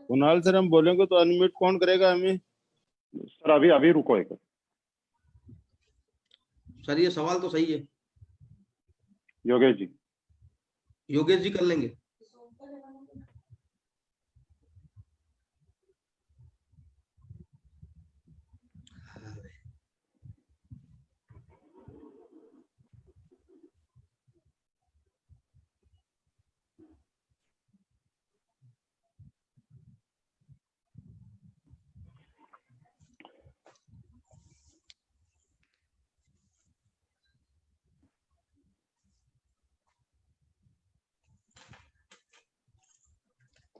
Kunal sir, हम बोलेंगे तो अनम्यूट कौन करेगा हमें? सर अभी अभी रुको एक सर। ये सवाल तो सही है। योगेश जी कर लेंगे।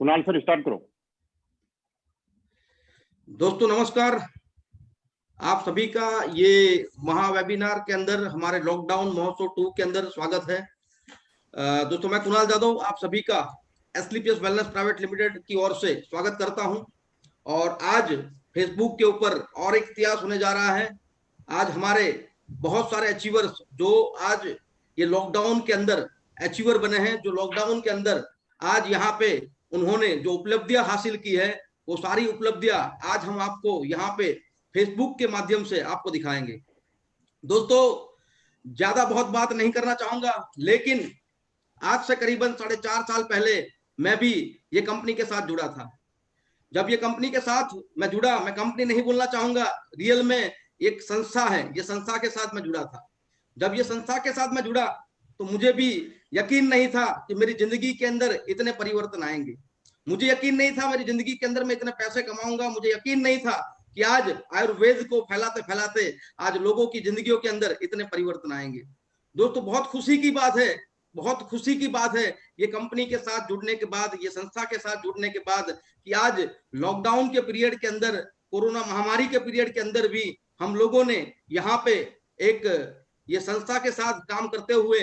कुणाल सर स्टार्ट करो। दोस्तों नमस्कार, आप सभी का ये महावेबिनार के अंदर हमारे लॉकडाउन महोत्सव 2 के अंदर स्वागत है। दोस्तों मैं कुणाल जादव आप सभी का एसलीपीएस वेलनेस प्राइवेट लिमिटेड की ओर से स्वागत करता हूं। और आज फेसबुक के ऊपर और एक इतिहास होने जा रहा है। आज हमारे बहुत सारे अचीवर्स जो आज ये लॉकडाउन के अंदर अचीवर बने हैं, जो लॉकडाउन के अंदर आज यहाँ पे उन्होंने जो उपलब्धियां हासिल की है, वो सारी उपलब्धियां आज हम आपको यहाँ पे फेसबुक के माध्यम से आपको दिखाएंगे। दोस्तों ज्यादा बहुत बात नहीं करना चाहूंगा, लेकिन आज से करीबन 4.5 साल पहले मैं भी ये कंपनी के साथ जुड़ा था। जब ये कंपनी के साथ मैं जुड़ा, मैं कंपनी नहीं बोलना चाहूंगा, रियल में एक संस्था है, ये संस्था के साथ मैं जुड़ा था। जब ये संस्था के साथ मैं जुड़ा तो मुझे भी यकीन नहीं था कि मेरी जिंदगी के अंदर इतने परिवर्तन आएंगे। मुझे यकीन नहीं था मेरी जिंदगी के अंदर मैं इतने पैसे कमाऊंगा। मुझे यकीन नहीं था कि आज आयुर्वेद को फैलाते फैलाते आज लोगों की जिंदगियों के अंदर इतने परिवर्तन आएंगे। दोस्तों बहुत खुशी की बात है, बहुत खुशी की बात है ये कंपनी के साथ जुड़ने के बाद, ये संस्था के साथ जुड़ने के बाद, कि आज लॉकडाउन के पीरियड के अंदर, कोरोना महामारी के पीरियड के अंदर भी हम लोगों ने यहाँ पे एक ये संस्था के साथ काम करते हुए,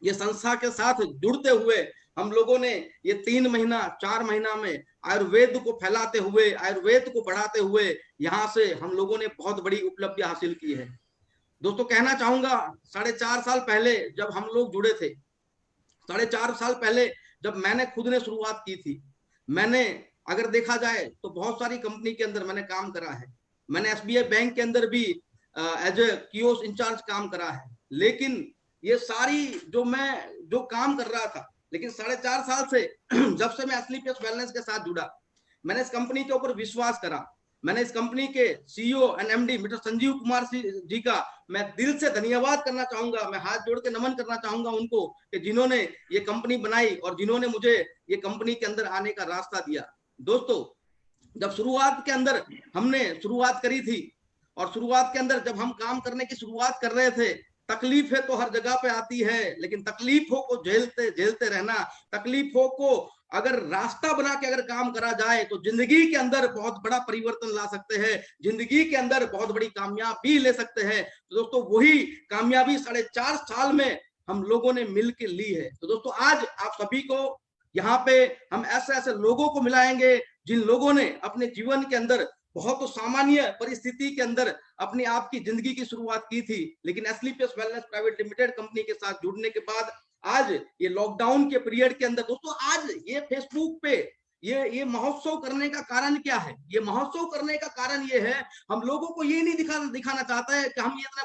ये संस्था के साथ जुड़ते हुए हम लोगों ने ये 3 महीना 4 महीना में आयुर्वेद को फैलाते हुए, आयुर्वेद को बढ़ाते हुए यहाँ से हम लोगों ने बहुत बड़ी उपलब्धि हासिल की है। दोस्तों कहना चाहूंगा 4.5 साल पहले जब हम लोग जुड़े थे, 4.5 साल पहले जब मैंने खुद ने शुरुआत की थी, मैंने अगर देखा जाए तो बहुत सारी कंपनी के अंदर मैंने काम करा है। मैंने एसबीआई बैंक के अंदर भी एज ए कियोस्क इंचार्ज काम करा है। लेकिन ये सारी जो काम कर रहा था, लेकिन 4.5 साल से जब से मैं एसलीपीएस वेलनेस के साथ जुड़ा, मैंने इस कंपनी के ऊपर विश्वास करा। मैंने इस कंपनी के CEO and MD mister Sanjeev Kumar ji का मैं दिल से धन्यवाद करना चाहूंगा, मैं हाथ जोड़ के नमन करना चाहूंगा उनको, कि जिन्होंने ये कंपनी बनाई और जिन्होंने मुझे ये कंपनी के अंदर आने का रास्ता दिया। दोस्तों जब शुरुआत के अंदर हमने शुरुआत करी थी, और शुरुआत के अंदर जब हम काम करने की शुरुआत कर रहे थे, तकलीफ है तो हर जगह पे आती है, लेकिन तकलीफों को झेलते झेलते रहना, तकलीफों को अगर रास्ता बना के अगर काम करा जाए तो जिंदगी के अंदर बहुत बड़ा परिवर्तन ला सकते हैं, जिंदगी के अंदर बहुत बड़ी कामयाबी ले सकते हैं। तो दोस्तों वही कामयाबी 4.5 साल में हम लोगों ने मिल के ली है। तो दोस्तों आज आप सभी को यहाँ पे हम ऐसे ऐसे लोगों को मिलाएंगे जिन लोगों ने अपने जीवन के अंदर बहुत तो सामान्य परिस्थिति के अंदर अपनी आप की जिंदगी की शुरुआत की थी, लेकिन एसलीपीएस वेलनेस प्राइवेट लिमिटेड कंपनी के साथ जुड़ने के बाद आज ये लॉकडाउन के पीरियड के अंदर, दोस्तों आज ये फेसबुक पे ये महोत्सव करने का कारण क्या है? ये महोत्सव करने का कारण ये है, हम लोगों को ये नहीं दिखाना चाहता है कि हम ये इतना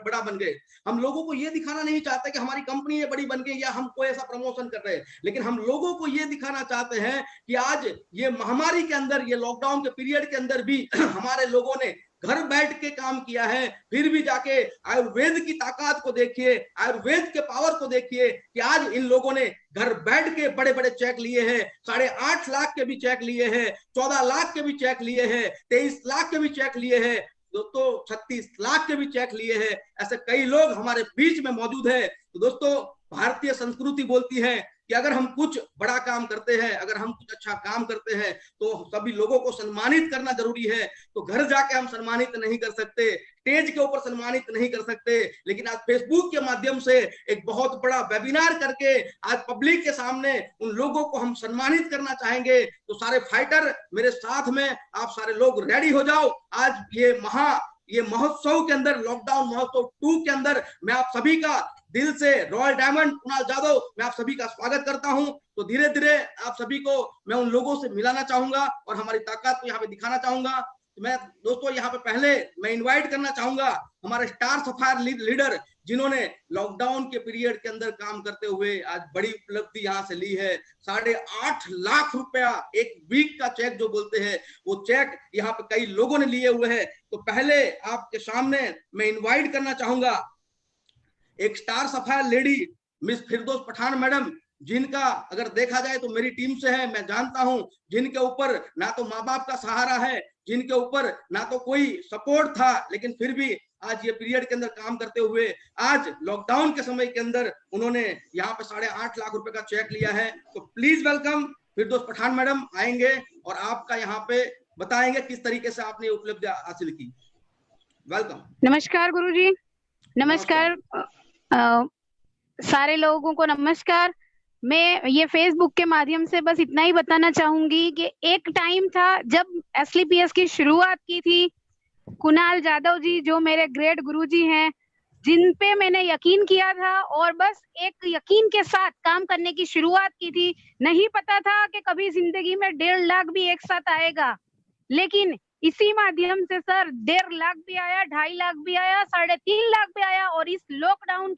बड़ा बन गए। हम लोगों को ये दिखाना नहीं चाहते कि हमारी कंपनी ये बड़ी बन गई या हम कोई ऐसा प्रमोशन कर रहे हैं, लेकिन हम लोगों को ये दिखाना चाहते हैं कि आज ये महामारी के अंदर, ये लॉकडाउन के पीरियड के अंदर भी हमारे लोगों ने घर बैठ के काम किया है, फिर भी जाके आयुर्वेद की ताकत को देखिए, आयुर्वेद के पावर को देखिए कि आज इन लोगों ने घर बैठ के बड़े बड़े चेक लिए हैं, 8.5 लाख के भी चेक लिए हैं, 14 लाख के भी चेक लिए हैं, 23 लाख के भी चेक लिए हैं, दोस्तों 36 लाख के भी चेक लिए हैं। ऐसे कई लोग हमारे बीच में मौजूद है। तो दोस्तों भारतीय संस्कृति बोलती है कि अगर हम कुछ बड़ा काम करते हैं, अगर हम कुछ अच्छा काम करते हैं तो सभी लोगों को सम्मानित करना जरूरी है। तो घर जाके हम सम्मानित नहीं कर सकते, स्टेज के ऊपर सम्मानित नहीं कर सकते, लेकिन आज फेसबुक के माध्यम से एक बहुत बड़ा वेबिनार करके आज पब्लिक के सामने उन लोगों को हम सम्मानित करना चाहेंगे। तो सारे फाइटर मेरे साथ में, आप सारे लोग रेडी हो जाओ। आज ये महोत्सव के अंदर, लॉकडाउन महोत्सव 2 के अंदर मैं आप सभी का दिल से रॉयल डायमंड कुणाल जाधव, मैं आप सभी का स्वागत करता हूं। तो धीरे धीरे आप सभी को मैं उन लोगों से मिलाना चाहूंगा और हमारी ताकत को यहाँ पे दिखाना चाहूंगा। तो मैं दोस्तों यहाँ पे पहले मैं इनवाइट करना चाहूंगा हमारे स्टार सफायर लीडर, जिन्होंने लॉकडाउन के पीरियड के अंदर काम करते हुए आज बड़ी उपलब्धि यहाँ से ली है। 8.5 लाख रुपया एक वीक का चेक जो बोलते हैं, वो चेक यहाँ पे कई लोगों ने लिए हुए हैं। तो पहले आपके सामने मैं इनवाइट करना चाहूंगा एक स्टार सफायर लेडी मिस फिरदौस पठान मैडम, जिनका अगर देखा जाए तो मेरी टीम से है, मैं जानता हूं, जिनके ऊपर ना तो माँ बाप का सहारा है, जिनके ऊपर ना तो कोई सपोर्ट था, लेकिन फिर भी आज ये पीरियड के अंदर काम करते हुए आज लॉकडाउन के समय के अंदर उन्होंने यहाँ पे 8.5 लाख रुपए का चेक लिया है। तो please welcome Firdaus Pathan madam, आएंगे और आपका यहाँ पे बताएंगे किस तरीके से आपने उपलब्धि हासिल की। वेलकम। नमस्कार गुरुजी, नमस्कार सारे लोगों को नमस्कार। मैं ये फेसबुक के माध्यम से बस इतना ही बताना चाहूंगी कि एक टाइम था जब एसलीपीएस की शुरुआत की थी, कुणाल जाधव जी जो मेरे ग्रेट गुरुजी हैं, जिन पे मैंने यकीन किया था और बस एक यकीन के साथ काम करने की शुरुआत की थी। नहीं पता था कि कभी जिंदगी में 1.5 लाख भी एक साथ आएगा, लेकिन इसी माध्यम से सर 1.5 लाख भी आया, 2.5 लाख भी आया, 3.5 लाख भी आया। और इस लॉकडाउन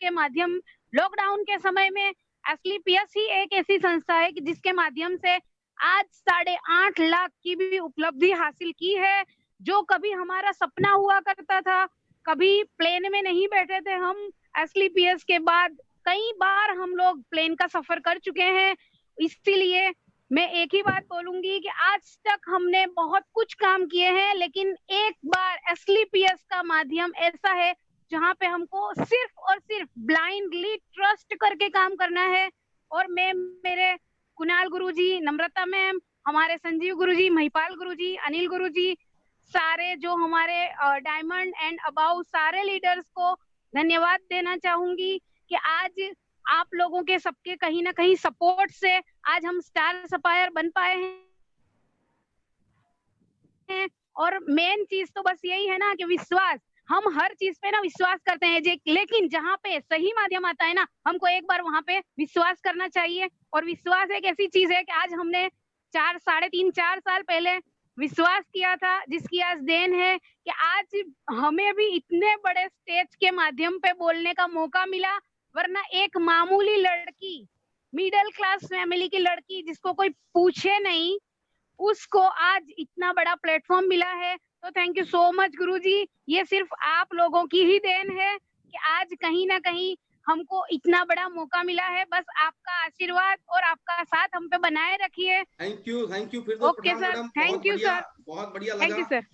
के समय में एसलीपीएस ही एक ऐसी संस्था है कि जिसके माध्यम से आज 8.5 लाख की भी उपलब्धि हासिल की है, जो कभी हमारा सपना हुआ करता था। कभी प्लेन में नहीं बैठे थे हम, एसलीपीएस के बाद कई बार हम लोग प्लेन का सफर कर चुके हैं। इसीलिए मैं एक ही बात बोलूंगी कि आज तक हमने बहुत कुछ काम किए हैं, लेकिन एक बार एसलीपीएस का माध्यम ऐसा है जहां पे हमको सिर्फ और सिर्फ ब्लाइंडली ट्रस्ट करके काम करना है। और मैं, मेरे कुणाल गुरुजी, नम्रता मैम, हमारे संजीव गुरुजी, महिपाल गुरुजी, अनिल गुरुजी, सारे जो हमारे डायमंड एंड अबाउ सारे लीडर्स को धन्यवाद देना चाहूंगी कि आज आप लोगों के सबके कहीं ना कहीं सपोर्ट से आज हम स्टार सफायर बन पाए हैं। और मेन चीज तो बस यही है ना कि विश्वास, हम हर चीज पे ना विश्वास करते हैं, लेकिन जहाँ पे सही माध्यम आता है ना, हमको एक बार वहां पे विश्वास करना चाहिए। और विश्वास एक ऐसी चीज है कि आज हमने 4 साल पहले विश्वास किया था, जिसकी आज देन है कि आज हमें भी इतने बड़े स्टेज के माध्यम पे बोलने का मौका मिला। वरना एक मामूली लड़की, मिडिल क्लास फैमिली की लड़की जिसको कोई पूछे नहीं, उसको आज इतना बड़ा प्लेटफॉर्म मिला है। तो थैंक यू सो मच गुरुजी, ये सिर्फ आप लोगों की ही देन है कि आज कहीं ना कहीं हमको इतना बड़ा मौका मिला है। बस आपका आशीर्वाद और आपका साथ हम पे बनाए रखिए। Thank you Firdaus Pathan madam, thank you sir, बहुत बढ़िया थैंक यू लगा सर,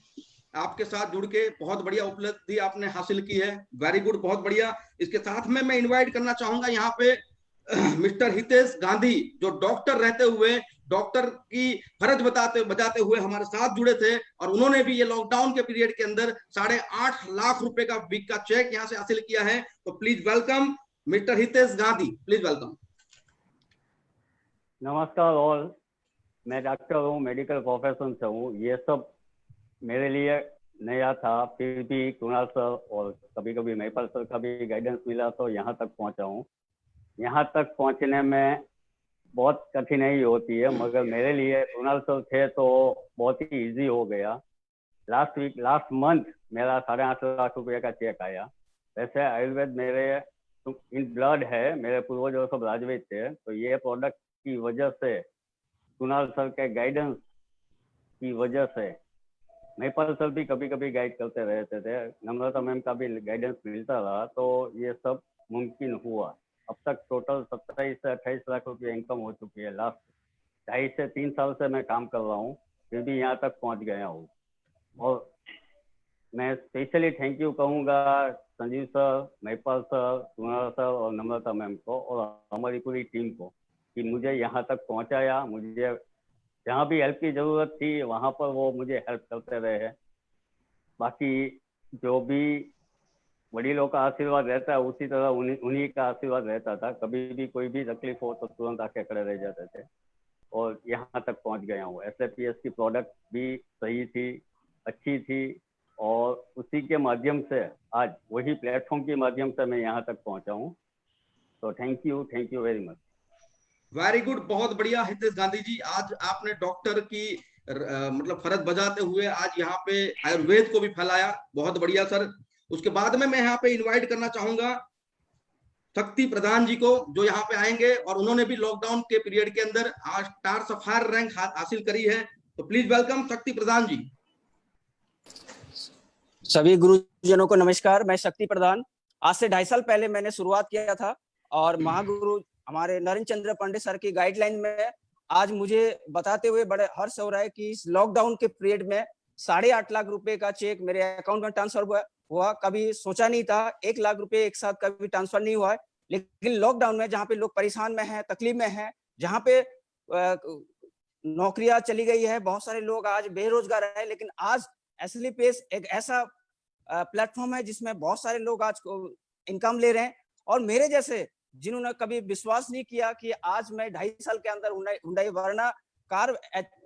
आपके साथ जुड़ के। बहुत बढ़िया उपलब्धि आपने हासिल की है, वेरी गुड, बहुत बढ़िया। इसके साथ में मैं इनवाइट करना चाहूंगा यहाँ पे मिस्टर हितेश गांधी, जो डॉक्टर रहते हुए डॉक्टर की फर्ज बजाते हुए हमारे साथ जुड़े थे, और उन्होंने भी ये लॉकडाउन के पीरियड के अंदर 8.5 लाख रुपए का वीक का चेक यहाँ से हासिल किया है। तो please welcome mister Hitesh Gandhi, please welcome. नमस्कार ऑल, मैं डॉक्टर हूँ, मेडिकल प्रोफेशन से हूँ। ये सब मेरे लिए नया था, फिर भी कुणाल सर और कभी कभी महिपाल सर का भी गाइडेंस मिला तो यहाँ तक पहुँचा हूँ। यहाँ तक पहुँचने में बहुत कठिनाई होती है, मगर मेरे लिए कुणाल सर थे तो बहुत ही इजी हो गया। लास्ट मंथ मेरा 8.5 लाख रुपये का चेक आया। वैसे आयुर्वेद मेरे इन ब्लड है, मेरे पूर्वजों सब राजवैद थे, तो ये प्रोडक्ट की वजह से, कुणाल सर के गाइडेंस की वजह से, महिपाल सर भी कभी कभी गाइड करते रहते थे, नम्रता मैम का भी गाइडेंस मिलता रहा, तो ये सब मुमकिन हुआ। अब तक टोटल 27 से 28 लाख रुपये इनकम हो चुकी है। लास्ट 2.5 से 3 साल से मैं काम कर रहा हूँ, फिर भी यहाँ तक पहुँच गया हूँ। और मैं स्पेशली थैंक यू कहूँगा Sanjeev sir, Mahipal sir, Kunal sir और नम्रता मैम को और हमारी पूरी टीम को कि मुझे यहाँ तक पहुँचाया। मुझे जहाँ भी हेल्प की ज़रूरत थी वहाँ पर वो मुझे हेल्प करते रहे। बाकी जो भी वडीलों का आशीर्वाद रहता है, उसी तरह उन्हीं का आशीर्वाद रहता था। कभी भी कोई भी तकलीफ हो तो तुरंत आके खड़े रह जाते थे और यहाँ तक पहुँच गया हूँ। एसलीपीएस की प्रोडक्ट भी सही थी, अच्छी थी, और उसी के माध्यम से आज वही प्लेटफॉर्म के माध्यम से मैं यहाँ तक पहुँचा हूँ। तो thank you very much. Very good, बहुत बढ़िया हितेश गांधी जी, आज आपने डॉक्टर की मतलब फर्ज बजाते हुए आज यहाँ पे आयुर्वेद को भी फैलाया, बहुत बढ़िया सर। उसके बाद में मैं यहाँ पे इनवाइट करना चाहूंगा शक्ति प्रधान जी को, जो यहाँ पे आएंगे और उन्होंने भी लॉकडाउन के पीरियड के अंदर आज स्टार सफायर रैंक हासिल करी है। तो प्लीज वेलकम शक्ति प्रधान जी। सभी गुरुजनों को नमस्कार। मैं शक्ति प्रधान। आज से 2.5 साल पहले मैंने शुरुआत किया था और महागुरु हमारे नरेंद्र चंद्र पंडित सर की गाइडलाइन में आज मुझे बताते हुए बड़े हर्ष हो रहा है कि इस लॉकडाउन के पीरियड में 8.5 लाख रुपए का चेक मेरे अकाउंट में ट्रांसफर हुआ। कभी सोचा नहीं था 1 लाख रुपए एक साथ कभी ट्रांसफर नहीं हुआ है, लेकिन लॉकडाउन में जहाँ पे लोग परेशान में हैं, तकलीफ में हैं, जहाँ पे नौकरियां चली गई है, बहुत सारे लोग आज बेरोजगार है, लेकिन आज एसएलपीएस एक ऐसा प्लेटफॉर्म है जिसमें बहुत सारे लोग आज इनकम ले रहे हैं। और मेरे जैसे जिन्होंने कभी विश्वास नहीं किया कि आज मैं 2.5 साल के अंदर हुंडई वर्ना कार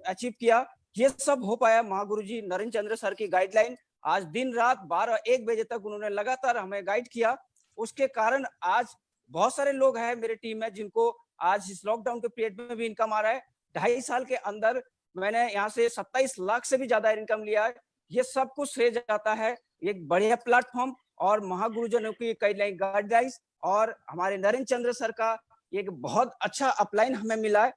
अचीव किया, ये सब हो पाया महागुरु जी नरेंद्र चंद्र सर की गाइडलाइन। आज दिन रात 12-1 बजे तक उन्होंने लगातार हमें गाइड किया। उसके कारण आज बहुत सारे लोग हैं मेरे टीम में जिनको आज इस लॉकडाउन के पीरियड में भी इनकम आ रहा है। 2.5 साल के अंदर मैंने यहाँ से 27 लाख से भी ज्यादा इनकम लिया है। ये सब कुछ श्रेय जाता है एक बढ़िया प्लेटफॉर्म और महागुरुजनों की गाइडलाइंस और हमारे नरेंद्र चंद्र सर का एक बहुत अच्छा अपलाइन हमें मिला है।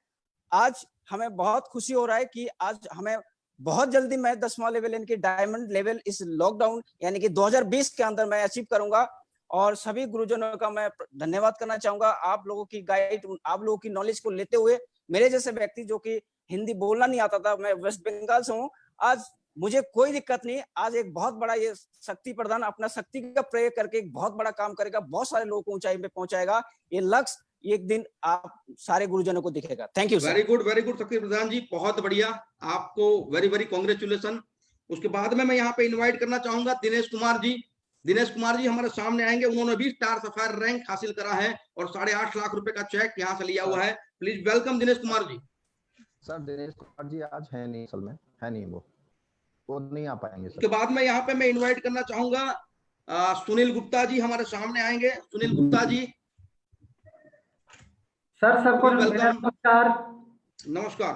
आज हमें बहुत खुशी हो रहा है कि आज हमें बहुत जल्दी मैं 10वां लेवल यानी कि डायमंड लेवल इस लॉकडाउन यानी कि 2020 के अंदर मैं अचीव करूंगा। और सभी गुरुजनों का मैं धन्यवाद करना चाहूंगा। आप लोगों की गाइड, आप लोगों की नॉलेज को लेते हुए मेरे जैसे व्यक्ति जो कि हिंदी बोलना नहीं आता था, मैं वेस्ट बंगाल से हूँ, आज मुझे कोई दिक्कत नहीं। आज एक बहुत बड़ा ये शक्ति प्रदान अपना शक्ति का प्रयोग करके एक बहुत बड़ा काम करेगा, बहुत सारे लोगों को ऊंचाई में पहुंचाएगा। ये लक्ष्य एक दिन आप सारे गुरुजनों को दिखेगा। Thank you sir. Very good शक्ति प्रधान जी, बहुत बढ़िया, आपको वेरी कॉन्ग्रेचुलेशन। उसके बाद में मैं यहाँ पे इन्वाइट करना चाहूंगा दिनेश कुमार जी। दिनेश कुमार जी हमारे सामने आएंगे, उन्होंने भी स्टार सफायर रैंक हासिल करा है और 8.5 लाख रुपए का चेक यहाँ से लिया हुआ है। Please welcome Dinesh Kumar ji. Sir Dinesh Kumar ji आज है नहीं, असल में है नहीं, वो नहीं आ पाएंगे सर। उसके बाद में यहाँ पे मैं इनवाइट करना चाहूंगा सुनील गुप्ता जी हमारे सामने आएंगे। सुनील गुप्ता जी। सर सबको नमस्कार। नमस्कार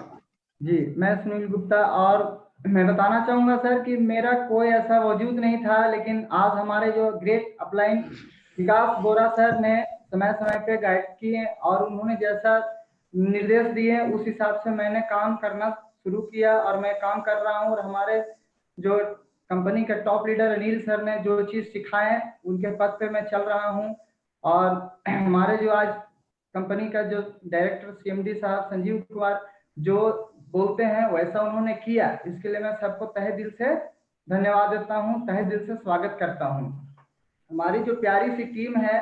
जी, मैं सुनील गुप्ता और मैं बताना चाहूंगा सर कि मेरा कोई ऐसा वजूद नहीं था, लेकिन आज हमारे जो ग्रेट अपलाइन विकास बोरा सर ने समय समय पे गाइड किए और उन्होंने जैसा निर्देश दिए उस हिसाब से मैंने काम करना शुरू किया और मैं काम कर रहा हूँ। और हमारे जो कंपनी के टॉप लीडर अनिल सर ने जो चीज सिखाए उनके पद पे मैं चल रहा हूँ। और हमारे जो आज कंपनी का जो डायरेक्टर सीएमडी साहब संजीव कुमार जो बोलते हैं वैसा उन्होंने किया, इसके लिए मैं सबको तहे दिल से धन्यवाद देता हूँ, तहे दिल से स्वागत करता हूँ। हमारी जो प्यारी सी टीम है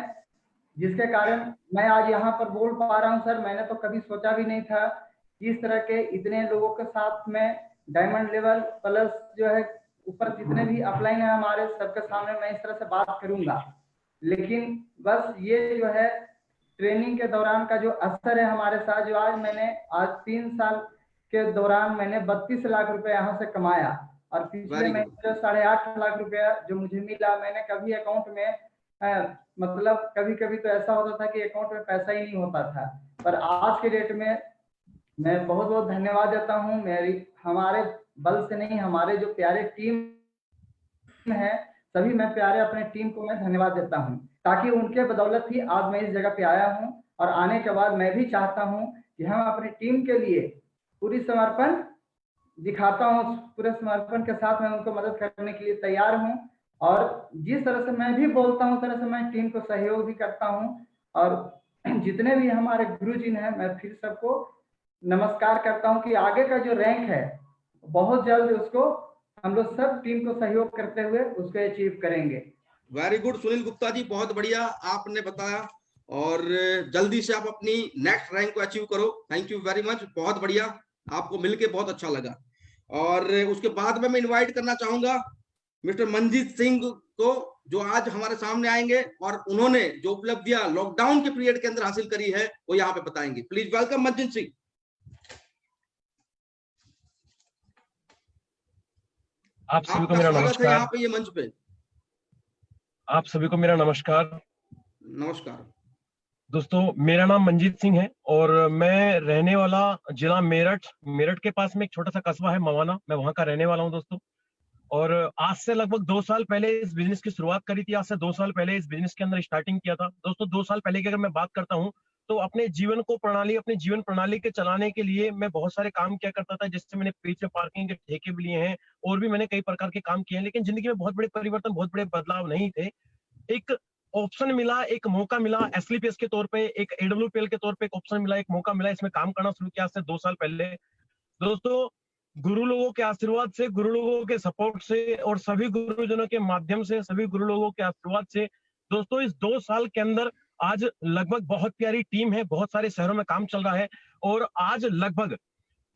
जिसके कारण मैं आज यहाँ पर बोल पा रहा हूँ सर, मैंने तो कभी सोचा भी नहीं था इस तरह के इतने लोगों के साथ में डायमंड लेवल प्लस जो है ऊपर जितने भी अपलाइन है हमारे सबके सामने मैं इस तरह से बात करूंगा। लेकिन बस ये जो है ट्रेनिंग के दौरान का जो असर है हमारे साथ, जो आज 3 साल के दौरान मैंने 32 लाख रुपए यहाँ से कमाया और पिछले महीने जो 8.5 लाख रुपया जो मुझे मिला, मैंने कभी अकाउंट में मतलब कभी तो ऐसा होता था कि अकाउंट में पैसा ही नहीं होता था, पर आज के डेट में मैं बहुत बहुत धन्यवाद देता हूँ। मेरी हमारे बल से नहीं, हमारे जो प्यारे टीम है सभी मैं प्यारे अपने टीम को मैं धन्यवाद देता हूँ, ताकि उनके बदौलत ही आज मैं इस जगह पे आया हूँ। और आने के बाद मैं भी चाहता हूँ कि हम अपनी टीम के लिए पूरी समर्पण दिखाता हूँ, पूरे समर्पण के साथ मैं उनको मदद करने के लिए तैयार हूँ। और जिस तरह से मैं भी बोलता हूँ उस तरह से मैं टीम को सहयोग भी करता हूँ। और जितने भी हमारे गुरुजी हैं मैं फिर सबको नमस्कार करता हूँ कि आगे का जो रैंक है बहुत जल्द उसको हम लोग सब टीम को सहयोग करते हुए उसको अचीव करेंगे। वेरी गुड सुनील गुप्ता जी, बहुत बढ़िया आपने बताया और जल्दी से आप अपनी नेक्स्ट रैंक को अचीव करो। थैंक यू वेरी मच, बहुत बढ़िया, आपको मिलके बहुत अच्छा लगा। और उसके बाद में मैं इनवाइट करना चाहूंगा मिस्टर मनजीत सिंह को, जो आज हमारे सामने आएंगे और उन्होंने जो उपलब्धियां लॉकडाउन के पीरियड के अंदर हासिल करी है वो यहाँ पे बताएंगे। Please welcome Manjeet Singh. आप सभी को मेरा नमस्कार। यहाँ पे ये मंच पे आप सभी को मेरा नमस्कार। नमस्कार। दोस्तों मेरा नाम मंजीत सिंह है और मैं रहने वाला जिला मेरठ मेरठ के पास में एक छोटा सा कस्बा है मवाना, मैं वहां का रहने वाला हूं दोस्तों। और आज से लगभग 2 साल पहले इस बिजनेस की शुरुआत करी थी। आज से 2 साल पहले इस बिजनेस के अंदर स्टार्टिंग किया था दोस्तों। 2 साल पहले की अगर मैं बात करता हूँ तो अपने जीवन प्रणाली के चलाने के लिए मैं बहुत सारे काम किया करता था, जिससे मैंने पीछे पार्किंग के ठेके भी लिए हैं और भी मैंने कई प्रकार के काम किए हैं। लेकिन जिंदगी में बहुत बड़े परिवर्तन, बहुत बड़े बदलाव नहीं थे। एक ऑप्शन मिला, एक मौका मिला एसलीपीएस के तौर पे, एक एडब्ल्यूपीएल के तौर पे एक ऑप्शन मिला, एक मौका मिला, इसमें काम करना शुरू किया आज से 2 साल पहले दोस्तों। गुरु लोगों के आशीर्वाद से, गुरु लोगों के सपोर्ट से और सभी गुरुजनों के माध्यम से, सभी गुरु लोगों के आशीर्वाद से दोस्तों इस 2 साल के अंदर आज लगभग बहुत प्यारी टीम है, बहुत सारे शहरों में काम चल रहा है। और आज लगभग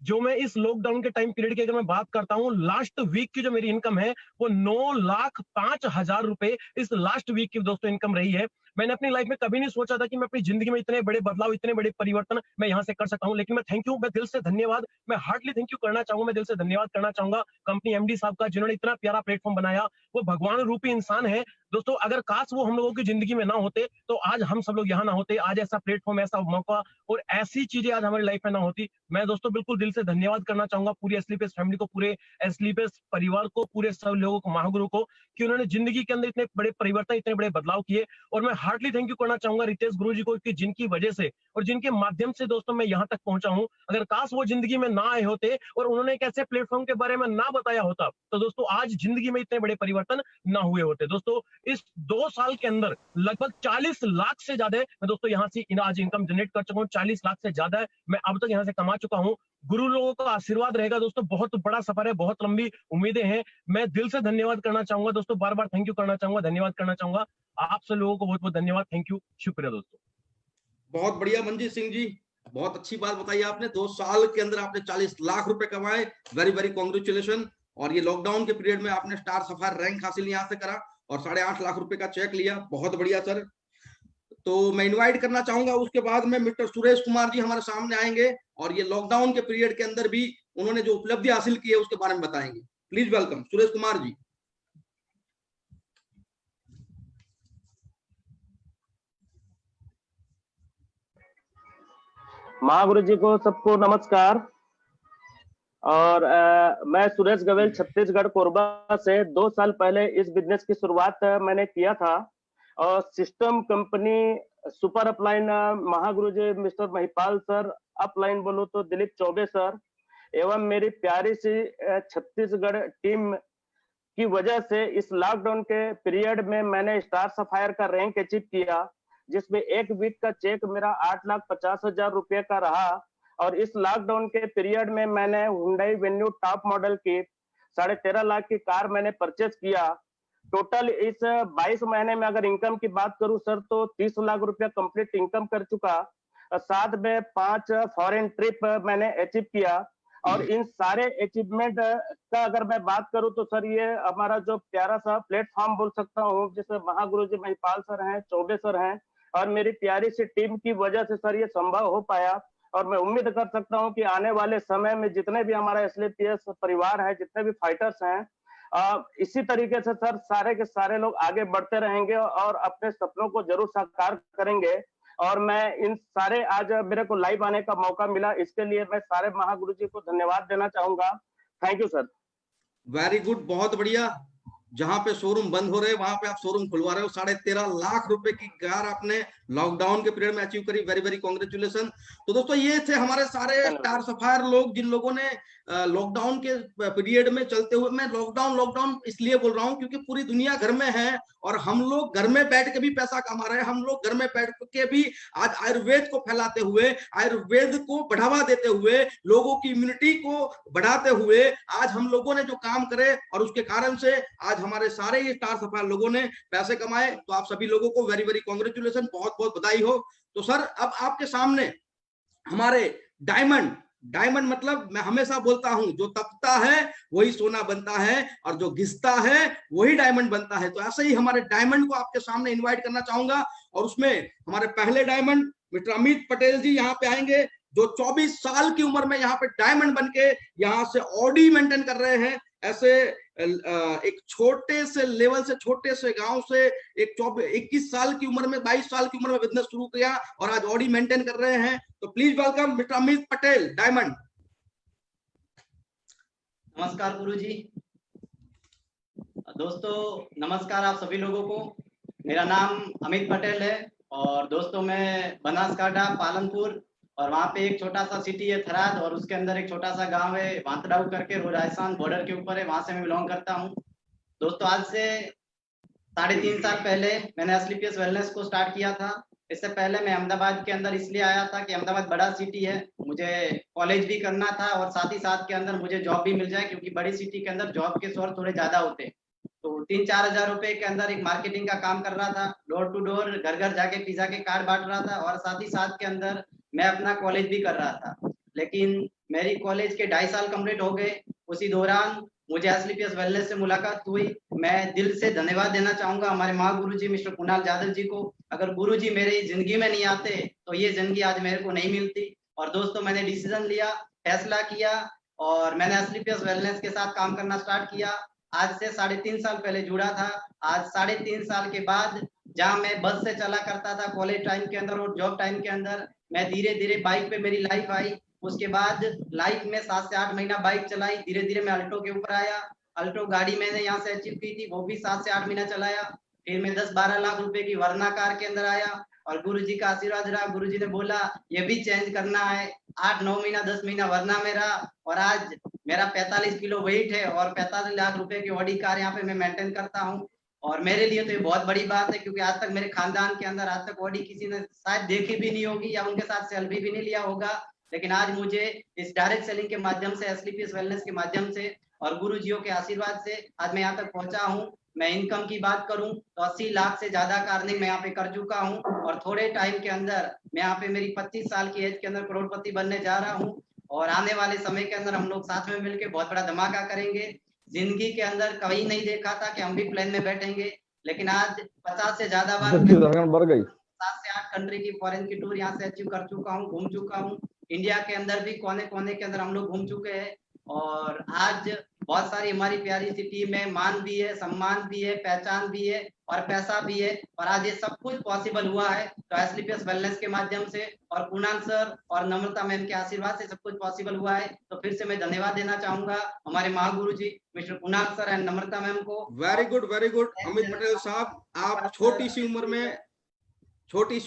जो मैं इस लॉकडाउन के टाइम पीरियड की अगर मैं बात करता हूँ, लास्ट वीक की जो मेरी इनकम है वो 9,05,000 रुपए इस लास्ट वीक की दोस्तों इनकम रही है। मैंने अपनी लाइफ में कभी नहीं सोचा था कि मैं अपनी जिंदगी में इतने बड़े बदलाव, इतने बड़े परिवर्तन मैं यहाँ से कर सकता हूँ। लेकिन मैं थैंक यू, मैं दिल से धन्यवाद, मैं हार्टली थैंक यू करना चाहूंगा, मैं दिल से धन्यवाद करना चाहूंगा कंपनी एमडी साहब का, जिन्होंने इतना प्यारा प्लेटफॉर्म बनाया। वो भगवान रूपी इंसान है दोस्तों। अगर काश वो हम लोगों की जिंदगी में ना होते तो आज हम सब लोग यहाँ ना होते, आज ऐसा प्लेटफॉर्म, ऐसा मौका और ऐसी चीजें आज हमारी लाइफ में ना होती। मैं दोस्तों बिल्कुल दिल से धन्यवाद करना चाहूंगा पूरी एसलीपीएस फैमिली को, पूरे एसलीपीएस परिवार को, पूरे सब लोगों को, महागुरु को, कि उन्होंने जिंदगी के अंदर इतने बड़े परिवर्तन, इतने बड़े बदलाव किए। और मैं हार्टली थैंक यू करना चाहूंगा रितेश गुरु जी को, कि जिनकी वजह से और जिनके माध्यम से दोस्तों मैं यहाँ तक पहुंचा हूँ। अगर काश वो जिंदगी में ना आए होते और उन्होंने एक ऐसे प्लेटफॉर्म के बारे में ना बताया होता तो दोस्तों आज जिंदगी में इतने बड़े परिवर्तन ना हुए होते। दोस्तों इस 2 साल के अंदर लगभग 40 लाख से ज्यादा मैं दोस्तों यहाँ से आज इनकम जनरेट कर चुका हूँ। 40 लाख से ज्यादा है मैं अब तक यहाँ से कमा चुका हूँ। गुरु लोगों का आशीर्वाद रहेगा दोस्तों, बहुत बड़ा सफर है, बहुत लंबी उम्मीदें हैं। मैं दिल से धन्यवाद करना चाहूंगा दोस्तों, बार बार थैंक यू करना चाहूंगा, धन्यवाद करना चाहूंगा आप सब लोगों को, बहुत बहुत धन्यवाद, थैंक यू, शुक्रिया दोस्तों। बहुत बढ़िया मंजीत सिंह जी, बहुत अच्छी बात बताई आपने। 2 साल के अंदर आपने 40 लाख रुपए कमाए, वेरी वेरी कॉन्ग्रेचुलेशन। और ये लॉकडाउन के पीरियड में आपने स्टार सफायर रैंक हासिल यहाँ से करा और 8.5 लाख रुपए का चेक लिया, बहुत बढ़िया सर। तो मैं इनवाइट करना चाहूंगा, उसके बाद में मिस्टर सुरेश कुमार जी हमारे सामने आएंगे और ये लॉकडाउन के पीरियड के अंदर भी उन्होंने जो उपलब्धि हासिल की है उसके बारे में बताएंगे। Please welcome Suresh Kumar ji. महागुरु जी को सबको नमस्कार। और मैं सुरेश गवेल छत्तीसगढ़ कोरबा से 2 साल पहले इस बिजनेस की शुरुआत मैंने किया था। और system company super upline Mahaguru जी मिस्टर महिपाल सर, अपलाइन बोलो तो दिलीप चौबे सर, एवं मेरी प्यारी सी छत्तीसगढ़ टीम की वजह से इस लॉकडाउन के पीरियड में मैंने स्टार सफायर का रैंक अचीव किया, जिसमें 1 वीक का चेक मेरा 8,50,000 रुपये का रहा। और इस लॉकडाउन के पीरियड में मैंने हुंडई वेन्यू टॉप मॉडल की 13.5 लाख की कार मैंने परचेज किया। टोटल इस 22 महीने में अगर इनकम की बात करूं सर तो 30 लाख रुपया कंप्लीट इनकम कर चुका। साथ में 5 फॉरेन ट्रिप मैंने अचीव किया। और इन सारे अचीवमेंट का अगर मैं बात करूं तो सर ये हमारा जो प्यारा सा प्लेटफॉर्म बोल सकता हूँ, जिसमें महागुरु जी महिपाल सर हैं, चौबे सर हैं और मेरी प्यारी सी टीम की वजह से सर ये संभव हो पाया। और मैं उम्मीद कर सकता हूं कि आने वाले समय में जितने भी हमारा एसलीपीएस परिवार है, जितने भी फाइटर्स हैं, इसी तरीके से सर सारे के सारे लोग आगे बढ़ते रहेंगे और अपने सपनों को जरूर साकार करेंगे। और मैं इन सारे, आज मेरे को लाइव आने का मौका मिला, इसके लिए मैं सारे महागुरु जी को धन्यवाद देना चाहूंगा। Thank you sir. Very good, बहुत बढ़िया। जहां पे शोरूम बंद हो रहे हैं वहां पे आप शोरूम खुलवा रहे हो। 13.5 लाख रुपए की कार आपने लॉकडाउन के पीरियड में अचीव करी, वेरी वेरी कॉन्ग्रेचुलेशन। तो दोस्तों ये थे हमारे सारे स्टार सफायर लोग, जिन लोगों ने लॉकडाउन के पीरियड में चलते हुए, मैं लॉकडाउन इसलिए बोल रहा हूं क्योंकि पूरी दुनिया घर में है और हम लोग घर में बैठ के भी पैसा कमा रहे हैं। हम लोग घर में बैठ के भी आज आयुर्वेद को फैलाते हुए, आयुर्वेद को बढ़ावा देते हुए, लोगों की इम्यूनिटी को बढ़ाते हुए आज हम लोगों ने जो काम करे और उसके कारण से आज हमारे सारे ये स्टार सफायर लोगों ने पैसे कमाए। तो आप सभी लोगों को वेरी वेरी कॉन्ग्रेचुलेशन, बहुत बहुत बधाई हो। तो सर अब आपके सामने हमारे डायमंड मतलब मैं हमेशा बोलता हूं, जो तपता है वही सोना बनता है और जो घिसता है वही डायमंड बनता है। तो ऐसे ही हमारे डायमंड को आपके सामने इनवाइट करना चाहूंगा और उसमें हमारे पहले डायमंड मिस्टर अमित पटेल जी यहाँ पे आएंगे, जो 24 साल की उम्र में यहाँ पे डायमंड बनके यहाँ से ऑडी मेंटेन कर रहे हैं। ऐसे एक छोटे से लेवल से, छोटे से गांव से एक 21 साल की उम्र में, 22 साल की उम्र में बिजनेस शुरू किया और आज ऑडी मेंटेन कर रहे हैं। तो please welcome mister Amit Patel, diamond. नमस्कार गुरुजी। दोस्तों नमस्कार आप सभी लोगों को। मेरा नाम अमित पटेल है और दोस्तों मैं बनासकांठा पालनपुर और वहाँ पे एक छोटा सा सिटी है थराद और उसके अंदर एक छोटा सा गांव है वांतड़ाऊ करके, राजस्थान बॉर्डर के ऊपर है, वहां से मैं बिलोंग करता हूँ। दोस्तों आज से 3.5 साल पहले मैंने एसलीपीएस वेलनेस को स्टार्ट किया था। इससे पहले मैं अहमदाबाद के अंदर इसलिए आया था कि अहमदाबाद बड़ा सिटी है, मुझे कॉलेज भी करना था और साथ ही साथ के अंदर मुझे जॉब भी मिल जाए, क्योंकि बड़ी सिटी के अंदर जॉब के सोर्स थोड़े ज्यादा होते हैं। तो 3-4 हजार रुपए के अंदर एक मार्केटिंग का काम कर रहा था, डोर टू डोर घर घर जाके पिज्जा के कार्ड बांट रहा था और साथ ही साथ के अंदर मैं अपना कॉलेज भी कर रहा था। लेकिन मेरी कॉलेज के 2.5 साल कंप्लीट हो गए। उसी दौरान मुझे एसलीपीएस वेलनेस से मुलाकात हुई। मैं दिल से धन्यवाद देना चाहूंगा हमारे महागुरु जी मिस्टर कुणाल जाधव जी को। अगर गुरु जी मेरी जिंदगी में नहीं आते तो ये जिंदगी आज मेरे को नहीं मिलती। और दोस्तों मैंने डिसीजन लिया, फैसला किया और मैंने एसलीपीएस वेलनेस के साथ काम करना स्टार्ट किया। आज से 3.5 साल पहले जुड़ा था। आज 3.5 साल के बाद जहाँ मैं बस से चला करता था कॉलेज टाइम के अंदर और जॉब टाइम के अंदर, मैं धीरे धीरे बाइक पे मेरी लाइफ आई। उसके बाद लाइफ में 7 से 8 महीना बाइक चलाई, धीरे धीरे मैं अल्टो के ऊपर आया। अल्टो गाड़ी मैंने यहाँ से अचीव की थी, वो भी 7 से 8 महीना चलाया। फिर मैं 10-12 लाख रुपए की वरना कार के अंदर आया और गुरुजी का आशीर्वाद रहा। गुरुजी ने बोला ये भी चेंज करना है। 8-9 महीना 10 महीना वरना में रहा और आज मेरा 45 किलो वेट है और 45 लाख रुपए की ऑडी कार यहाँ पे मैं मेंटेन करता हूँ। और मेरे लिए तो ये बहुत बड़ी बात है, क्योंकि आज तक मेरे खानदान के अंदर आज तक ऑडी किसी ने शायद देखी भी नहीं होगी या उनके साथ सेल्फी भी नहीं लिया होगा। लेकिन आज मुझे इस डायरेक्ट सेलिंग के माध्यम से, एसलीपीएस वेलनेस के माध्यम से और गुरुजियों के आशीर्वाद से आज मैं यहाँ तक पहुंचा हूँ। मैं इनकम की बात करूं तो 80 लाख से ज्यादा का अर्निंग मैं यहाँ पे कर चुका हूँ और थोड़े टाइम के अंदर मैं यहाँ पे मेरी 25 साल की एज के अंदर करोड़पति बनने जा रहा हूँ। और आने वाले समय के अंदर हम लोग साथ में मिलकर बहुत बड़ा धमाका करेंगे। जिंदगी के अंदर कभी नहीं देखा था कि हम भी प्लेन में बैठेंगे, लेकिन आज 50 से ज्यादा बार 7 से 8 कंट्री की फॉरेन की टूर यहाँ से अचीव कर चुका हूँ, घूम चुका हूँ। इंडिया के अंदर भी कोने कोने के अंदर हम लोग घूम चुके हैं और आज बहुत सारी हमारी प्यारी सिटी में मान भी है, सम्मान भी है, पहचान भी है और पैसा भी है। और आज ये सब कुछ पॉसिबल हुआ है तो एसलीपीएस वेलनेस के माध्यम से और कुणाल सर और नम्रता मैम के आशीर्वाद से सब कुछ पॉसिबल हुआ है। तो फिर से मैं धन्यवाद देना चाहूंगा हमारे महागुरु जी mister Kunal sir and Namrata ma'am को। वेरी गुड अमित पटेल साहब, आप छोटी सी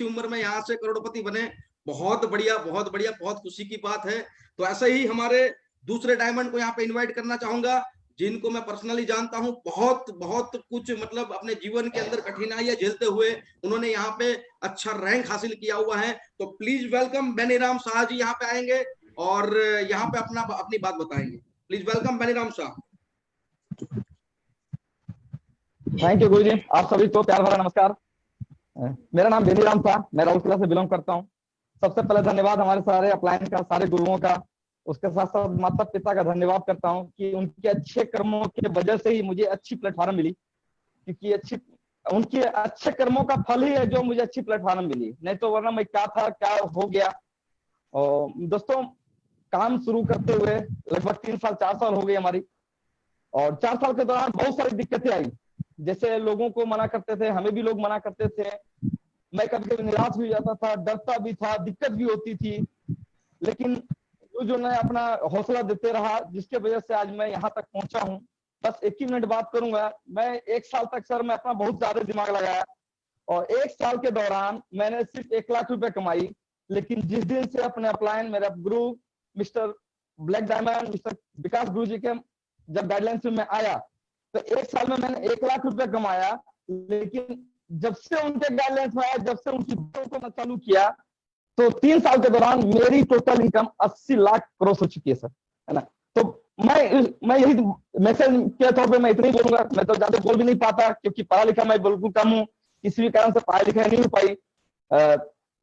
उम्र में यहाँ से करोड़पति बने। बहुत बढ़िया, बहुत बढ़िया, बहुत खुशी की बात है। तो ऐसे ही हमारे दूसरे डायमंड को यहाँ पे इनवाइट करना चाहूंगा, जिनको मैं पर्सनली जानता हूँ। बहुत कुछ मतलब अपने जीवन के अंदर कठिनाइयां झेलते हुए उन्होंने यहाँ पे अच्छा रैंक हासिल किया हुआ है। तो प्लीज वेलकम बेनीराम शाह जी यहाँ पे आएंगे और यहाँ पे अपनी बात बताएंगे। Please welcome Beniram Shah. Thank you गुरुजी। आप सभी को प्यार भरा नमस्कार। मेरा नाम बेनीराम शाह, मैं राउरकेला से बिलोंग करता हूँ। सबसे पहले धन्यवाद हमारे सारे अपलाइन का, सारे गुरुओं का, उसके साथ साथ माता पिता का धन्यवाद करता हूँ कि उनके अच्छे कर्मों की वजह से ही मुझे अच्छी प्लेटफॉर्म मिली, क्योंकि उनके अच्छे कर्मों का फल ही है जो मुझे अच्छी प्लेटफॉर्म मिली, नहीं तो वरना मैं क्या था क्या हो गया। और दोस्तों काम शुरू करते हुए लगभग 3-4 साल हो गई हमारी, और 4 साल के दौरान बहुत सारी दिक्कतें आई। जैसे लोगों को मना करते थे, हमें भी लोग मना करते थे, मैं कभी कभी निराश भी हो जाता था, डरता भी था, दिक्कत भी होती थी। लेकिन जो मैं अपना हौसला देते रहा, जिसके वजह से आज मैं यहाँ तक पहुंचा हूँ। बस 1 ही मिनट बात करूंगा। मैं 1 साल तक सर मैं अपना बहुत ज्यादा दिमाग लगाया और 1 साल के दौरान मैंने सिर्फ 1 लाख रुपए कमाई। लेकिन जिस दिन से अपने अपलाइन मेरा गुरु मिस्टर ब्लैक डायमंड मिस्टर विकास गुरु जी के जब गाइडलाइंस में आया तो 1 साल में मैंने 1 लाख रुपए कमाया। लेकिन जब से उनके गाइडलाइंस में आया, जब से उनकी बातों को मैं चालू किया, तो 3 साल के दौरान मेरी टोटल इनकम 80 लाख क्रॉस हो चुकी है सर, है ना। तो मैं यही मैसेज के तौर पे मैं इतना ही बोलूंगा। मैं तो ज्यादा बोल भी नहीं पाता क्योंकि पढ़ा लिखा मैं बिल्कुल कम हूँ, किसी भी कारण से पढ़ाई लिखाई नहीं हो पाई।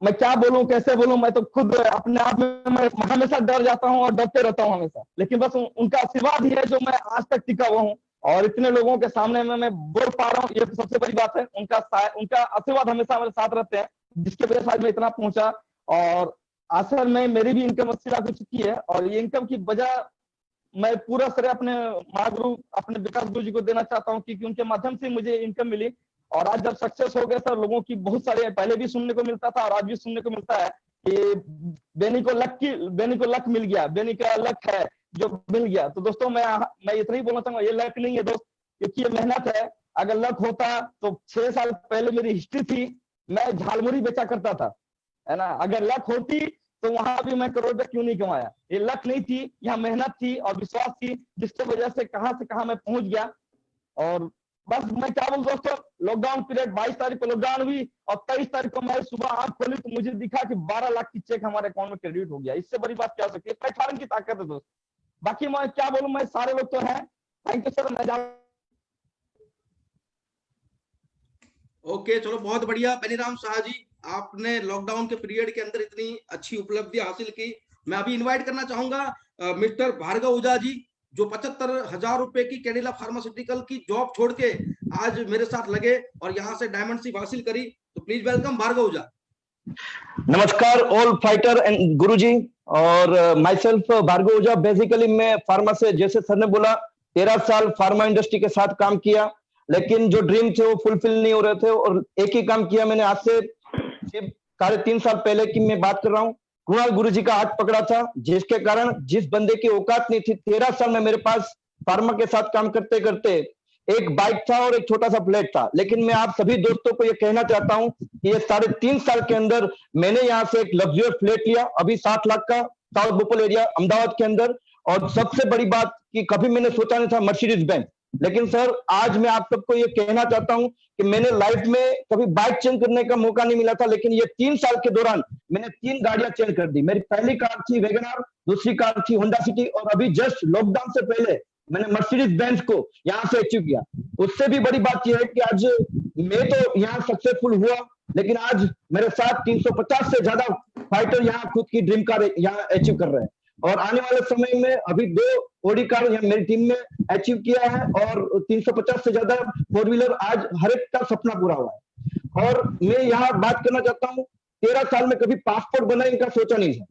मैं क्या बोलूं, कैसे बोलूं, मैं तो खुद अपने आप में मैं हमेशा डर जाता हूँ और डरते रहता हूँ हमेशा। लेकिन बस उनका आशीर्वाद ही है जो मैं आज तक टिका हुआ हूँ और इतने लोगों के सामने में मैं बोल पा रहा हूँ, ये तो सबसे बड़ी बात है। उनका आशीर्वाद हमेशा हमारे साथ रहते हैं, जिसके वजह से आज मैं इतना पहुंचा। और असल में मेरी भी इनकम 80 लाख हो चुकी है और ये इनकम की वजह मैं पूरा श्रेय अपने महागुरु अपने विकास गुरु जी को देना चाहता हूँ, क्योंकि उनके माध्यम से मुझे इनकम मिली। और आज जब सक्सेस हो गए सर, लोगों की बहुत सारे पहले भी सुनने को मिलता था और आज भी सुनने को मिलता है कि बेनी को लक मिल गया, बेनी का लक है जो मिल गया। तो दोस्तों मैं इतना ही बोलना चाहूंगा, ये लक नहीं है दोस्त, क्योंकि ये मेहनत है। अगर लक होता तो 6 साल पहले मेरी हिस्ट्री थी, मैं झालमुरी बेचा करता था, है ना। अगर लक होती तो वहां भी मैं करोड़ रुपया क्यों नहीं कमाया। ये लक नहीं थी, यहाँ मेहनत थी और विश्वास थी, जिसकी वजह से कहां मैं पहुंच गया। और बस मैं क्या बोलूं दोस्तों, लॉकडाउन पीरियड 22 तारीख को लॉकडाउन हुई और 23 तारीख को मैं सुबह आंख खोली तो मुझे दिखा कि 12 लाख की चेक हमारे अकाउंट में क्रेडिट हो गया। इससे बड़ी बात क्या हो सकती है? प्लेटफॉर्म की ताकत है दोस्त। बाकी मैं क्या बोलूं, मैं सारे लोग तो हैं। Thank you sir. मैं ओके, चलो बहुत बढ़िया। बेनीराम शाह जी, आपने लॉकडाउन के पीरियड के अंदर इतनी अच्छी उपलब्धि हासिल की। मैं अभी इनवाइट करना चाहूंगा मिस्टर भार्गव ओझा जी, जो 75,000 रुपए की कैडिला फार्मास्यूटिकल की जॉब छोड़ के आज मेरे साथ लगे और यहाँ से डायमंडशिप हासिल करी। तो प्लीज वेलकम भार्गव ओझा। नमस्कार ऑल फाइटर एंड गुरुजी, और myself Bhargav Ojha. Basically मैं फार्मा से, जैसे सर ने बोला, 13 साल फार्मा इंडस्ट्री के साथ काम किया, लेकिन जो ड्रीम थे वो फुलफिल नहीं हो रहे थे। और एक ही काम किया मैंने, आज से 3.5 साल पहले की मैं बात कर रहा हूँ। कुणाल गुरुजी का हाथ पकड़ा था, जिसके कारण जिस बंदे की औकात नहीं थी, 13 साल में मेरे पास फार्मा के साथ काम करते करते एक बाइक था और एक छोटा सा फ्लैट था। लेकिन मैं आप सभी दोस्तों को ये कहना चाहता हूँ कि ये 3.5 साल के अंदर मैंने यहाँ से एक लग्जरियस फ्लैट लिया, अभी 7 लाख का, साउथ बोपल एरिया अहमदाबाद के अंदर। और सबसे बड़ी बात कि कभी मैंने सोचा नहीं था मर्सिडीज बेंज, लेकिन सर आज मैं आप सबको ये कहना चाहता हूं कि मैंने लाइफ में कभी बाइक चेंज करने का मौका नहीं मिला था, लेकिन ये 3 साल के दौरान मैंने 3 गाड़ियां चेंज कर दी। मेरी पहली कार थी वैगनआर, दूसरी कार थी होंडा सिटी, और अभी जस्ट लॉकडाउन से पहले मैंने मर्सिडीज बेंज को यहाँ से अचीव किया। उससे भी बड़ी बात यह है कि आज मैं तो यहाँ सक्सेसफुल हुआ, लेकिन आज मेरे साथ 350 से ज्यादा फाइटर यहाँ खुद की ड्रीम कार यहाँ अचीव कर रहे हैं। और आने वाले समय में अभी 2 ऑडी कार मेरी टीम में अचीव किया है और 350 से ज्यादा 4 व्हीलर आज हर एक का सपना पूरा हुआ है। और मैं यहाँ बात करना चाहता हूँ, 13 साल में कभी पासपोर्ट बनाने का सोचा नहीं था,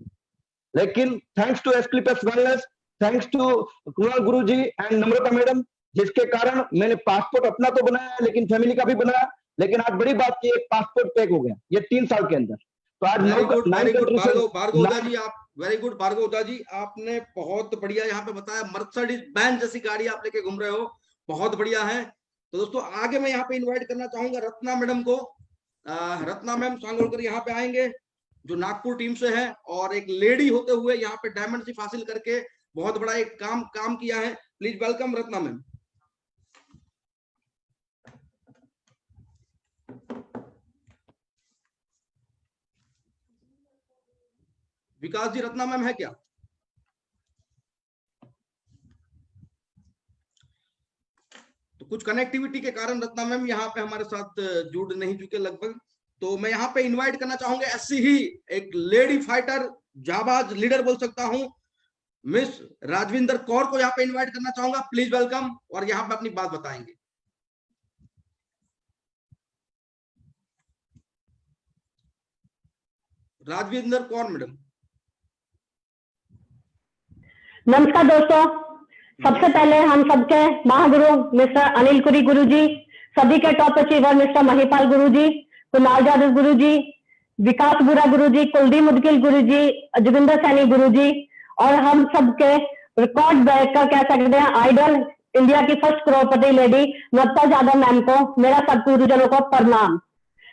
लेकिन thanks to Asclepius wellness, thanks to Kunal गुरुजी एंड नम्रता मैडम, जिसके कारण मैंने पासपोर्ट अपना तो बनाया लेकिन फैमिली का भी बनाया। लेकिन आज बड़ी बात की, एक पासपोर्ट पैक हो गया ये 3 साल के अंदर। तो आज भार्गव ओझा जी, आप वेरी गुड। भार्गव ओझा जी, आपने बहुत बढ़िया यहाँ पे बताया, मर्सिडीज बेंज जैसी गाड़ी आप लेके घूम रहे हो, बहुत बढ़िया है। तो दोस्तों आगे मैं यहाँ पे इनवाइट करना चाहूंगा रत्ना मैडम को। रत्ना मैम सांगोलकर यहाँ पे आएंगे, जो नागपुर टीम से है और एक लेडी होते हुए यहाँ पे डायमंडशिप हासिल करके बहुत बड़ा एक काम किया है। Please welcome Ratna ma'am. Vikas ji, Ratna ma'am है क्या? तो कुछ कनेक्टिविटी के कारण रत्ना मैम यहाँ पे हमारे साथ जुड़ नहीं चुके लगभग। तो मैं यहाँ पे इनवाइट करना चाहूंगा ऐसी ही एक लेडी फाइटर, जाबाज लीडर बोल सकता हूं, मिस राजविंदर कौर को यहाँ पे इनवाइट करना चाहूंगा। प्लीज वेलकम, और यहाँ पे अपनी बात बताएंगे। राजविंदर कौर मैडम। नमस्कार दोस्तों, सबसे पहले हम सबके महागुरु मिस्टर अनिल कुरी गुरुजी, सभी के टॉप अचीवर मिस्टर महिपाल गुरुजी, कुणाल जादव गुरुजी, विकास बुरा गुरुजी, कुलदीप मुदगिल गुरुजी, जोगिंदर सैनी गुरुजी, और हम सबके रिकॉर्ड ब्रेकर कह सकते हैं आइडल, इंडिया की फर्स्ट करोड़पति लेडी नम्रता यादव मैम को मेरा सब गुरुजनों को प्रणाम।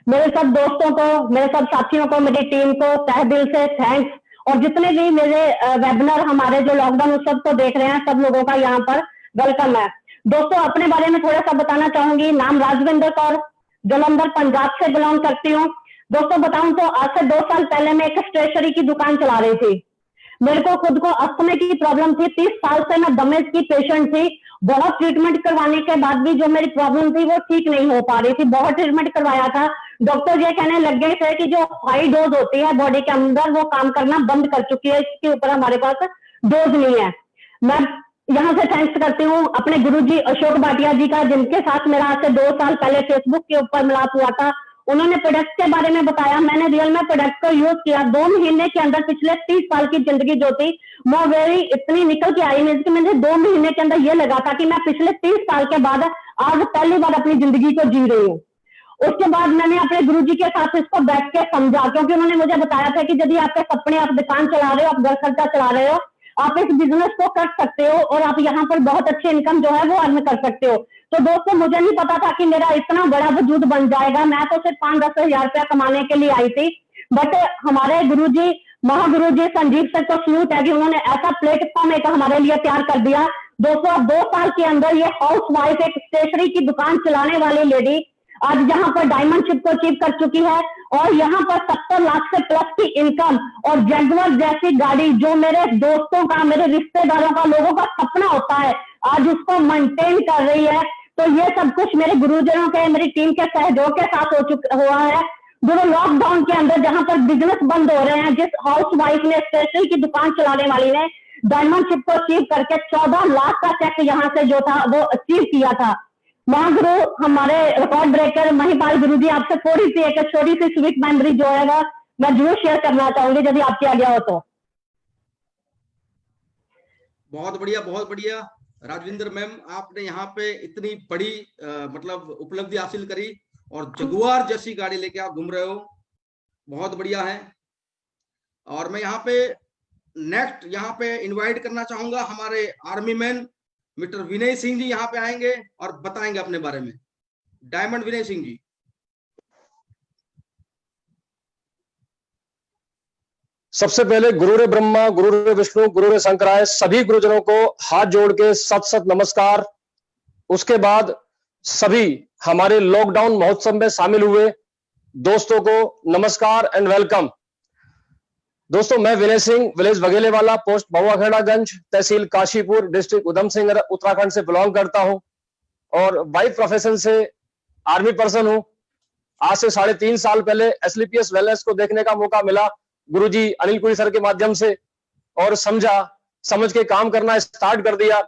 मेरे सब दोस्तों को, मेरे सब साथियों को, मेरी टीम को तहे दिल से थैंक्स। और जितने भी मेरे वेबिनार हमारे जो लॉकडाउन उत्सव को देख रहे हैं, सब लोगों का यहाँ पर वेलकम है। दोस्तों अपने बारे में थोड़ा सा बताना चाहूंगी। नाम राजविंदर कौर, जलंधर पंजाब से बिलोंग करती हूँ। दोस्तों बताऊं तो आज से 2 साल पहले मैं एक स्टेशनरी की दुकान चला रही थी। मेरे को खुद को अस्थमा की प्रॉब्लम थी, 30 साल से मैं दमे की पेशेंट थी। बहुत ट्रीटमेंट करवाने के बाद भी जो मेरी प्रॉब्लम थी वो ठीक नहीं हो पा रही थी। बहुत ट्रीटमेंट करवाया था, डॉक्टर ये कहने लग गए थे कि जो हाई डोज होती है बॉडी के अंदर वो काम करना बंद कर चुकी है, इसके ऊपर हमारे पास डोज नहीं है। मैं यहाँ से थैंक्स करती हूँ अपने गुरुजी अशोक भाटिया जी का, जिनके साथ मेरा आज से 2 साल पहले फेसबुक के ऊपर मिलाप हुआ था। उन्होंने प्रोडक्ट के बारे में बताया, मैंने रियल में प्रोडक्ट को यूज किया। 2 महीने के अंदर पिछले 30 साल की जिंदगी जो थी वो वेरी इतनी निकल के आई कि मुझे 2 महीने के अंदर ये लगा था कि मैं पिछले 30 साल के बाद आज पहली बार अपनी जिंदगी को जी रही हूँ। उसके बाद मैंने अपने गुरुजी के साथ इसको बैठ के समझा, क्योंकि उन्होंने मुझे बताया था कि यदि आपके सपने, आप दुकान चला रहे हो, आप घर खर्चा चला रहे हो, आप इस बिजनेस को कर सकते हो और आप यहाँ पर बहुत अच्छी इनकम जो है वो अर्न कर सकते हो। तो दोस्तों मुझे नहीं पता था कि मेरा इतना बड़ा वजूद बन जाएगा। मैं तो सिर्फ 5-10 हजार रुपया कमाने के लिए आई थी, बट हमारे गुरुजी, महागुरुजी संजीव सर को सल्यूट है कि उन्होंने ऐसा प्लेटफॉर्म एक हमारे लिए तैयार कर दिया। दोस्तों 2 साल के अंदर ये हाउस वाइफ एक स्टेशनरी की दुकान चलाने वाली लेडी आज यहाँ पर डायमंडशिप को अचीव कर चुकी है और यहाँ पर 70 लाख से प्लस की इनकम और जगुआर जैसी गाड़ी, जो मेरे दोस्तों का, मेरे रिश्तेदारों का, लोगों का सपना होता है, आज उसको मेंटेन कर रही है। तो ये सब कुछ मेरे गुरुजनों के, मेरी टीम के सहयोग के साथ हुआ है। दोनों लॉकडाउन के अंदर जहां पर बिजनेस बंद हो रहे हैं, जिस हाउस वाइफ ने, स्टेशनरी की दुकान चलाने वाली ने डायमंडशिप को अचीव करके 14 लाख का चेक यहाँ से जो था वो अचीव किया था। महागुरु हमारे रिकॉर्ड ब्रेकर महिपाल गुरुजी, आपसे थोड़ी सी एक छोटी सी स्वीट मेमोरी जो है मैं जरूर शेयर करना चाहूंगी यदि आपकी आज्ञा हो तो। बहुत बढ़िया, बहुत बढ़िया राजविंदर मैम, आपने यहाँ पे इतनी बड़ी मतलब उपलब्धि हासिल करी और जगुआर जैसी गाड़ी लेके आप घूम रहे हो, बहुत बढ़िया है। और मैं यहाँ पे नेक्स्ट यहाँ पे इनवाइट करना चाहूंगा हमारे army man mister Vinay Singh ji, यहाँ पे आएंगे और बताएंगे अपने बारे में। डायमंड विनय सिंह जी। सबसे पहले गुरुरे ब्रह्मा, गुरुरे विष्णु, गुरुरे शंकराय, सभी गुरुजनों को हाथ जोड़ के सत सत नमस्कार। उसके बाद सभी हमारे लॉकडाउन महोत्सव में शामिल हुए दोस्तों को नमस्कार एंड वेलकम। दोस्तों मैं विनय सिंह, विलेज वगेलेवाला, पोस्ट भवाखेड़ागंज, तहसील काशीपुर, डिस्ट्रिक्ट उधम सिंह, उत्तराखंड से बिलोंग करता हूं और वाइफ प्रोफेशन से आर्मी पर्सन हूं। आज से 3.5 साल पहले एसलीपीएस वेलनेस को देखने का मौका मिला गुरुजी अनिल पुरी सर के माध्यम से और समझ के काम करना स्टार्ट कर दिया।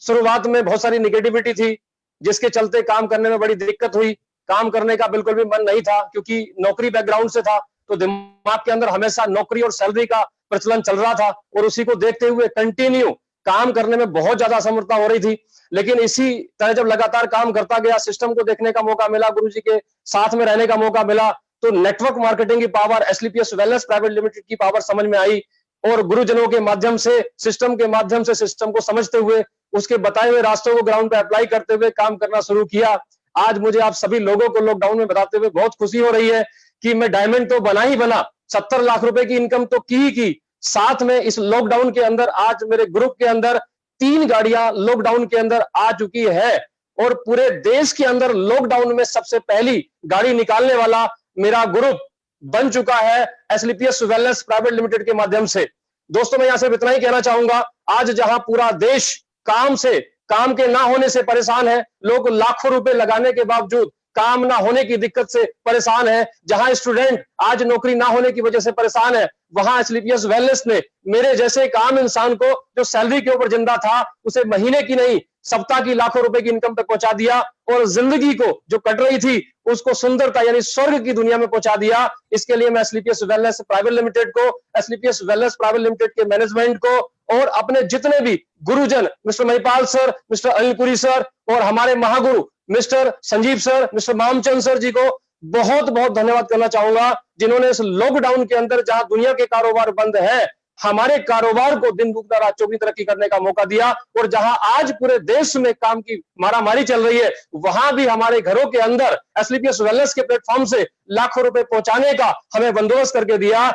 शुरुआत में बहुत सारी निगेटिविटी थी जिसके चलते काम करने में बड़ी दिक्कत हुई। काम करने का बिल्कुल भी मन नहीं था क्योंकि नौकरी बैकग्राउंड से था, तो दिमाग के अंदर हमेशा नौकरी और सैलरी का प्रचलन चल रहा था और उसी को देखते हुए कंटिन्यू काम करने में बहुत ज्यादा असमर्थता हो रही थी। लेकिन इसी तरह जब लगातार काम करता गया, सिस्टम को देखने का मौका मिला, गुरुजी के साथ में रहने का मौका मिला, तो नेटवर्क मार्केटिंग की पावर, एसलीपीएस वेलनेस प्राइवेट लिमिटेड की पावर समझ में आई और गुरुजनों के माध्यम से, सिस्टम के माध्यम से सिस्टम को समझते हुए, उसके बताए हुए रास्तों को ग्राउंड पे अप्लाई करते हुए काम करना शुरू किया। आज मुझे आप सभी लोगों को लॉकडाउन में बताते हुए बहुत खुशी हो रही है कि मैं डायमंड तो बना ही बना, 70 लाख रुपए की इनकम तो की ही की, साथ में इस लॉकडाउन के अंदर आज मेरे ग्रुप के अंदर 3 गाड़ियां लॉकडाउन के अंदर आ चुकी है और पूरे देश के अंदर लॉकडाउन में सबसे पहली गाड़ी निकालने वाला मेरा ग्रुप बन चुका है एसलीपीएस वेलनेस प्राइवेट लिमिटेड के माध्यम से। दोस्तों मैं यहां से इतना ही कहना चाहूंगा, आज जहां पूरा देश काम के ना होने से परेशान है, लोग लाखों रुपए लगाने के बावजूद काम ना होने की दिक्कत से परेशान है, जहां स्टूडेंट आज नौकरी ना होने की वजह से परेशान है, वहां एसलीपीएस वेलनेस ने मेरे जैसे एक आम इंसान को जो सैलरी के ऊपर जिंदा था उसे महीने की नहीं सप्ताह की लाखों रुपए की इनकम पे पहुंचा दिया और जिंदगी को जो कट रही थी उसको सुंदरता यानी स्वर्ग की दुनिया में पहुंचा दिया। इसके लिए मैं एसलीपीएस वेलनेस प्राइवेट लिमिटेड को, एसलीपीएस वेलनेस प्राइवेट लिमिटेड के मैनेजमेंट को और अपने जितने भी गुरुजन mister Mahipal sir, mister Anil Puri sir और हमारे महागुरु mister Sanjeev sir, mister Mamchand sir ji को बहुत बहुत धन्यवाद करना चाहूंगा, जिन्होंने इस लॉकडाउन के अंदर जहां दुनिया के कारोबार बंद है, हमारे कारोबार को दिन दुगना रात चौगुनी तरक्की करने का मौका दिया और जहां आज पूरे देश में काम की मारामारी चल रही है, वहां भी हमारे घरों के अंदर एसलीपीएस वेलनेस के प्लेटफॉर्म से लाखों रुपए पहुंचाने का हमें बंदोबस्त करके दिया।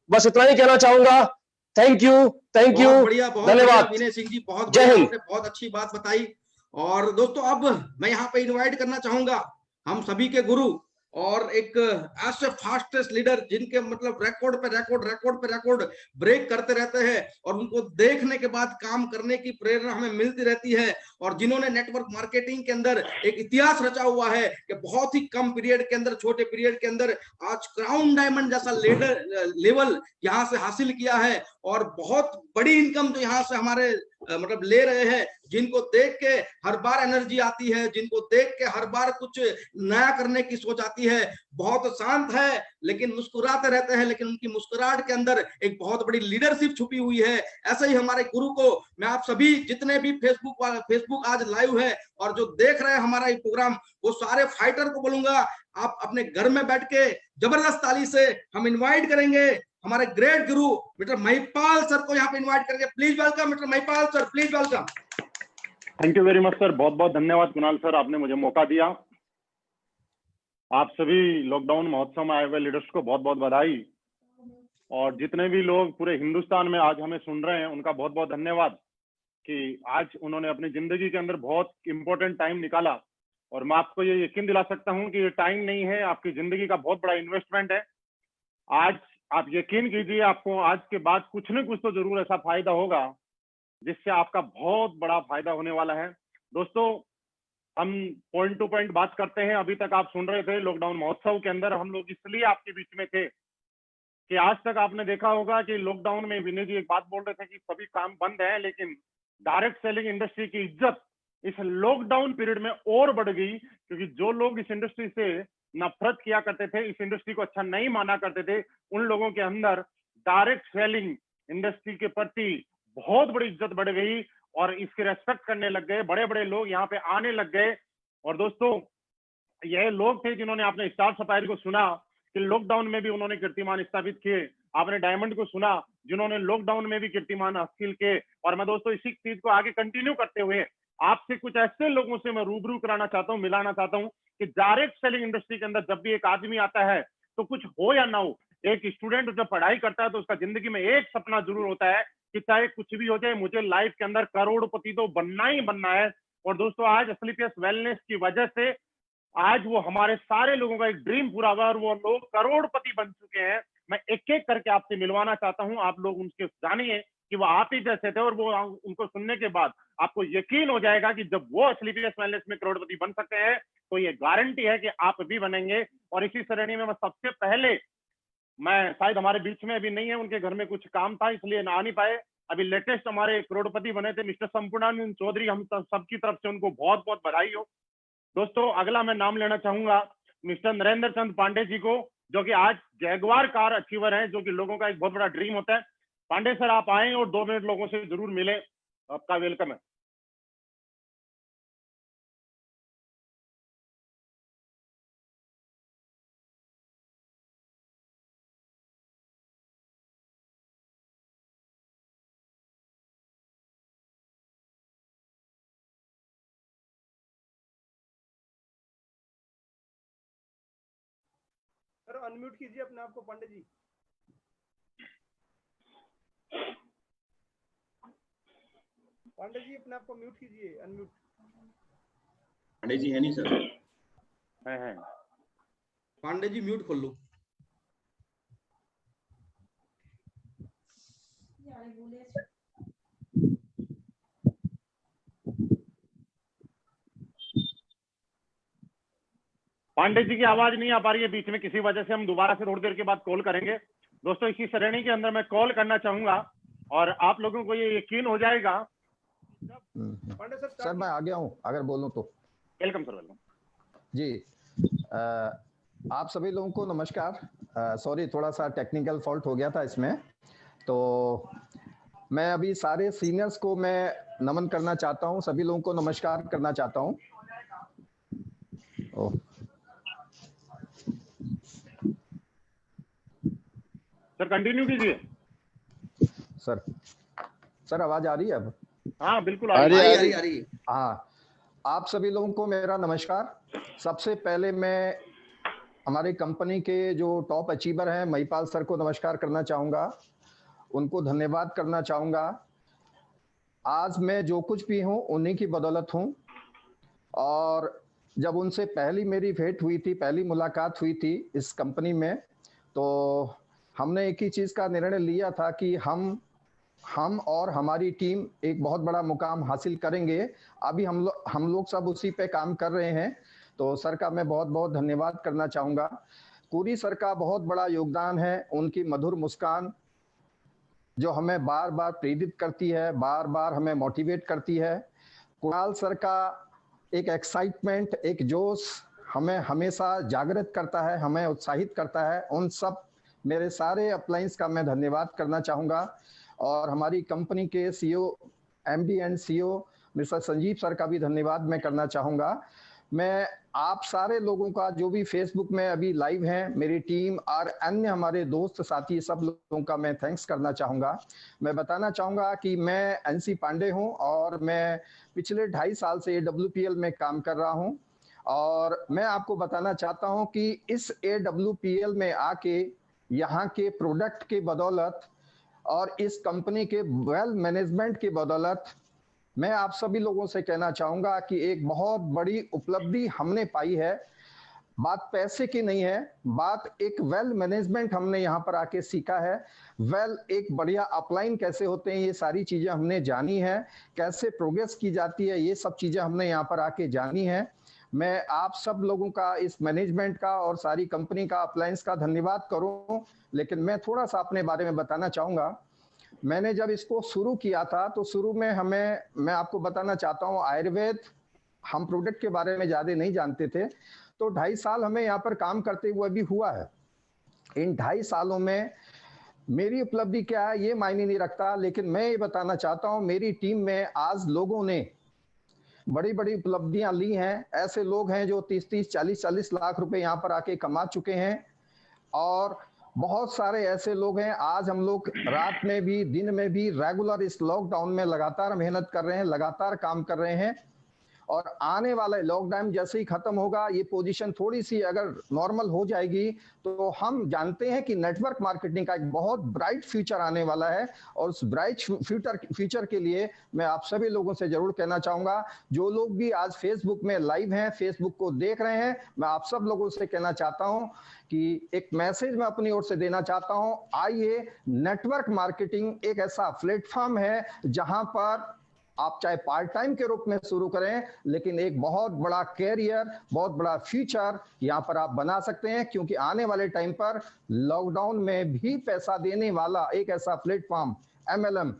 बस इतना ही कहना चाहूंगा। थैंक यू, धन्यवाद। विनय सिंह जी बहुत जय हिंद। बहुत अच्छी बात बताई। और दोस्तों अब मैं यहाँ पे इनवाइट करना चाहूंगा हम सभी के गुरु और एक ऐसे फास्टेस्ट लीडर जिनके मतलब रिकॉर्ड पे रिकॉर्ड ब्रेक करते रहते हैं और उनको देखने के बाद काम करने की प्रेरणा हमें मिलती रहती है और जिन्होंने नेटवर्क मार्केटिंग के अंदर एक इतिहास रचा हुआ है कि बहुत ही कम पीरियड के अंदर, छोटे पीरियड के अंदर आज क्राउन डायमंड जैसा लेवल यहाँ से हासिल किया है और बहुत बड़ी इनकम जो यहाँ से हमारे मतलब ले रहे हैं, जिनको देख के हर बार एनर्जी आती है, जिनको देख के हर बार कुछ नया करने की सोच आती है। बहुत शांत है लेकिन मुस्कुराते रहते हैं, लेकिन उनकी मुस्कुराहट के अंदर एक बहुत बड़ी लीडरशिप छुपी हुई है। ऐसे ही हमारे गुरु को मैं आप सभी जितने भी फेसबुक आज लाइव है और जो देख रहे हैं हमारा ये प्रोग्राम, वो सारे फाइटर को बोलूंगा, आप अपने घर में बैठ के जबरदस्त ताली से हम इनवाइट करेंगे हमारे ग्रेट गुरु मिस्टर महिपाल सर को यहाँ पे इनवाइट करेंगे। Please welcome mister Mahipal sir, please welcome. Thank you very much sir, बहुत बहुत धन्यवाद कुणाल सर, आपने मुझे मौका दिया। आप सभी लॉकडाउन महोत्सव में आए हुए लीडर्स को बहुत बहुत बधाई, और जितने भी लोग पूरे हिंदुस्तान में आज हमें सुन रहे हैं उनका बहुत बहुत धन्यवाद कि आज उन्होंने अपनी जिंदगी के अंदर बहुत इंपॉर्टेंट टाइम निकाला। और मैं आपको ये यकीन दिला सकता हूं कि ये टाइम नहीं है, आपकी जिंदगी का बहुत बड़ा इन्वेस्टमेंट है। आज आप यकीन कीजिए, आपको आज के बाद कुछ न कुछ तो जरूर ऐसा फायदा होगा जिससे आपका बहुत बड़ा फायदा होने वाला है। दोस्तों, हम पॉइंट टू पॉइंट बात करते हैं। अभी तक आप सुन रहे थे लॉकडाउन महोत्सव के अंदर हम लोग इसलिए आपके बीच में थे कि आज तक आपने देखा होगा कि लॉकडाउन में विनय जी एक बात बोल रहे थे कि सभी काम बंद है, लेकिन डायरेक्ट सेलिंग इंडस्ट्री की इज्जत इस लॉकडाउन पीरियड में और बढ़ गई, क्योंकि जो लोग इस इंडस्ट्री से नफरत किया करते थे, इस इंडस्ट्री को अच्छा नहीं माना करते थे, उन लोगों के अंदर डायरेक्ट सेलिंग इंडस्ट्री के प्रति बहुत बड़ी इज्जत बढ़ गई और इसकी रेस्पेक्ट करने लग गए। बड़े बड़े लोग यहाँ पे आने लग गए। और दोस्तों, यह लोग थे जिन्होंने आपने स्टार सप्लायर को सुना कि लॉकडाउन में भी उन्होंने कीर्तिमान स्थापित किए। आपने डायमंड को सुना जिन्होंने लॉकडाउन में भी कीर्तिमान हासिल किए। और मैं दोस्तों इसी चीज को आगे कंटिन्यू करते हुए आपसे कुछ ऐसे लोगों से मैं रूबरू कराना चाहता हूँ, मिलाना चाहता हूँ कि डायरेक्ट सेलिंग इंडस्ट्री के अंदर जब भी एक आदमी आता है तो कुछ हो या ना हो, एक स्टूडेंट जब पढ़ाई करता है तो उसका जिंदगी में एक सपना जरूर होता है कि चाहे कुछ भी हो जाए, मुझे लाइफ के अंदर करोड़पति तो बनना ही बनना है। और दोस्तों, आज एसएलपीएस वेलनेस की वजह से आज वो हमारे सारे लोगों का एक ड्रीम पूरा हुआ और वो लोग करोड़पति बन चुके हैं। मैं एक एक करके आपसे मिलवाना चाहता हूं, आप लोग उनके जानिए कि वो आप ही जैसे थे, और वो उनको सुनने के बाद आपको यकीन हो जाएगा कि जब वो एसएलपीएस वेलनेस में करोड़पति बन सकते हैं तो ये गारंटी है कि आप भी बनेंगे। और इसी श्रेणी में मैं सबसे पहले, मैं शायद हमारे बीच में अभी नहीं है, उनके घर में कुछ काम था इसलिए ना आ नहीं पाए, अभी लेटेस्ट हमारे करोड़पति बने थे मिस्टर संपूर्णानंद चौधरी, हम सबकी तरफ से उनको बहुत बहुत बधाई हो। दोस्तों, अगला मैं नाम लेना चाहूंगा मिस्टर नरेंद्र चंद पांडे जी को, जो कि आज जैगवार कार अचीवर हैं, जो कि लोगों का एक बहुत बड़ा ड्रीम होता है। पांडे सर, आप आए और 2 मिनट लोगों से जरूर मिले, आपका वेलकम है। सर अनम्यूट कीजिए अपने आप को पांडे जी। पांडे जी अपने आप को म्यूट कीजिए, अनम्यूट। पांडे जी है नहीं सर? है। पांडे जी म्यूट खोल लो। पांडे जी की आवाज नहीं आ पा रही है बीच में, किसी वजह से हम दोबारा से थोड़ी देर के बाद कॉल करेंगे। दोस्तों, इसी श्रेणी के अंदर मैं कॉल करना चाहूंगा और आप लोगों को ये यकीन हो जाएगा। सर मैं आ गया हूँ, अगर बोलूं तो। वेलकम सर, वेलकम जी। आप सभी लोगों को नमस्कार। सॉरी, थोड़ा सा टेक्निकल फॉल्ट हो गया था इसमें, तो मैं अभी सारे सीनियर्स को मैं नमन करना चाहता हूँ, सभी लोगों को नमस्कार करना चाहता हूँ। सर कंटिन्यू कीजिए। सर आवाज आ रही है अब? हाँ बिल्कुल आ रही है। हाँ, आप सभी लोगों को मेरा नमस्कार। सबसे पहले मैं हमारी कंपनी के जो टॉप अचीवर हैं महिपाल सर को नमस्कार करना चाहूँगा, उनको धन्यवाद करना चाहूँगा। आज मैं जो कुछ भी हूँ उन्हीं की बदौलत हूँ। और जब उनसे पहली मेरी भेंट हुई थी, पहली मुलाकात हुई थी इस कंपनी में, तो हमने एक ही चीज़ का निर्णय लिया था कि हम और हमारी टीम एक बहुत बड़ा मुकाम हासिल करेंगे। अभी हम लोग सब उसी पे काम कर रहे हैं। तो सर का मैं बहुत बहुत धन्यवाद करना चाहूँगा। कुरी सर का बहुत बड़ा योगदान है, उनकी मधुर मुस्कान जो हमें बार बार प्रेरित करती है, बार बार हमें मोटिवेट करती है। कुणाल सर का एक एक्साइटमेंट, एक जोश हमें हमेशा जागृत करता है, हमें उत्साहित करता है। उन सब मेरे सारे अपलाइंस का मैं धन्यवाद करना चाहूँगा। और हमारी कंपनी के CEO, MD and CEO mister Sanjeev sir का भी धन्यवाद मैं करना चाहूँगा। मैं आप सारे लोगों का जो भी फेसबुक में अभी लाइव हैं, मेरी टीम और अन्य हमारे दोस्त साथी सब लोगों का मैं थैंक्स करना चाहूँगा। मैं बताना चाहूँगा कि मैं एनसी पांडे हूँ और मैं पिछले 2.5 साल से AWPL में काम कर रहा हूँ। और मैं आपको बताना चाहता हूँ कि इस AWPL में आके यहाँ के प्रोडक्ट के बदौलत और इस कंपनी के वेल मैनेजमेंट की बदौलत मैं आप सभी लोगों से कहना चाहूँगा कि एक बहुत बड़ी उपलब्धि हमने पाई है। बात पैसे की नहीं है, बात एक वेल मैनेजमेंट हमने यहाँ पर आके सीखा है। एक बढ़िया अपलाइन कैसे होते हैं, ये सारी चीज़ें हमने जानी है। कैसे प्रोग्रेस की जाती है, ये सब चीज़ें हमने यहाँ पर आके जानी है। मैं आप सब लोगों का, इस मैनेजमेंट का और सारी कंपनी का, अप्लायंस का धन्यवाद करूँ। लेकिन मैं थोड़ा सा अपने बारे में बताना चाहूँगा। मैंने जब इसको शुरू किया था तो शुरू में मैं आपको बताना चाहता हूँ, आयुर्वेद हम प्रोडक्ट के बारे में ज़्यादा नहीं जानते थे। तो 2.5 साल हमें यहाँ पर काम करते हुए भी हुआ है। इन 2.5 सालों में मेरी उपलब्धि क्या है ये मायने नहीं रखता, लेकिन मैं ये बताना चाहता हूँ मेरी टीम में आज लोगों ने बड़ी बड़ी उपलब्धियां ली हैं। ऐसे लोग हैं जो 30-30, 40-40 लाख रुपए यहाँ पर आके कमा चुके हैं। और बहुत सारे ऐसे लोग हैं, आज हम लोग रात में भी दिन में भी रेगुलर इस लॉकडाउन में लगातार मेहनत कर रहे हैं, लगातार काम कर रहे हैं। और आने वाला लॉकडाउन जैसे ही खत्म होगा, ये पोजीशन थोड़ी सी अगर नॉर्मल हो जाएगी तो हम जानते हैं कि नेटवर्क मार्केटिंग का एक बहुत ब्राइट फ्यूचर आने वाला है। और उस ब्राइट फ्यूचर के लिए मैं आप सभी लोगों से जरूर कहना चाहूंगा, जो लोग भी आज फेसबुक में लाइव हैं, फेसबुक को देख रहे हैं, मैं आप सब लोगों से कहना चाहता हूं कि एक मैसेज मैं अपनी ओर से देना चाहता हूं। आइए, नेटवर्क मार्केटिंग एक ऐसा प्लेटफॉर्म है जहां पर आप चाहे पार्ट टाइम के रूप में शुरू करें, लेकिन एक बहुत बड़ा कैरियर, बहुत बड़ा फ्यूचर यहाँ पर आप बना सकते हैं। क्योंकि आने वाले टाइम पर लॉकडाउन में भी पैसा देने वाला एक ऐसा प्लेटफॉर्म MLM,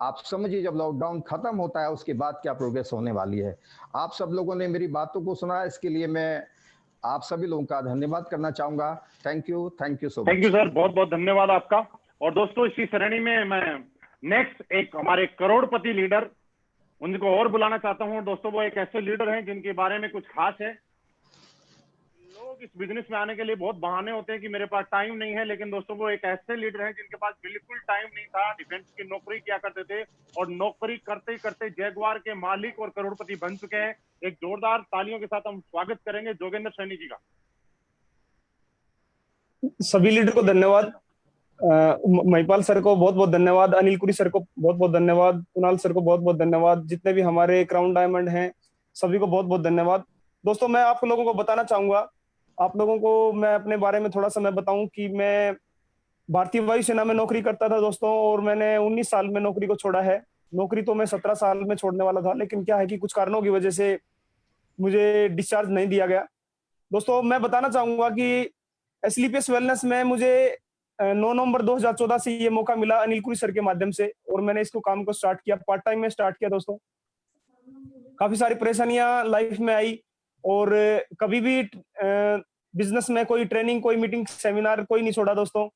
आप समझिए जब लॉकडाउन खत्म होता है उसके बाद क्या प्रोग्रेस होने वाली है। आप सब लोगों ने मेरी बातों को सुना, इसके लिए मैं आप सभी लोगों का धन्यवाद करना चाहूंगा। Thank you so much. Thank you sir, बहुत बहुत धन्यवाद आपका। और दोस्तों, इसी श्रेणी में मैं नेक्स्ट एक हमारे करोड़पति लीडर, उनको और बुलाना चाहता हूं। दोस्तों, वो एक ऐसे लीडर हैं जिनके बारे में कुछ खास है। लोग इस बिजनेस में आने के लिए बहुत बहाने होते हैं कि मेरे पास टाइम नहीं है, लेकिन दोस्तों वो एक ऐसे लीडर हैं जिनके पास बिल्कुल टाइम नहीं था। डिफेंस की नौकरी किया करते थे और नौकरी करते करते जैगुआर के मालिक और करोड़पति बन चुके हैं। एक जोरदार तालियों के साथ हम स्वागत करेंगे जोगेंद्र सैनी जी का। सभी लीडर को धन्यवाद। महिपाल सर को बहुत बहुत धन्यवाद, अनिल कुरी सर को बहुत बहुत धन्यवाद, कुणाल सर को बहुत बहुत धन्यवाद, जितने भी हमारे क्राउन डायमंड हैं सभी को बहुत बहुत धन्यवाद। दोस्तों, मैं आप लोगों को बताना चाहूंगा, आप लोगों को मैं अपने बारे में थोड़ा सा मैं बताऊं कि मैं भारतीय वायुसेना में नौकरी करता था दोस्तों, और मैंने 19 साल में नौकरी को छोड़ा है। नौकरी तो मैं 17 साल में छोड़ने वाला था, लेकिन क्या है कि कुछ कारणों की वजह से मुझे डिस्चार्ज नहीं दिया गया। दोस्तों, मैं बताना चाहूंगा कि SLPS वेलनेस में मुझे 9 नवंबर 2014 से ये मौका मिला अनिल कुरी सर के माध्यम से, और मैंने इसको काम को स्टार्ट किया, पार्ट टाइम में स्टार्ट किया। दोस्तों, काफी सारी परेशानियां लाइफ में आई, और कभी भी बिजनेस में कोई ट्रेनिंग, कोई मीटिंग, सेमिनार कोई नहीं छोड़ा। दोस्तों,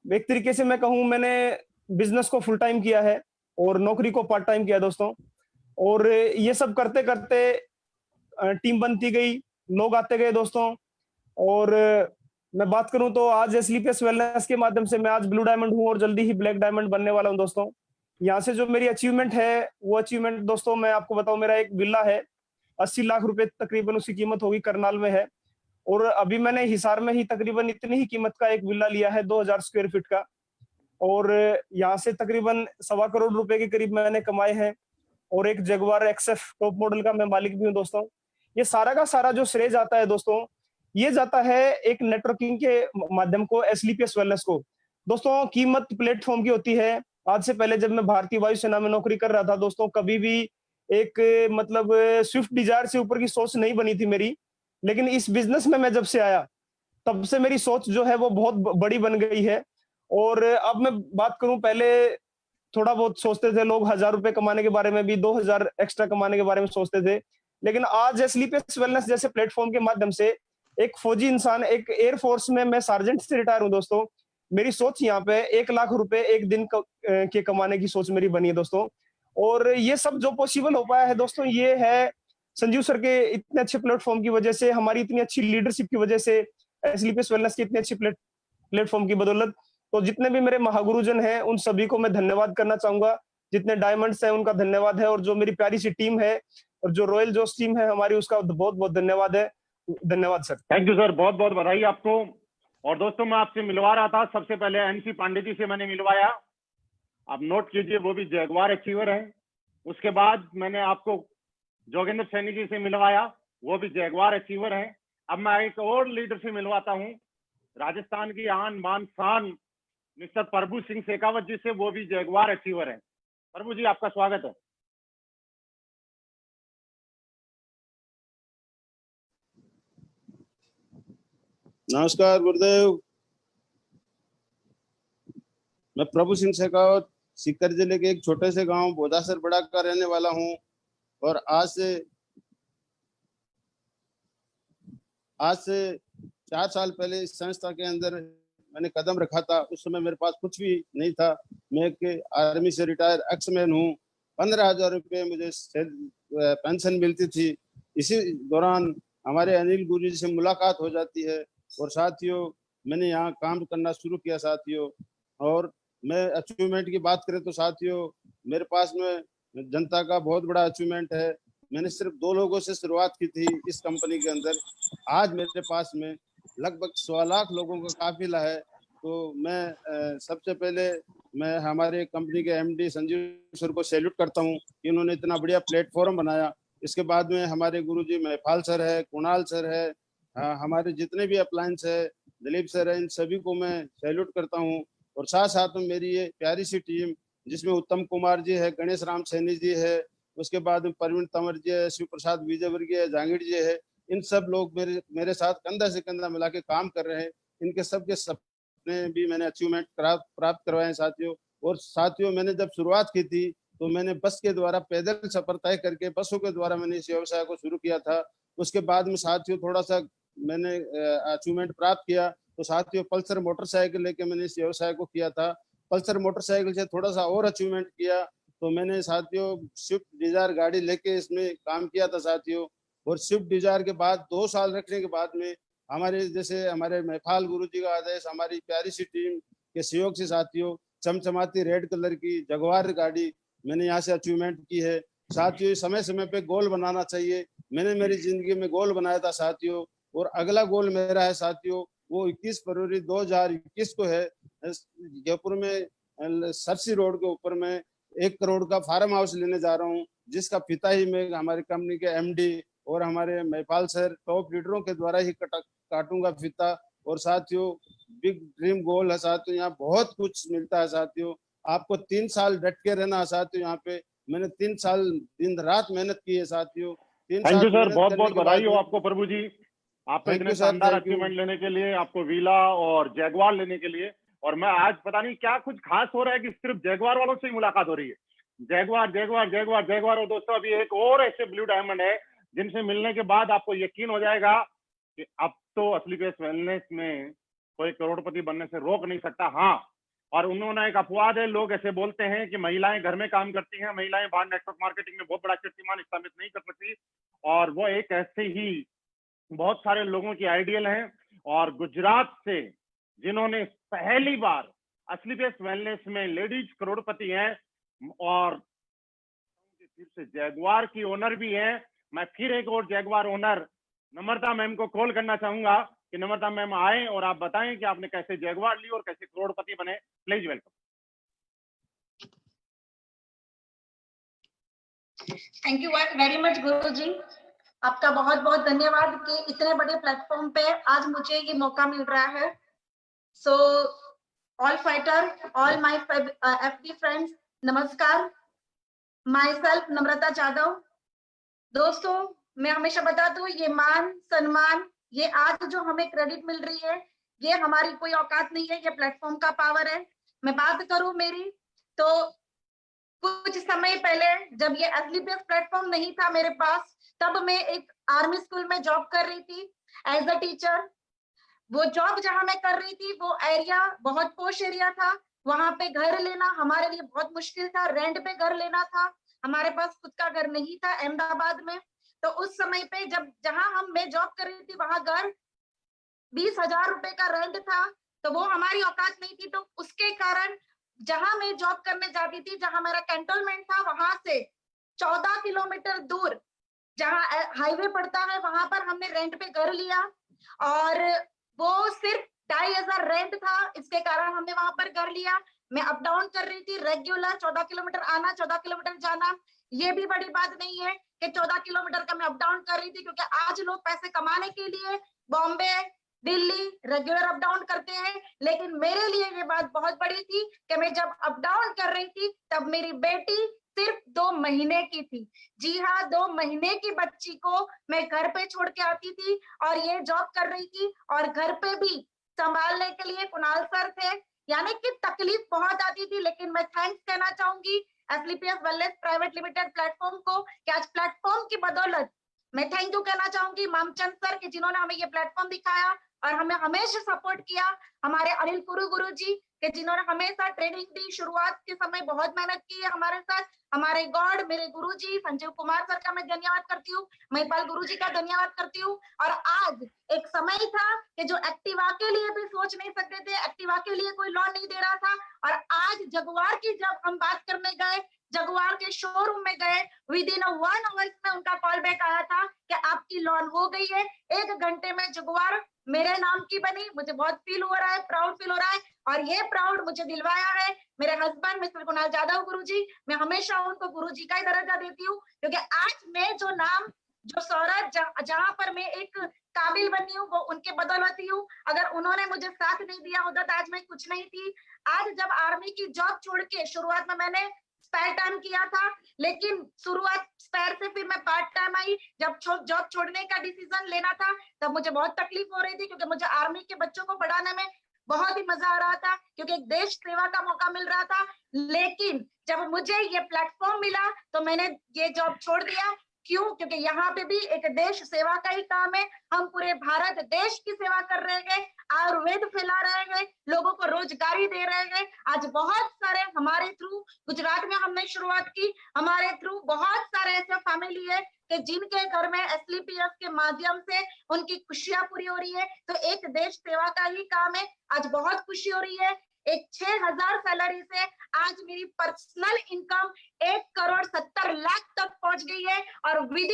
एक तरीके से मैं कहूँ, मैंने बिजनेस को फुल टाइम किया है और नौकरी को पार्ट टाइम किया दोस्तों। और ये सब करते करते टीम बनती गई, लोग आते गए दोस्तों। और मैं बात करूं तो आज SLPS वेलनेस के माध्यम से मैं आज ब्लू डायमंड हूं और जल्दी ही ब्लैक डायमंड बनने वाला हूं दोस्तों। यहाँ से जो मेरी अचीवमेंट है, वो अचीवमेंट दोस्तों मैं आपको बताऊं, मेरा एक विला है, 80 लाख रुपए तकरीबन उसकी कीमत होगी, करनाल में है। और अभी मैंने हिसार में ही तकरीबन इतनी ही कीमत का एक विला लिया है, 2000 स्क्वायर फीट का। और यहाँ से तकरीबन 1.25 करोड़ रुपए के करीब मैंने कमाए हैं। और एक जगुआर XF टॉप मॉडल का मैं मालिक भी हूँ दोस्तों। ये सारा का सारा जो श्रेय जाता है दोस्तों, ये जाता है एक नेटवर्किंग के माध्यम को, SLPS वेलनेस को। दोस्तों, कीमत प्लेटफॉर्म की होती है। आज से पहले जब मैं भारतीय वायुसेना में नौकरी कर रहा था दोस्तों, कभी भी एक मतलब स्विफ्ट डिजायर से ऊपर की सोच नहीं बनी थी मेरी। लेकिन इस बिजनेस में मैं जब से आया, तब से मेरी सोच जो है वो बहुत बड़ी बन गई है। और अब मैं बात करूं, पहले थोड़ा बहुत सोचते थे लोग, 1000 रुपए कमाने के बारे में भी, 2000 एक्स्ट्रा कमाने के बारे में सोचते थे। लेकिन आज स्लीपियस वेलनेस जैसे प्लेटफॉर्म के माध्यम से एक फौजी इंसान, एक एयरफोर्स में मैं सार्जेंट से रिटायर हूँ दोस्तों, मेरी सोच यहाँ पे 1 लाख रुपए एक दिन के कमाने की सोच मेरी बनी है दोस्तों। और ये सब जो पॉसिबल हो पाया है दोस्तों, ये है संजीव सर के इतने अच्छे प्लेटफॉर्म की वजह से, हमारी इतनी अच्छी लीडरशिप की वजह से, स्लीपियस वेलनेस की इतनी अच्छी प्लेटफॉर्म की बदौलत। तो जितने भी मेरे महागुरुजन हैं उन सभी को मैं धन्यवाद करना चाहूंगा। जितने डायमंड्स हैं उनका धन्यवाद है, और जो मेरी प्यारी सी टीम है और जो रॉयल जोश टीम है हमारी, उसका बहुत बहुत धन्यवाद है। धन्यवाद सर। थैंक यू सर, बहुत बहुत बधाई आपको। और दोस्तों मैं आपसे मिलवा रहा था, सबसे पहले एनसी पांडे जी से मैंने मिलवाया, आप नोट कीजिए, वो भी जैगवार अचीवर है। उसके बाद मैंने आपको जोगेंद्र सैनी जी से मिलवाया, वो भी जैगवार अचीवर है। अब मैं एक और लीडर से मिलवाता हूँ, राजस्थान की आन बान शान मिस्टर प्रभु सिंह शेखावत जी से, वो भी जैगवार अचीवर है। प्रभु जी आपका स्वागत है। नमस्कार गुरुदेव, मैं प्रभु सिंह शेखावत सीकर जिले के एक छोटे से गांव बोधासर बड़ा का रहने वाला हूं। और आज से 4 साल पहले इस संस्था के अंदर मैंने कदम रखा था। उस समय मेरे पास कुछ भी नहीं था। मैं एक आर्मी से रिटायर एक्समैन हूँ। 15,000 रुपये मुझे पेंशन मिलती थी। इसी दौरान हमारे अनिल गुरु जी से मुलाकात हो जाती है और साथियों मैंने यहाँ काम करना शुरू किया साथियों। और मैं अचीवमेंट की बात करें तो साथियों, मेरे पास में जनता का बहुत बड़ा अचीवमेंट है। मैंने सिर्फ 2 लोगों से शुरुआत की थी इस कंपनी के अंदर। आज मेरे पास में लगभग 1.25 लाख लोगों का काफिला है। तो मैं सबसे पहले मैं हमारे कंपनी के एमडी संजीव सर को सैल्यूट करता हूँ कि उन्होंने इतना बढ़िया प्लेटफॉर्म बनाया। इसके बाद में हमारे गुरुजी महिपाल सर है, कुणाल सर है, हमारे जितने भी अप्लायंस है, दिलीप सर है, इन सभी को मैं सैल्यूट करता हूँ। और साथ साथ में मेरी ये प्यारी सी टीम जिसमें उत्तम कुमार जी है, गणेश राम सैनी जी है, उसके बाद में प्रवीण तंवर जी है, शिव प्रसाद विजयवर्गीय है, जहांगीर जी है। इन सब लोग मेरे साथ कंधा से कंधा मिला के काम कर रहे हैं। इनके सबके सपने भी मैंने अचीवमेंट प्राप्त करवाए हैं साथियों। और साथियों मैंने जब शुरुआत की थी तो मैंने बस के द्वारा पैदल सफर तय करके बसों के द्वारा मैंने इस व्यवसाय को शुरू किया था। उसके बाद में साथियों थोड़ा सा मैंने अचीवमेंट प्राप्त किया तो साथियों पल्सर मोटरसाइकिल लेके मैंने इस व्यवसाय को किया था। पल्सर मोटरसाइकिल से थोड़ा सा और अचीवमेंट किया तो मैंने साथियों स्विफ्ट डिजायर गाड़ी लेके इसमें काम किया था साथियों। और स्विफ्ट डिजायर के बाद 2 साल रखने के बाद में हमारे महिपाल गुरु जी का आदेश, हमारी प्यारी सी टीम के सहयोग से साथियों चमचमाती रेड कलर की जगुआर गाड़ी मैंने यहाँ से अचीवमेंट की है। साथियों समय समय पे गोल बनाना चाहिए। मैंने मेरी जिंदगी में गोल बनाया था साथियों। और अगला गोल मेरा है साथियों, वो 21 फरवरी 2021 को है। जयपुर में सरसी रोड के ऊपर में 1 करोड़ का फार्म हाउस लेने जा रहा हूँ, जिसका पिता ही मैं हमारी कंपनी के एमडी और हमारे महिपाल सर टॉप लीडरों के द्वारा ही काटूंगा फीता। और साथियों बिग ड्रीम गोल है साथियों, यहाँ बहुत कुछ मिलता है साथियों। आपको 3 साल डट के रहना है साथियों। यहाँ पे मैंने 3 साल दिन रात मेहनत की है साथियों। 3 थैंक साल यू सर, मेहनत बहुत करने बहुत के बधाई हो बाद आपको प्रभु जी, आपको थैंक इतने यू सर, शानदार थैंक यू। अचीवमेंट लेने के लिए, आपको वीला और जैगवार लेने के लिए। और मैं आज पता नहीं क्या कुछ खास हो रहा है कि सिर्फ जैगवार वालों से ही मुलाकात हो रही है। Jaguar Jaguar Jaguar Jaguar. और दोस्तों अभी एक और ऐसे ब्लू डायमंड है जिनसे मिलने के बाद आपको यकीन हो जाएगा कि अब तो स्लीपियस वेलनेस में कोई करोड़पति बनने से रोक नहीं सकता। हाँ, और उन्होंने एक अपवाद है, लोग ऐसे बोलते हैं कि महिलाएं घर में काम करती हैं, महिलाएं बाहर नेटवर्क मार्केटिंग में बहुत बड़ा कीर्तिमान स्थापित नहीं कर सकती। और वो एक ऐसे ही बहुत सारे लोगों की आइडियल हैं। और गुजरात से जिन्होंने पहली बार स्लीपियस वेलनेस में लेडीज करोड़पति हैं, और फिर से जैगवार की ओनर भी है। मैं फिर एक और जैगवार ओनर नम्रता मैम को कॉल करना चाहूंगा कि नम्रता मैम आए और आप बताएं कि आपने कैसे जैगवार ली और कैसे करोड़पति बने। Please welcome. Thank you very much गुरु जी, आपका बहुत बहुत धन्यवाद कि इतने बड़े प्लेटफॉर्म पे आज मुझे ये मौका मिल रहा है। So all fighter, all my FD friends, नमस्कार। माई सेल्फ नम्रता जाधव। दोस्तों मैं हमेशा बताती हूँ, ये मान सम्मान, ये आज जो हमें क्रेडिट मिल रही है, ये हमारी कोई औकात नहीं है, ये प्लेटफॉर्म का पावर है। मैं बात करूं मेरी तो कुछ समय पहले जब ये एसलीपीएस प्लेटफॉर्म नहीं था मेरे पास, तब मैं एक आर्मी स्कूल में जॉब कर रही थी एज अ टीचर। वो जॉब जहां मैं कर रही थी वो एरिया बहुत पोश एरिया था। वहां पे घर लेना हमारे लिए बहुत मुश्किल था, रेंट पे घर लेना था, हमारे पास खुद का घर नहीं था अहमदाबाद में। तो उस समय पे जब जहां मैं जॉब कर रही थी वहां घर 20,000 रुपए का रेंट था, तो वो हमारी औकात नहीं थी। तो उसके कारण जहां मैं जॉब करने जाती थी, जहां मेरा कैंटोनमेंट था, वहां से 14 किलोमीटर दूर जहां हाईवे पड़ता है वहां पर हमने रेंट पे घर लिया, और वो सिर्फ 2,500 रेंट था। इसके कारण हमने वहां पर घर लिया। मैं अप डाउन कर रही थी रेगुलर, 14 किलोमीटर आना, 14 किलोमीटर जाना। ये भी बड़ी बात नहीं है कि 14 किलोमीटर का मैं अप डाउन कर रही थी, क्योंकि आज लोग पैसे कमाने के लिए Bombay, Delhi regular up down करते हैं, लेकिन मेरे लिए ये बात बहुत बड़ी थी कि मैं जब अप डाउन कर रही थी तब मेरी बेटी सिर्फ 2 महीने की थी। जी हाँ, 2 महीने की बच्ची को मैं घर पे छोड़ के आती थी और ये जॉब कर रही थी, और घर पे भी संभालने के लिए कुणाल सर थे। यानी कि तकलीफ बहुत आती थी, लेकिन मैं थैंक्स कहना चाहूंगी एसलीपीएस वेलनेस प्राइवेट लिमिटेड प्लेटफॉर्म को, कि आज प्लेटफॉर्म की बदौलत मैं थैंक यू कहना चाहूंगी मामचंद सर कि जिन्होंने हमें ये प्लेटफॉर्म दिखाया और हमें हमेशा सपोर्ट किया। हमारे अनिल गुरु जी कि जिन्होंने हमेशा ट्रेनिंग दी, शुरुआत के समय बहुत मेहनत की है हमारे साथ। हमारे गॉड मेरे गुरुजी संजीव कुमार सर का मैं धन्यवाद करती हूँ, महिपाल गुरुजी का धन्यवाद करती हूँ। और आज एक समय था कि जो एक्टिवा के लिए भी सोच नहीं सकते थे, एक्टिवा के लिए कोई लोन नहीं दे रहा था, और आज जगुआर की जब हम बात करने गए, जगुआर के शोरूम में गए, विद इन 1 आवर्स में उनका कॉल बैक आया था कि आपकी लोन हो गई है। 1 घंटे में जगुआर मेरे नाम की बनी। मुझे बहुत फील हो रहा है, प्राउड फील हो रहा है, और ये प्राउड मुझे दिलवाया है मेरे हस्बैंड मिस्टर कुणाल जाधव गुरुजी। मैं हमेशा उनको गुरुजी का ही दर्जा देती हूँ, क्योंकि आज मैं जो नाम, जो शौहरत जहां पर मैं एक काबिल बनी हूँ, वो उनके बदौलत ही हूँ। अगर उन्होंने मुझे साथ नहीं दिया होता तो आज मैं कुछ नहीं थी। आज जब आर्मी की जॉब छोड़ के, शुरुआत में मैंने स्पेयर टाइम किया था, लेकिन शुरुआत स्पेयर से फिर मैं पार्ट टाइम आई। जब जॉब छोड़ने का डिसीजन लेना था तब मुझे बहुत तकलीफ हो रही थी, क्योंकि मुझे आर्मी के बच्चों को पढ़ाने में बहुत ही मजा आ रहा था, क्योंकि एक देश सेवा का मौका मिल रहा था। लेकिन जब मुझे ये प्लेटफॉर्म मिला तो मैंने ये जॉब छोड़ दिया। क्यों? क्योंकि यहाँ पे भी एक देश सेवा का ही काम है। हम पूरे भारत देश की सेवा कर रहे हैं, आयुर्वेद फैला रहे हैं, लोगों को रोजगारी दे रहे हैं। आज बहुत सारे हमारे थ्रू, गुजरात में हमने शुरुआत की, हमारे थ्रू बहुत सारे ऐसे फैमिली है कि जिनके घर में एसलीपीएस के माध्यम से उनकी खुशियां पूरी हो रही है। तो एक देश सेवा का ही काम है। आज बहुत खुशी हो रही है। एक 6,000 सैलरी से आज मेरी पर्सनल इनकम 1,70,00,000 तक पहुंच गई है, और विद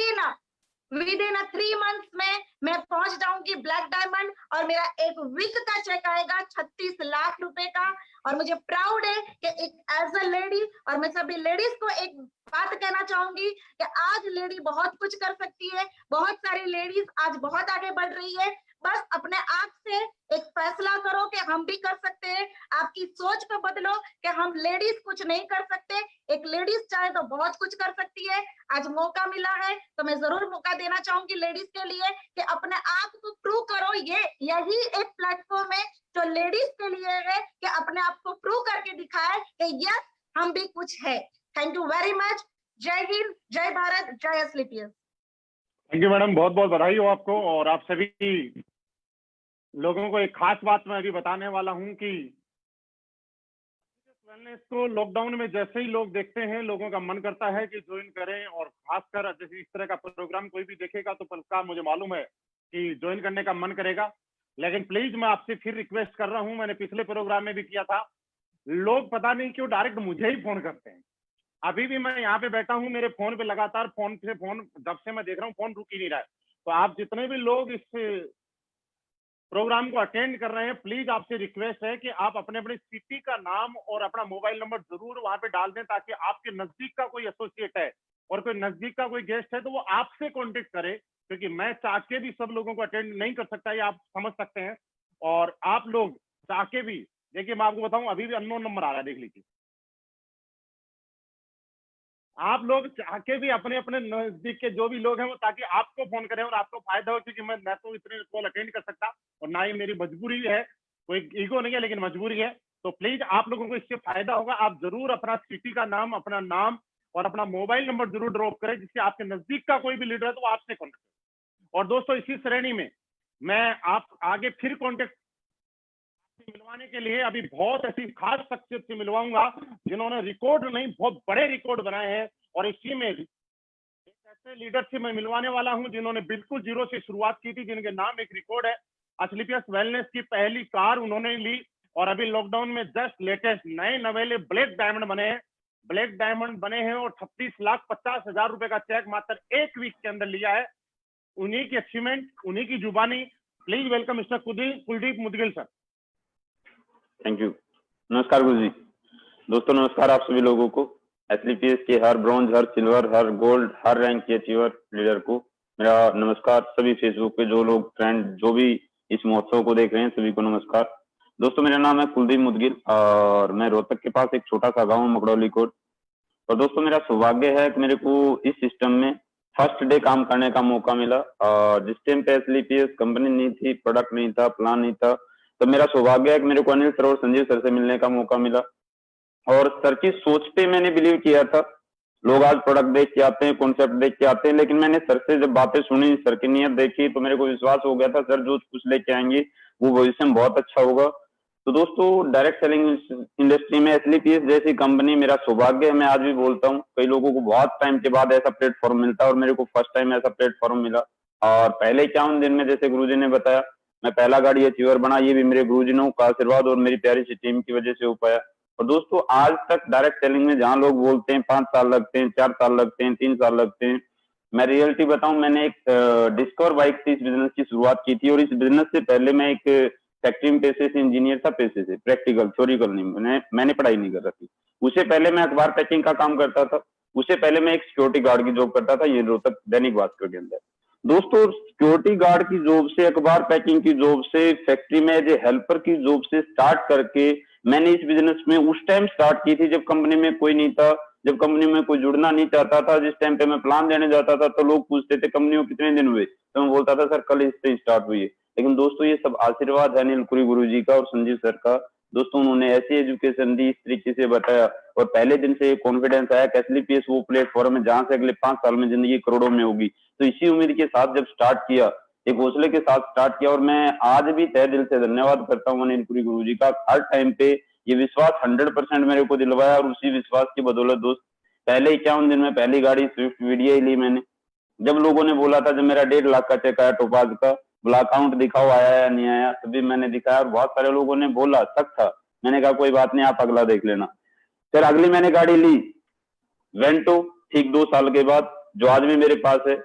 इन 3 मंथ्स में मैं पहुंच जाऊंगी ब्लैक डायमंड, और मेरा एक वीक का चेक आएगा 36 लाख रुपए का। और मुझे प्राउड है कि एक एज अ लेडी, और मैं सभी लेडीज को एक बात कहना चाहूंगी कि आज लेडी बहुत कुछ कर सकती है। बहुत सारी लेडीज आज बहुत आगे बढ़ रही है। बस अपने आप से एक फैसला करो कि हम भी कर सकते हैं। आपकी सोच को बदलो कि हम लेडीज कुछ नहीं कर सकते। एक लेडीज चाहे तो बहुत कुछ कर सकती है। आज मौका मिला है तो मैं जरूर मौका देना चाहूंगी लेडीज के लिए कि अपने आप को प्रूव करो। यही एक प्लेटफॉर्म है जो लेडीज के लिए है कि अपने आप को प्रूव करके दिखाए कि यस हम भी कुछ है। Thank you very much. जय हिंद, जय भारत, जय एसलीपीएस। थैंक यू मैडम, बहुत बहुत बधाई हो आपको। और आप सभी लोगों को एक खास बात मैं अभी बताने वाला हूं कि वेलनेस को लॉकडाउन में जैसे ही लोग देखते हैं, लोगों का मन करता है कि ज्वाइन करें। और खासकर जैसे इस तरह का प्रोग्राम कोई भी देखेगा तो पक्का मुझे मालूम है कि ज्वाइन करने का मन करेगा। लेकिन प्लीज मैं आपसे फिर रिक्वेस्ट कर रहा हूं, मैंने पिछले प्रोग्राम में भी किया था, लोग पता नहीं क्यों डायरेक्ट मुझे ही फोन करते हैं। अभी भी मैं यहाँ पे बैठा हूँ, मेरे फोन पे लगातार फोन जब से मैं देख रहा हूँ फोन रुक ही नहीं रहा है। तो आप जितने भी लोग इस प्रोग्राम को अटेंड कर रहे हैं, प्लीज आपसे रिक्वेस्ट है कि आप अपने अपने सिटी का नाम और अपना मोबाइल नंबर जरूर वहां पे डाल दें, ताकि आपके नजदीक का कोई एसोसिएट है और कोई नजदीक का कोई गेस्ट है तो वो आपसे कॉन्टेक्ट करे, क्योंकि मैं चाह के भी सब लोगों को अटेंड नहीं कर सकता, ये आप समझ सकते हैं। और आप लोग चाह के भी, देखिए मैं आपको बताऊं, अभी भी अननोन नंबर आ रहा है, देख लीजिए। आप लोग चाह के भी अपने अपने नजदीक के जो भी लोग हैं वो ताकि आपको फोन करें और आपको फायदा हो, क्योंकि मैं तो इतने कॉल अटेंड कर सकता और ना ही मेरी मजबूरी है, कोई ईगो नहीं है लेकिन मजबूरी है। तो प्लीज आप लोगों को इससे फायदा होगा। आप जरूर अपना सिटी का नाम, अपना नाम और अपना मोबाइल नंबर जरूर ड्रॉप करें, जिससे आपके नजदीक का कोई भी लीडर है तो वो आपसे कॉन्टेक्ट करें। और दोस्तों इसी श्रेणी में मैं आप आगे फिर कॉन्टेक्ट मिलवाने के लिए अभी बहुत ऐसी खास शख्सियत से मिलवाऊंगा जिन्होंने रिकॉर्ड नहीं, बहुत बड़े रिकॉर्ड बनाए हैं। और इसी में ऐसे लीडर से मैं मिलवाने वाला हूं जिन्होंने बिल्कुल जीरो से शुरुआत की थी, जिनके नाम एक रिकॉर्ड है। एस्लीपियस वेलनेस की पहली कार उन्होंने ली और अभी लॉकडाउन में जस्ट लेटेस्ट नए नवेले ब्लैक डायमंड बने हैं, ब्लैक डायमंड बने हैं और 36,50,000 रुपए का चेक मात्र एक वीक के अंदर लिया है। उन्हीं की अचीवमेंट, उन्हीं की जुबानी। Please welcome mister Kuldeep Mudgil sir. Thank you. नमस्कार गुरु जी। दोस्तों नमस्कार आप सभी लोगों को। एसलीपीएस के हर ब्रॉन्ज, हर सिल्वर, हर गोल्ड, हर रैंक के अचीवर लीडर को मेरा नमस्कार। सभी फेसबुक पे जो लोग फ्रेंड जो भी इस महोत्सव को देख रहे हैं सभी को नमस्कार। दोस्तों मेरा नाम है कुलदीप मुदगिल और मैं रोहतक के पास एक छोटा सा गाँव मकड़ौली कोट। और दोस्तों मेरा सौभाग्य है कि मेरे को इस सिस्टम में फर्स्ट डे काम करने का मौका मिला। और जिस टाइम पे एसलीपीएस कंपनी नहीं थी, प्रोडक्ट नहीं था, प्लान नहीं था, तो मेरा सौभाग्य है कि मेरे को अनिल सर और संजीव सर से मिलने का मौका मिला। और सर की सोच पे मैंने बिलीव किया था। लोग आज प्रोडक्ट देख के आते हैं, कॉन्सेप्ट देख के आते हैं, लेकिन मैंने सर से जब बातें सुनी, सर की नीयत देखी, तो मेरे को विश्वास हो गया था सर जो कुछ लेके आएंगे वो भविष्य में बहुत अच्छा होगा। तो दोस्तों डायरेक्ट सेलिंग इंडस्ट्री में एसलीपीएस जैसी कंपनी मेरा सौभाग्य है। मैं आज भी बोलता हूँ, कई लोगों को बहुत टाइम के बाद ऐसा प्लेटफॉर्म मिलता है और मेरे को फर्स्ट टाइम ऐसा प्लेटफॉर्म मिला। और पहले 51 दिन में जैसे गुरुजी ने बताया मैं पहला गाड़ी अचीवर बना, ये भी मेरे गुरुजनों का आशीर्वाद और मेरी प्यारी सी टीम की वजह से हो पाया। और दोस्तों आज तक डायरेक्ट सेलिंग में जहां लोग बोलते हैं 5 साल लगते हैं, 4 साल लगते हैं, 3 साल लगते हैं, मैं रियलिटी बताऊं, मैंने एक डिस्कवर बाइक से इस बिजनेस की शुरुआत की थी। और इस बिजनेस से पहले मैं एक फैक्ट्री में पेशे से इंजीनियर था, पेशे से, प्रैक्टिकल थ्योरिकल नहीं, मैंने पढ़ाई नहीं कर रखी। उससे पहले मैं अखबार पैकिंग का काम करता था। उससे पहले मैं एक सिक्योरिटी गार्ड की जॉब करता था, ये रोहतक दैनिक भास्कर के अंदर। दोस्तों सिक्योरिटी गार्ड की जॉब से, अखबार पैकिंग की जॉब से, फैक्ट्री में एज ए हेल्पर की जॉब से स्टार्ट करके मैंने इस बिजनेस में उस टाइम स्टार्ट की थी जब कंपनी में कोई नहीं था, जब कंपनी में कोई जुड़ना नहीं चाहता था। जिस टाइम पे मैं प्लान देने जाता था तो लोग पूछते थे कंपनी को कितने दिन हुए, तो मैं बोलता था सर कल इससे स्टार्ट हुई है। लेकिन दोस्तों ये सब आशीर्वाद है अनिल कुरी गुरुजी का और संजीव सर का। दोस्तों उन्होंने ऐसी एजुकेशन दी, इस तरीके से बताया और पहले दिन से कॉन्फिडेंस आया कि एसलीपीएस वो प्लेटफॉर्म है जहां से अगले 5 साल में जिंदगी करोड़ों में होगी। तो इसी उम्मीद के साथ जब स्टार्ट किया, एक हौसले के साथ स्टार्ट किया। और मैं आज भी तहे दिल से धन्यवाद करता हूँ अनिल पुरी गुरुजी का। हर टाइम पे ये विश्वास 100% मेरे को दिलवाया और उसी विश्वास की बदौलत दोस्त पहले 51 दिन में पहली गाड़ी स्विफ्ट वीडियो ही ली मैंने। जब लोगों ने बोला था, जब मेरा 1.5 लाख का चेक आया टोपाज का, बोला अकाउंट दिखाओ आया या नहीं आया, तभी मैंने दिखाया। और बहुत सारे लोगों ने बोला, शक था, मैंने कहा कोई बात नहीं आप अगला देख लेना। फिर अगली मैंने गाड़ी ली वेंटो, ठीक 2 साल के बाद, जो आज भी मेरे पास है,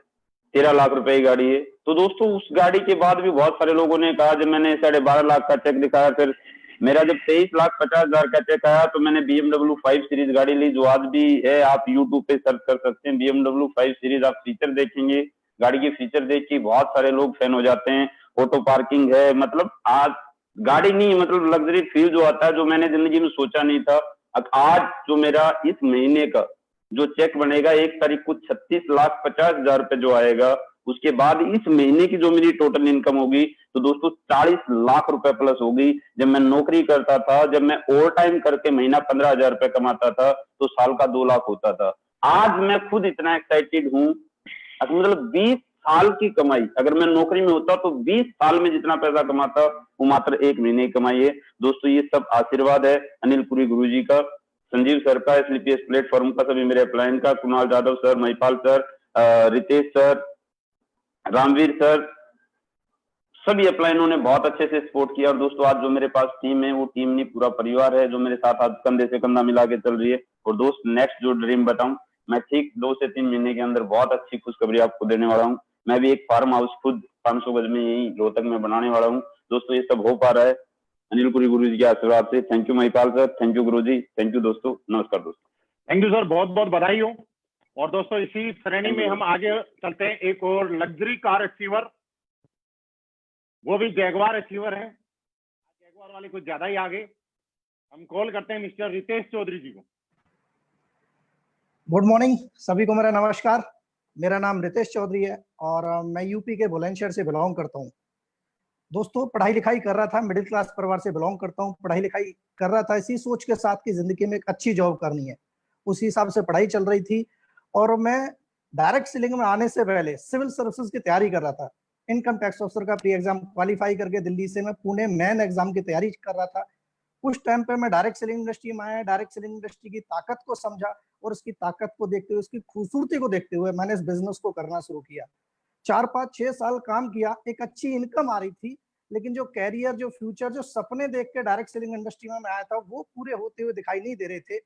13 लाख रुपए की गाड़ी है। तो दोस्तों उस गाड़ी के बाद भी बहुत सारे लोगों ने कहा, जब मैंने 12.5 लाख का चेक दिखाया, फिर मेरा जब 23,50,000 का चेक आया तो मैंने BMW 5 सीरीज गाड़ी ली, जो आज भी है। आप YouTube पे सर्च कर सकते हैं BMW 5 सीरीज, आप फीचर देखेंगे, गाड़ी के फीचर देख के बहुत सारे लोग फैन हो जाते हैं। ऑटो पार्किंग है, मतलब आज गाड़ी नहीं, मतलब लग्जरी फील जो आता है, जो मैंने जिंदगी में सोचा नहीं था। आज जो मेरा इस महीने का जो चेक बनेगा 1 तारीख को 36,50,000 रुपए जो आएगा, उसके बाद इस महीने की जो मेरी टोटल इनकम होगी तो दोस्तों 40 लाख रुपए प्लस होगी। जब मैं नौकरी करता था, जब मैं ओवर टाइम करके महीना 15,000 रुपए कमाता था तो साल का 2 लाख होता था। आज मैं खुद इतना एक्साइटेड हूँ, मतलब 20 साल की कमाई अगर मैं नौकरी में होता तो 20 साल में जितना पैसा कमाता वो मात्र 1 महीने की कमाई है। दोस्तों ये सब आशीर्वाद है अनिल पुरी गुरुजी का, संजीव सर का, एसलीपीएस प्लेटफॉर्म का, सभी मेरे अपलाइन का, Kunal Jadhav sir, Mahipal sir, Ritesh sir, Ramvir sir, सभी अपलाइनों ने बहुत अच्छे से सपोर्ट किया। और दोस्तों आज जो मेरे पास टीम है वो टीम नहीं पूरा परिवार है जो मेरे साथ आज कंधे से कंधा मिला के चल रही है। और दोस्त नेक्स्ट जो ड्रीम बताऊं, मैं ठीक 2 से 3 महीने के अंदर बहुत अच्छी खुशखबरी आपको देने वाला हूँ। मैं भी एक फार्म हाउस खुद 500 गज में यही रोहतक में बनाने वाला हूँ। दोस्तों ये सब हो पा रहा है अनिल पुरी गुरु जी के आशीर्वाद से। Thank you Mahipal sir, thank you Guru ji, thank you दोस्तों, नमस्कार दोस्तों। थैंक यू सर, बहुत बहुत बधाई हो। और दोस्तों इसी श्रेणी में हम आगे चलते हैं, एक और लग्जरी कार अचीवर, वो भी जैगवार अचीवर है। जैगवार वाले कुछ ज्यादा ही आगे, हम कॉल करते हैं मिस्टर रितेश चौधरी जी को। गुड मॉर्निंग सभी को, मेरा नमस्कार। मेरा नाम रितेश चौधरी है और मैं यूपी के बुलंदशहर से बिलोंग करता हूँ। दोस्तों पढ़ाई लिखाई कर रहा था, मिडिल क्लास परिवार से बिलोंग करता हूँ, पढ़ाई लिखाई कर रहा था इसी सोच के साथ कि जिंदगी में एक अच्छी जॉब करनी है, उसी हिसाब से पढ़ाई चल रही थी। और मैं डायरेक्ट सेलिंग में आने से पहले सिविल सर्विसेज की तैयारी कर रहा था। इनकम टैक्स ऑफिसर का प्री एग्जाम क्वालिफाई करके दिल्ली से मैं पुणे मेन एग्जाम की तैयारी कर रहा था। उस टाइम पे मैं डायरेक्ट सेलिंग इंडस्ट्री में आया, डायरेक्ट सेलिंग इंडस्ट्री की ताकत को समझा और उसकी ताकत को देखते हुए, उसकी खूबसूरती को देखते हुए मैंने इस बिजनेस को करना शुरू किया। 4-5-6 साल काम किया, एक अच्छी इनकम आ रही थी, लेकिन जो कैरियर, जो फ्यूचर, जो सपने देख के डायरेक्ट सेलिंग इंडस्ट्री में मैं आया था, वो पूरे होते हुए दिखाई नहीं दे रहे थे।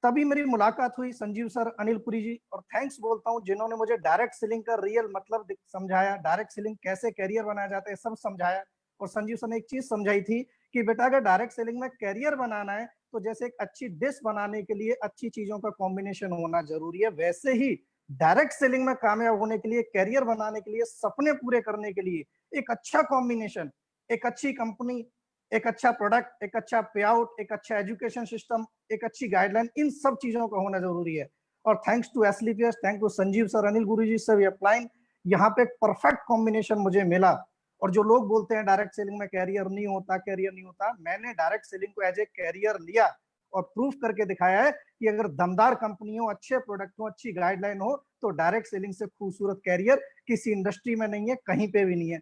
तभी मेरी मुलाकात हुई संजीव सर, अनिल पुरी जी, और थैंक्स बोलता हूँ जिन्होंने मुझे डायरेक्ट सेलिंग का रियल मतलब समझाया, डायरेक्ट सेलिंग कैसे कैरियर बनाया जाता है सब समझाया। और संजीव सर ने एक चीज समझाई थी कि बेटा अगर डायरेक्ट सेलिंग में कैरियर बनाना है तो जैसे एक अच्छी डिश बनाने के लिए अच्छी चीजों का कॉम्बिनेशन होना जरूरी है, वैसे ही डायरेक्ट सेलिंग में कामयाब होने के लिए, कैरियर बनाने के लिए, सपने पूरे करने के लिए एक अच्छा कॉम्बिनेशन, एक अच्छी कंपनी, एक अच्छा प्रोडक्ट, एक अच्छा पे आउट, एक अच्छा एजुकेशन सिस्टम, एक अच्छी गाइडलाइन, इन सब चीजों का होना जरूरी है। और thanks to Asclepius, thank to Sanjeev sir, Anil गुरुजी सर, अप्लाइन, यहाँ पे एक परफेक्ट कॉम्बिनेशन मुझे मिला। और जो लोग बोलते हैं डायरेक्ट सेलिंग में कैरियर नहीं होता, कैरियर नहीं होता, मैंने डायरेक्ट सेलिंग को एज ए कैरियर लिया और प्रूफ करके दिखाया है कि अगर दमदार कंपनी हो, अच्छे प्रोडक्ट हो, अच्छी गाइडलाइन हो, तो डायरेक्ट सेलिंग से खूबसूरत कैरियर किसी इंडस्ट्री में नहीं है, कहीं पे भी नहीं है।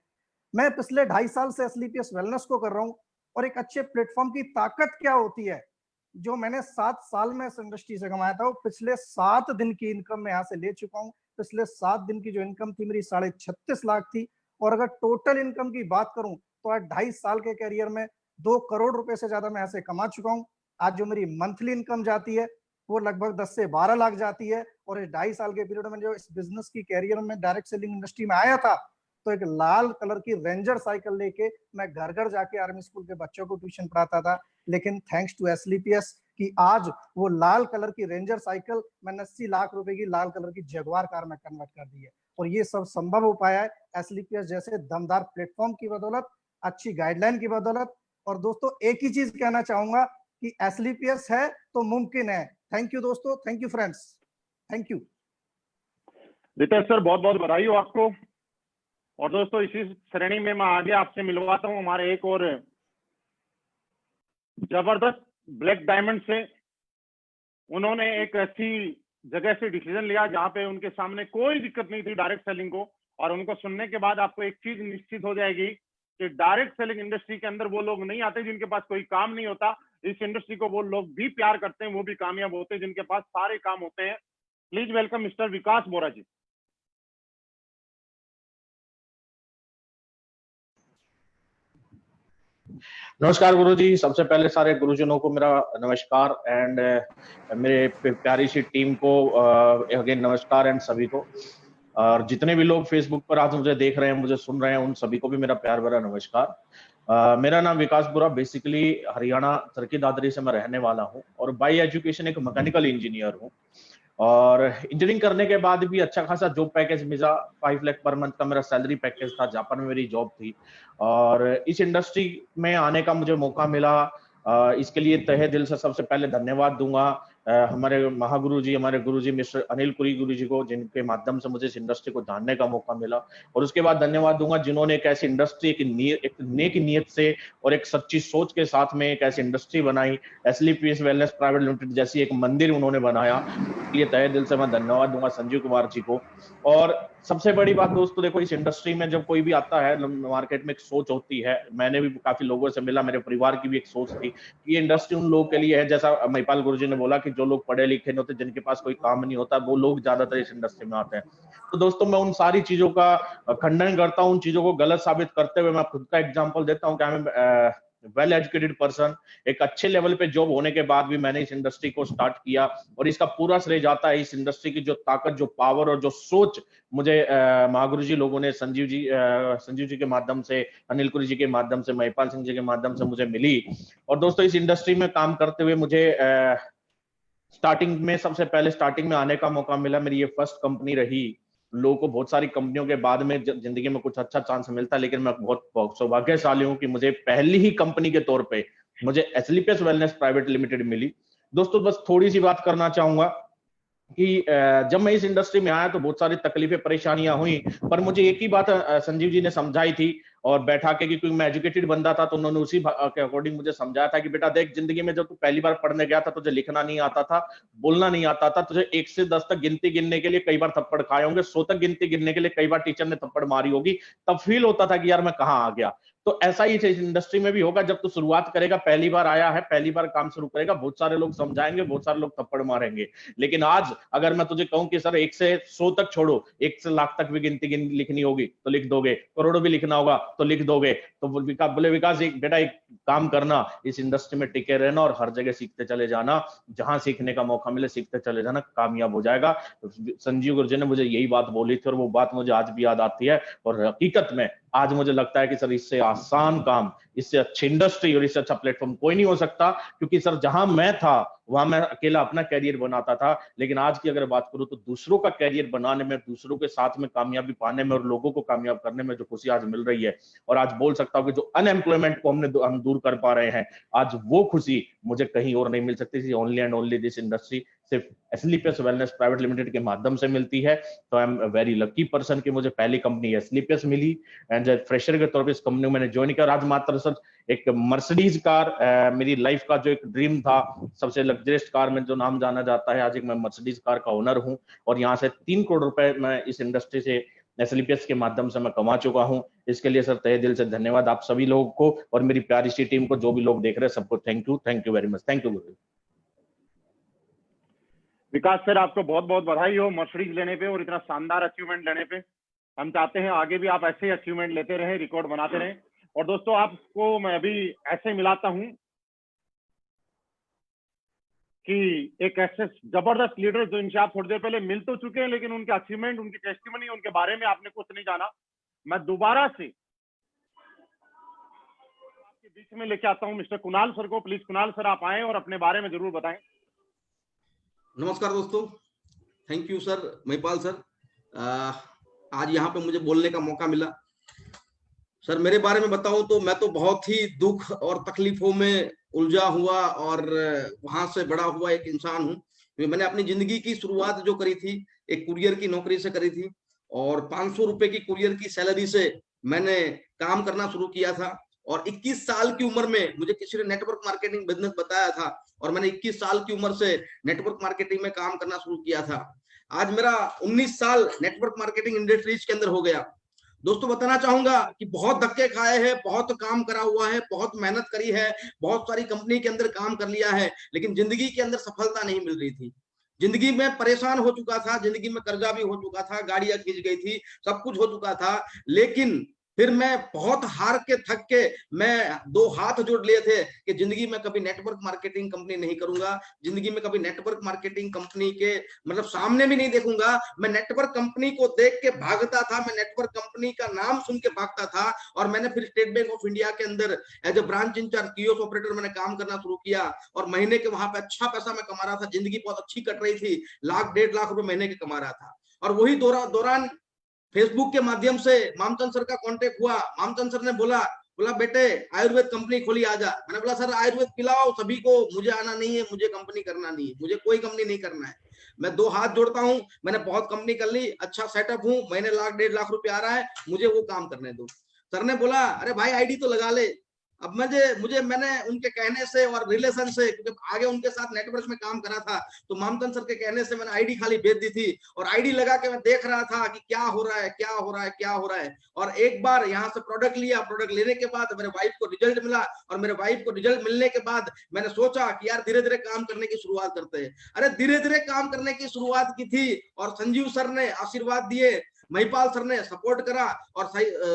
मैं पिछले 2.5 साल से एसलीपीएस वेलनेस को कर रहा हूँ और एक अच्छे प्लेटफॉर्म की ताकत क्या होती है, जो मैंने 7 साल में इस इंडस्ट्री से कमाया था, वो पिछले 7 दिन की इनकम में यहाँ से ले चुका हूँ। पिछले 7 दिन की जो इनकम थी मेरी 36.5 लाख थी, और अगर टोटल इनकम की बात करूं तो आज 2.5 साल के कैरियर में 2 करोड़ रुपए से ज्यादा मैं ऐसे कमा चुका हूं। आज जो मेरी मंथली इनकम जाती है वो लगभग 10 से 12 लाख जाती है। और इस 2.5 साल के पीरियड में जो इस बिजनेस की कैरियर में डायरेक्ट सेलिंग इंडस्ट्री में आया था, तो एक लाल कलर की रेंजर साइकिल लेके मैं घर घर जाके आर्मी स्कूल के बच्चों को ट्यूशन पढ़ाता था। लेकिन थैंक्स टू एसलीपीएस कि आज वो लाल कलर की रेंजर साइकिल मैंने 80 लाख रुपए की लाल कलर की जगुआर कार में कन्वर्ट कर दी है। और ये सब संभव हो पाया है एसलीपीएस जैसे दमदार प्लेटफॉर्म की बदौलत, अच्छी गाइडलाइन की बदौलत। और दोस्तों एक ही चीज कहना चाहूंगा कि एसलीपीएस है तो मुमकिन है। थैंक यू दोस्तों, thank you friends, thank you. Ritesh sir बहुत बहुत बधाई हो आपको। और दोस्तों इसी श्रेणी में मैं आगे आपसे मिलवाता हूं हमारे एक और जबरदस्त ब्लैक डायमंड से। उन्होंने एक ऐसी जगह से डिसीजन लिया जहां पे उनके सामने कोई दिक्कत नहीं थी डायरेक्ट सेलिंग को, और उनको सुनने के बाद आपको एक चीज निश्चित हो जाएगी कि डायरेक्ट सेलिंग इंडस्ट्री के अंदर वो लोग नहीं आते जिनके पास कोई काम नहीं होता। इस इंडस्ट्री को वो लोग भी प्यार करते हैं, वो भी कामयाब होते हैं जिनके पास सारे काम होते हैं। प्लीज वेलकम मिस्टर विकास बोरा जी। नमस्कार गुरुजी, सबसे पहले सारे गुरुजनों को मेरा नमस्कार एंड मेरे प्यारी सी टीम को अगेन नमस्कार एंड सभी को, और जितने भी लोग फेसबुक पर आज मुझे देख रहे हैं, मुझे सुन रहे हैं, उन सभी को भी मेरा प्यार भरा नमस्कार। मेरा नाम विकास बोरा, बेसिकली हरियाणा तरकी दादरी से मैं रहने वाला हूं और बाय एजुकेशन एक मैकेनिकल इंजीनियर हूं। और इंजीनियरिंग करने के बाद भी अच्छा खासा जॉब पैकेज मिला, 5 लाख पर मंथ का मेरा सैलरी पैकेज था, जापान में मेरी जॉब थी। और इस इंडस्ट्री में आने का मुझे मौका मिला, इसके लिए तहे दिल से सबसे पहले धन्यवाद दूंगा हमारे महागुरु जी, हमारे गुरु जी मिस्टर अनिल कुरी गुरु जी को, जिनके माध्यम से मुझे इस इंडस्ट्री को जानने का मौका मिला। और उसके बाद धन्यवाद दूंगा जिन्होंने एक ऐसी इंडस्ट्री, एक नेक नियत से और एक सच्ची सोच के साथ में एक ऐसी इंडस्ट्री बनाई, एसलीपीएस वेलनेस प्राइवेट लिमिटेड जैसी एक मंदिर उन्होंने बनाया। ये तहे दिल से मैं धन्यवाद दूंगा संजीव कुमार जी को। और सबसे बड़ी बात दोस्तों, देखो इस इंडस्ट्री में जब कोई भी आता है, मार्केट में एक सोच होती है। मैंने भी काफी लोगों से मिला, मेरे परिवार की भी एक सोच थी कि ये इंडस्ट्री उन लोगों के लिए है, जैसा महिपाल गुरुजी ने बोला कि जो लोग पढ़े लिखे नहीं होते, जिनके पास कोई काम नहीं होता, वो लोग ज्यादातर इस इंडस्ट्री में आते हैं। तो दोस्तों मैं उन सारी चीजों का खंडन करता हूं, उन चीजों को गलत साबित करते हुए मैं खुद का एग्जाम्पल देता हूँ कि मैं वेल एजुकेटेड पर्सन, एक अच्छे लेवल पे जॉब होने के बाद भी मैंने इस इंडस्ट्री को स्टार्ट किया। और इसका पूरा श्रेय जाता है इस इंडस्ट्री की जो ताकत, जो पावर और जो सोच मुझे महागुरु जी लोगों ने, संजीव जी के माध्यम से, अनिल कुरी जी के माध्यम से, महिपाल सिंह जी के माध्यम से मुझे मिली। और दोस्तों इस इंडस्ट्री में काम करते हुए मुझे स्टार्टिंग में, सबसे पहले स्टार्टिंग में आने का मौका मिला। मेरी ये फर्स्ट कंपनी रही। लोगों को बहुत सारी कंपनियों के बाद में जिंदगी में कुछ अच्छा चांस मिलता है, लेकिन मैं बहुत सौभाग्यशाली हूं कि मुझे पहली ही कंपनी के तौर पे मुझे एसलीपीएस वेलनेस प्राइवेट लिमिटेड मिली। दोस्तों बस थोड़ी सी बात करना चाहूंगा कि जब मैं इस इंडस्ट्री में आया तो बहुत सारी तकलीफें, परेशानियां हुई, पर मुझे एक ही बात संजीव जी ने समझाई थी और बैठा के, क्योंकि मैं एजुकेटेड बंदा था तो उन्होंने उसी के अकॉर्डिंग मुझे समझाया था कि बेटा देख, जिंदगी में जब तू पहली बार पढ़ने गया था तुझे लिखना नहीं आता था, बोलना नहीं आता था, तुझे 1 से 10 तक गिनती गिनने के लिए कई बार थप्पड़ खाए होंगे, 100 तक गिनती गिनने के लिए कई बार टीचर ने थप्पड़ मारी होगी, तब फील होता था कि यार मैं कहाँ आ गया। तो ऐसा ही इस इंडस्ट्री में भी होगा, जब तू शुरुआत करेगा, पहली बार आया है, पहली बार काम शुरू करेगा, बहुत सारे लोग समझाएंगे, बहुत सारे लोग थप्पड़ मारेंगे, लेकिन आज अगर मैं तुझे कहूं कि सर 1 से 100 तक छोड़ो, 1 से लाख तक भी गिनती लिखनी होगी तो लिख दोगे, करोड़ों भी लिखना होगा तो लिख दोगे। तो बोले विकास बेटा एक काम करना, इस इंडस्ट्री में टिके रहना और हर जगह सीखते चले जाना, जहां सीखने का मौका मिले सीखते चले जाना, कामयाब हो जाएगा। तो संजीव गुरुजी ने मुझे यही बात बोली थी और वो बात मुझे आज भी याद आती है। और हकीकत में आज मुझे लगता है कि सर इससे आसान काम, इससे अच्छी इंडस्ट्री और इससे अच्छा प्लेटफॉर्म कोई नहीं हो सकता, क्योंकि सर जहां मैं था वहां मैं अकेला अपना कैरियर बनाता था, लेकिन आज की अगर बात करूं तो दूसरों का कैरियर बनाने में, दूसरों के साथ में कामयाबी पाने में और लोगों को कामयाब करने में जो खुशी आज मिल रही है, और आज बोल सकता हूं कि जो अनएम्प्लॉयमेंट को हम दूर कर पा रहे हैं, आज वो खुशी मुझे कहीं और नहीं मिल सकती। Only and only this industry सिर्फ एसलीपीएस वेलनेस प्राइवेट लिमिटेड के माध्यम से मिलती है। तो I am very lucky person कि मुझे पहली कंपनी एसलीपीएस मिली एंड फ्रेशर के तौर पे इस कंपनी में मैंने ज्वाइन किया। आज मात्र सर एक मर्सिडीज कार मेरी लाइफ का जो एक ड्रीम था, सबसे लग्जरियस कार में जो नाम जाना जाता है, आज एक मैं मर्सिडीज कार का ओनर हूं और यहाँ से 3 करोड़ रुपए मैं इस इंडस्ट्री से एसलीपीएस के माध्यम से मैं कमा चुका हूं। इसके लिए सर तहे दिल से धन्यवाद आप सभी लोगों को और मेरी प्यारी सी टीम को, जो भी लोग देख रहे हैं सबको thank you very much. Thank you Guru. Vikas sir आपको बहुत बहुत बधाई हो मर्सिडीज लेने पे और इतना शानदार अचीवमेंट लेने पे। हम चाहते हैं आगे भी आप ऐसे ही अचीवमेंट लेते रहें, रिकॉर्ड बनाते रहें। और दोस्तों आपको मैं अभी ऐसे मिलाता हूं कि एक ऐसे जबरदस्त लीडर जो इनसे आप थोड़ी देर पहले मिल तो चुके हैं, लेकिन उनके अचीवमेंट, उनकी टेस्टिमनी, उनके बारे में आपने कुछ नहीं जाना। मैं दोबारा से आपके बीच में लेके आता हूं मिस्टर कुणाल सर को। प्लीज कुणाल सर आप आए और अपने बारे में जरूर बताएं। नमस्कार दोस्तों, thank you sir, Mahipal sir, आज यहाँ पे मुझे बोलने का मौका मिला। सर मेरे बारे में बताऊं तो मैं तो बहुत ही दुख और तकलीफों में उलझा हुआ और वहां से बड़ा हुआ एक इंसान हूं। मैंने अपनी जिंदगी की शुरुआत जो करी थी एक कुरियर की नौकरी से करी थी और 500 रुपए की कुरियर की सैलरी से मैंने काम करना शुरू किया था। और 21 साल की उम्र में मुझे किसी ने नेटवर्क मार्केटिंग बिजनेस बताया था और मैंने 21 साल की उम्र से नेटवर्क मार्केटिंग में काम करना शुरू किया था। आज मेरा 19 साल नेटवर्क मार्केटिंग इंडस्ट्रीज के अंदर हो गया। दोस्तों बताना चाहूंगा कि बहुत धक्के खाए हैं, बहुत काम करा हुआ है, बहुत मेहनत करी है, बहुत सारी कंपनी के अंदर काम कर लिया है, लेकिन जिंदगी के अंदर सफलता नहीं मिल रही थी। जिंदगी में परेशान हो चुका था, जिंदगी में कर्जा भी हो चुका था, गाड़ियां खींच गई थी, सब कुछ हो चुका था। लेकिन फिर मैं बहुत हार के थक के मैं 2 हाथ जोड़ लिए थे कि जिंदगी में कभी नेटवर्क मार्केटिंग कंपनी नहीं करूंगा, जिंदगी में कभी नेटवर्क मार्केटिंग कंपनी के मतलब सामने भी नहीं देखूंगा। मैं नेटवर्क कंपनी को देख के भागता था, मैं नेटवर्क कंपनी का नाम सुन के भागता था। और मैंने फिर स्टेट बैंक ऑफ इंडिया के अंदर as a branch incharge kiosk operator मैंने काम करना शुरू किया और महीने के वहां पे अच्छा पैसा मैं कमा रहा था, जिंदगी बहुत अच्छी कट रही थी, 1 लाख 1.5 लाख रुपए महीने के कमा रहा था। और वही दौरान फेसबुक के माध्यम से मामचंद सर का कांटेक्ट हुआ। मामचंद सर ने बोला बेटे आयुर्वेद कंपनी खोली आजा। मैंने बोला सर आयुर्वेद पिलाओ सभी को, मुझे आना नहीं है, मुझे कंपनी करना नहीं है, मुझे कोई कंपनी नहीं करना है। मैं 2 हाथ जोड़ता हूं, मैंने बहुत कंपनी कर ली, अच्छा सेटअप हूं, महीने 1 लाख 1.5 लाख रुपए आ रहा है, मुझे वो काम करने दो। सर ने बोला अरे भाई आईडी तो लगा ले। अब मैंने उनके कहने से और रिलेशन से, क्योंकि आगे उनके साथ नेटवर्क में काम करा था, तो मामचंद सर के कहने से मैंने आईडी खाली भेज दी थी और आईडी लगा के मैं देख रहा था कि क्या हो रहा है, क्या हो रहा है, क्या हो रहा है। और एक बार यहाँ से प्रोडक्ट लिया, प्रोडक्ट लेने के बाद मेरे वाइफ को रिजल्ट मिला और मेरे वाइफ को रिजल्ट मिलने के बाद मैंने सोचा कि यार धीरे धीरे काम करने की शुरुआत करते हैं। अरे धीरे धीरे काम करने की शुरुआत की थी और संजीव सर ने आशीर्वाद दिए, महिपाल सर ने सपोर्ट करा और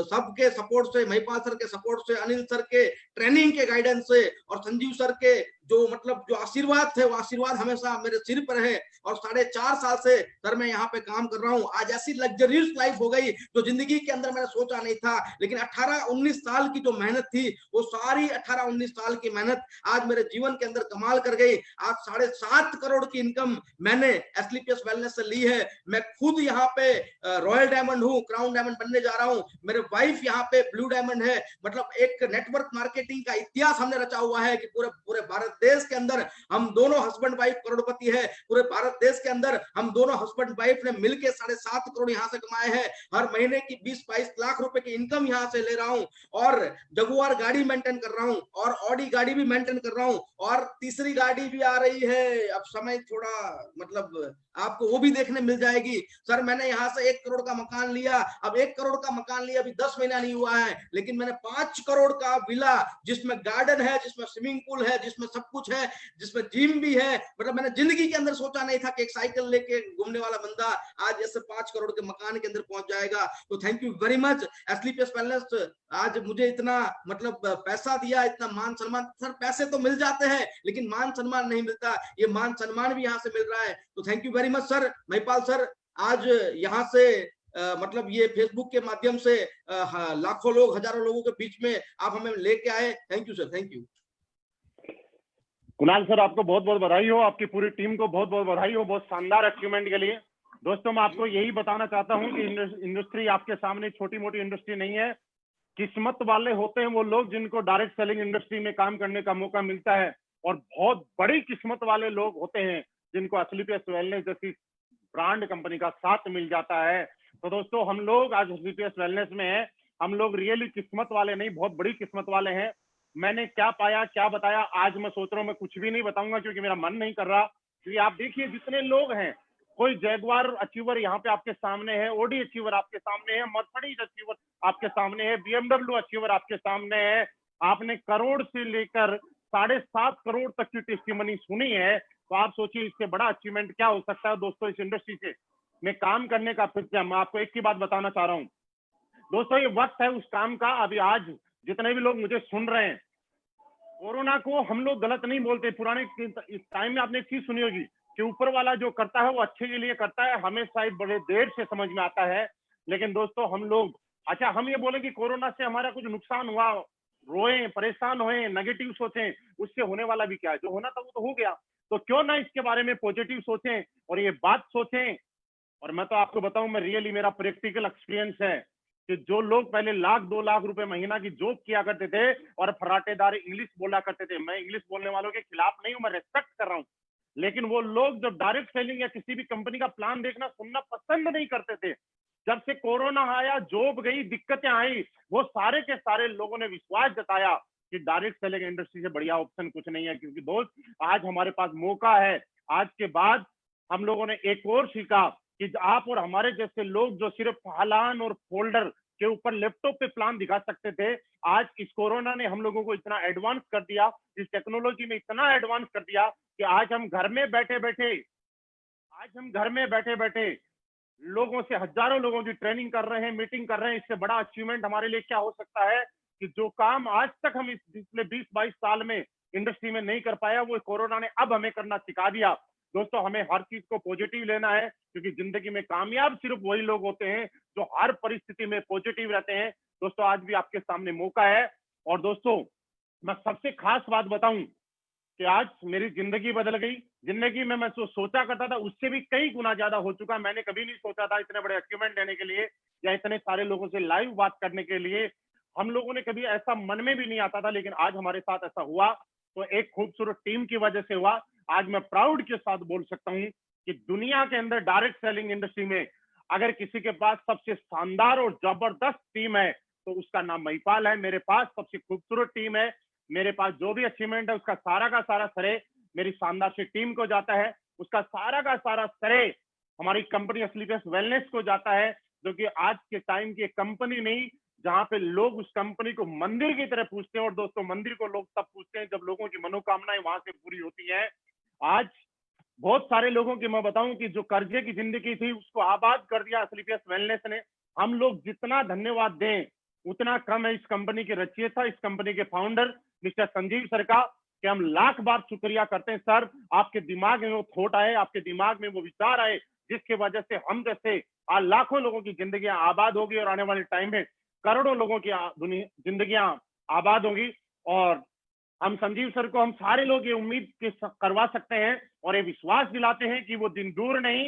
सबके सपोर्ट से, महिपाल सर के सपोर्ट से, अनिल सर के ट्रेनिंग के गाइडेंस से और संजीव सर के जो आशीर्वाद थे वो आशीर्वाद हमेशा मेरे सिर पर है। और 4.5 साल से सर मैं यहाँ पे काम कर रहा हूँ। आज ऐसी लग्जरियस लाइफ हो गई जो जिंदगी के अंदर मैंने सोचा नहीं था, लेकिन 18-19 साल की जो मेहनत थी वो सारी 18-19 साल की मेहनत आज मेरे जीवन के अंदर कमाल कर गई। आज 7.5 करोड़ की इनकम मैंने एसलीपीएस वेलनेस से ली है। मैं खुद यहाँ पे रॉयल डायमंड हूँ, क्राउन डायमंड बनने जा रहा हूँ। मेरे वाइफ यहाँ पे ब्लू डायमंड है। मतलब एक नेटवर्क मार्केटिंग का इतिहास हमने रचा हुआ है कि पूरे भारत देश के अंदर हम दोनों हस्बैंड वाइफ करोड़पति है, पूरे भारत देश के अंदर हम दोनों हस्बैंड वाइफ ने मिलकर 7.5 करोड़ यहाँ से कमाए हैं। हर महीने की 20-22 लाख रुपए की इनकम यहाँ से ले रहा हूँ और जगुआर गाड़ी मेंटेन कर रहा हूँ और ऑडी गाड़ी भी मेंटेन कर रहा हूँ और तीसरी गाड़ी भी आ रही है। अब समय थोड़ा मतलब आपको वो भी देखने मिल जाएगी। सर मैंने यहाँ से 1 करोड़ का मकान लिया, अब 1 करोड़ का मकान लिया, अभी 10 महीना नहीं हुआ है, लेकिन मैंने 5 करोड़ का विला जिसमें गार्डन है, जिसमें स्विमिंग पूल है, जिसमें सब कुछ है, जिसमें जिम भी है, मतलब मैंने जिंदगी के अंदर सोचा नहीं था कि एक साइकिल लेके घूमने वाला बंदा आज ऐसे 5 करोड़ के मकान के अंदर पहुंच जाएगा। तो thank you very much Asclepius wellness, आज मुझे इतना मतलब पैसा दिया, इतना मान सम्मान। सर पैसे तो मिल जाते हैं लेकिन मान सम्मान नहीं मिलता, ये मान सम्मान भी यहाँ से मिल रहा है। तो thank you very much sir. Mahipal sir आज यहाँ से मतलब ये फेसबुक के माध्यम से लाखों लोग, हजारों लोगों के बीच में आप हमें लेके आए। Thank you sir, thank you. Kunal sir आपको बहुत बहुत बधाई हो, आपकी पूरी टीम को बहुत बहुत बधाई हो, बहुत शानदार अचीवमेंट के लिए। दोस्तों मैं आपको यही बताना चाहता हूं कि इंडस्ट्री आपके सामने छोटी मोटी इंडस्ट्री नहीं है। किस्मत वाले होते हैं वो लोग जिनको डायरेक्ट सेलिंग इंडस्ट्री में काम करने का मौका मिलता है, और बहुत बड़ी किस्मत वाले लोग होते हैं जिनको एसलीपीएस वेलनेस जैसी ब्रांड कंपनी का साथ मिल जाता है। तो दोस्तों हम लोग आज एसलीपीएस वेलनेस में हैं, हम लोग रियली किस्मत वाले नहीं, बहुत बड़ी किस्मत वाले हैं। मैंने क्या पाया क्या बताया आज मैं सोच रहा हूँ मैं कुछ भी नहीं बताऊंगा क्योंकि मेरा मन नहीं कर रहा। क्योंकि आप देखिए जितने लोग हैं, कोई जैगवार अचीवर यहाँ पे आपके सामने है, ओडी अचीवर आपके सामने है, मर्सिडीज अचीवर आपके सामने है, बीएमडब्ल्यू अचीवर आपके सामने है। आपने करोड़ से लेकर 7.5 करोड़ तक की टेस्टिमनी सुनी है, तो आप सोचिए इससे बड़ा अचीवमेंट क्या हो सकता है। दोस्तों इस इंडस्ट्री से मैं काम करने का फिर मैं आपको एक ही बात बताना चाह रहा हूँ दोस्तों, ये वक्त है उस काम का। अभी आज जितने भी लोग मुझे सुन रहे हैं, कोरोना को हम लोग गलत नहीं बोलते। पुराने इस टाइम में आपने एक चीज सुनी होगी कि ऊपर वाला जो करता है वो अच्छे के लिए करता है, हमें शायद बड़े देर से समझ में आता है। लेकिन दोस्तों हम लोग अच्छा हम ये बोले कि कोरोना से हमारा कुछ नुकसान हुआ, रोए परेशान होए नेगेटिव सोचें, उससे होने वाला भी क्या है, जो होना था वो तो हो गया। तो क्यों ना इसके बारे में पॉजिटिव सोचें और ये बात सोचें। और मैं तो आपको बताऊं, मैं रियली मेरा प्रैक्टिकल एक्सपीरियंस है कि जो लोग पहले 1-2 लाख रुपए महीना की जॉब किया करते थे और फराटेदार इंग्लिश बोला करते थे, मैं इंग्लिश बोलने वालों के खिलाफ नहीं हूं, मैं रेस्पेक्ट कर रहा हूं, लेकिन वो लोग जब डायरेक्ट सेलिंग या किसी भी कंपनी का प्लान देखना सुनना पसंद नहीं करते थे। जब से कोरोना आया, जॉब गई, दिक्कतें आई, वो सारे के सारे लोगों ने विश्वास जताया कि डायरेक्ट सेलिंग इंडस्ट्री से बढ़िया ऑप्शन कुछ नहीं है। क्योंकि दोस्त आज हमारे पास मौका है। आज के बाद हम लोगों ने एक और सीखा कि आप और हमारे जैसे लोग जो सिर्फ हालान और फोल्डर के ऊपर लैपटॉप पे प्लान दिखा सकते थे, आज इस कोरोना ने हम लोगों को इतना एडवांस कर दिया, इस टेक्नोलॉजी में इतना एडवांस कर दिया कि आज हम घर में बैठे बैठे लोगों से, हजारों लोगों की ट्रेनिंग कर रहे हैं, मीटिंग कर रहे हैं। इससे बड़ा अचीवमेंट हमारे लिए क्या हो सकता है कि जो काम आज तक हम इस पिछले 20-22 साल में इंडस्ट्री में नहीं कर पाया, वो कोरोना ने अब हमें करना सिखा दिया। दोस्तों हमें हर चीज को पॉजिटिव लेना है, क्योंकि जिंदगी में कामयाब सिर्फ वही लोग होते हैं जो हर परिस्थिति में पॉजिटिव रहते हैं। दोस्तों आज भी आपके सामने मौका है। और दोस्तों मैं सबसे खास बात बताऊं कि आज मेरी जिंदगी बदल गई। जिंदगी में मैं सोचा करता था उससे भी कई गुना ज्यादा हो चुका। मैंने कभी नहीं सोचा था इतने बड़े अचीवमेंट लेने के लिए या इतने सारे लोगों से लाइव बात करने के लिए। हम लोगों ने कभी ऐसा मन में भी नहीं आता था, लेकिन आज हमारे साथ ऐसा हुआ तो एक खूबसूरत टीम की वजह से हुआ। आज मैं प्राउड के साथ बोल सकता हूं कि दुनिया के अंदर डायरेक्ट सेलिंग इंडस्ट्री में अगर किसी के पास सबसे शानदार और जबरदस्त टीम है तो उसका नाम महिपाल है। मेरे पास सबसे खूबसूरत टीम है। मेरे पास जो भी अचीवमेंट है उसका सारा का सारा श्रेय मेरी शानदार सी टीम को जाता है। उसका सारा का सारा श्रेय हमारी कंपनी एसलीपीएस वेलनेस को जाता है, जो कि आज के टाइम की कंपनी नहीं, जहां पे लोग उस कंपनी को मंदिर की तरह पूछते हैं। और दोस्तों मंदिर को लोग तब पूछते हैं जब लोगों की मनोकामनाएं वहां से पूरी होती हैं। आज बहुत सारे लोगों की मैं बताऊं कि जो कर्जे की जिंदगी थी उसको आबाद कर दिया एसलीपीएस वेलनेस ने। हम लोग जितना धन्यवाद दें उतना कम है इस कंपनी के रचयिता, इस कंपनी के फाउंडर मिस्टर संजीव सर का, कि हम लाख बार शुक्रिया करते हैं। सर आपके दिमाग में वो थॉट आए, आपके दिमाग में वो विचार आए, जिसकी वजह से हम जैसे आज लाखों लोगों की जिंदगियां आबाद होगी और आने वाले टाइम में करोड़ों लोगों की जिंदगियां आबाद होगी। और हम संजीव सर को हम सारे लोग ये उम्मीद करवा सकते हैं और ये विश्वास दिलाते हैं कि वो दिन दूर नहीं,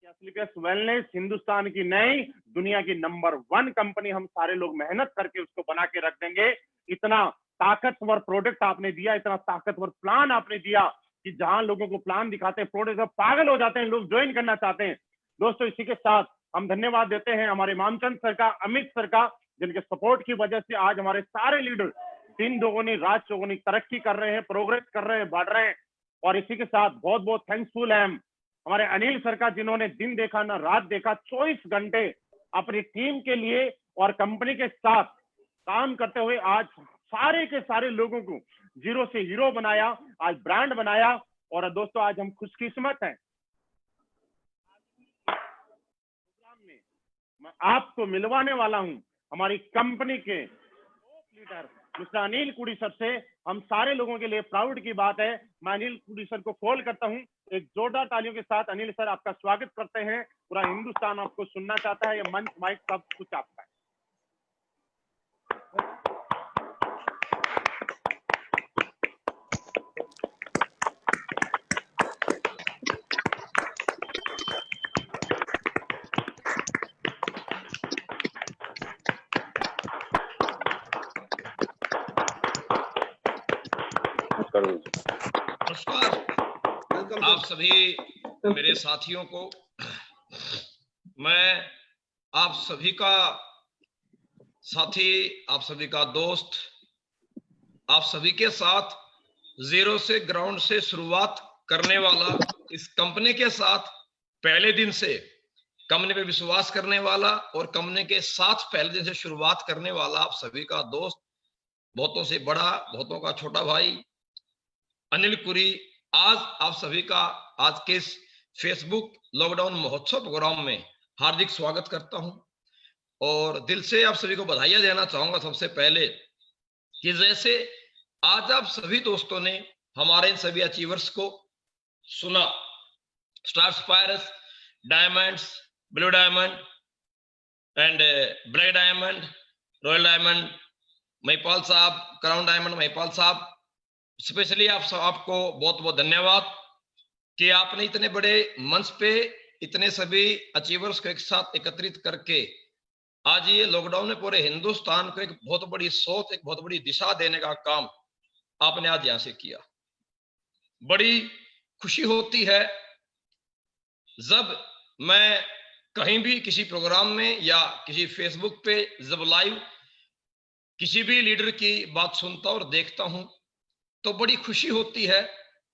एसलीपीएस वेलनेस हिंदुस्तान की नई दुनिया की नंबर 1 कंपनी हम सारे लोग मेहनत करके उसको बना के रख देंगे। इतना ताकतवर प्रोडक्ट आपने दिया, इतना ताकतवर प्लान आपने दिया कि जहां लोगों को प्लान दिखाते हैं प्रोडक्ट पागल हो जाते हैं, लोग ज्वाइन करना चाहते हैं। दोस्तों इसी के साथ हम धन्यवाद देते हैं हमारे मामचंद सर का, अमित सर का, जिनके सपोर्ट की वजह से आज हमारे सारे लीडर दिन दोगुनी रात चौगुनी तरक्की कर रहे हैं, प्रोग्रेस कर रहे हैं, बढ़ रहे हैं। और इसी के साथ बहुत बहुत थैंक्सफुल है हमारे अनिल सर का, जिन्होंने दिन देखा ना रात देखा, 24 घंटे अपनी टीम के लिए और कंपनी के साथ काम करते हुए आज सारे के सारे लोगों को जीरो से हीरो बनाया, आज ब्रांड बनाया। और दोस्तों आज हम खुशकिस्मत हैं, मैं आपको मिलवाने वाला हूं हमारी कंपनी के लीडर मिस्टर अनिल कुड़ी सर से। हम सारे लोगों के लिए प्राउड की बात है। मैं अनिल कुड़ी सर को कॉल करता हूं, एक जोरदार तालियों के साथ अनिल सर आपका स्वागत करते हैं। पूरा हिंदुस्तान आपको सुनना चाहता है, ये मंच माइक सब कुछ आपका है। नमस्कार आप सभी मेरे साथियों को। मैं आप सभी का साथी, आप सभी का दोस्त, आप सभी के साथ जीरो से ग्राउंड से शुरुआत करने वाला, इस कंपनी के साथ पहले दिन से कंपनी पे विश्वास करने वाला और कंपनी के साथ पहले दिन से शुरुआत करने वाला आप सभी का दोस्त, बहुतों से बड़ा, बहुतों का छोटा भाई अनिल कुरी। आज आप सभी का आज के इस फेसबुक लॉकडाउन महोत्सव प्रोग्राम में हार्दिक स्वागत करता हूं और दिल से आप सभी को बधाइयां देना चाहूंगा। सबसे पहले कि जैसे आज आप सभी दोस्तों ने हमारे इन सभी अचीवर्स को सुना, स्टार स्पायरस, diamonds, blue diamond and black diamond, royal diamond, Mahipal साहब, क्राउन डायमंड, महिपाल साहब, स्पेशली आपको बहुत बहुत धन्यवाद कि आपने इतने बड़े मंच पे इतने सभी अचीवर्स को एक साथ एकत्रित करके आज ये लॉकडाउन में पूरे हिंदुस्तान को एक बहुत बड़ी सोच, एक बहुत बड़ी दिशा देने का काम आपने आज यहाँ से किया। बड़ी खुशी होती है जब मैं कहीं भी किसी प्रोग्राम में या किसी फेसबुक पे जब लाइव किसी भी लीडर की बात सुनता और देखता हूं तो बड़ी खुशी होती है।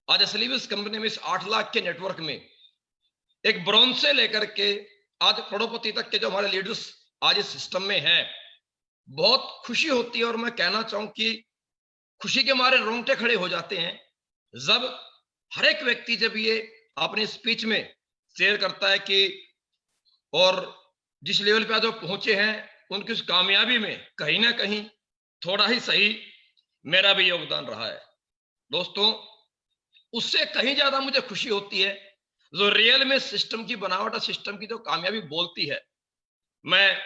आज असली इस कंपनी में इस 8 लाख के नेटवर्क में एक ब्रॉन्ज से लेकर के आज करोड़पति तक के जो हमारे लीडर्स आज इस सिस्टम में हैं, बहुत खुशी होती है। और मैं कहना चाहूं कि खुशी के मारे रोंगटे खड़े हो जाते हैं जब हर एक व्यक्ति जब ये अपनी स्पीच में शेयर करता है कि और जिस लेवल पे आज वो पहुंचे हैं उनकी उस कामयाबी में कहीं ना कहीं थोड़ा ही सही मेरा भी योगदान रहा है। दोस्तों उससे कहीं ज्यादा मुझे खुशी होती है जो रियल में सिस्टम की बनावट और सिस्टम की जो कामयाबी बोलती है। मैं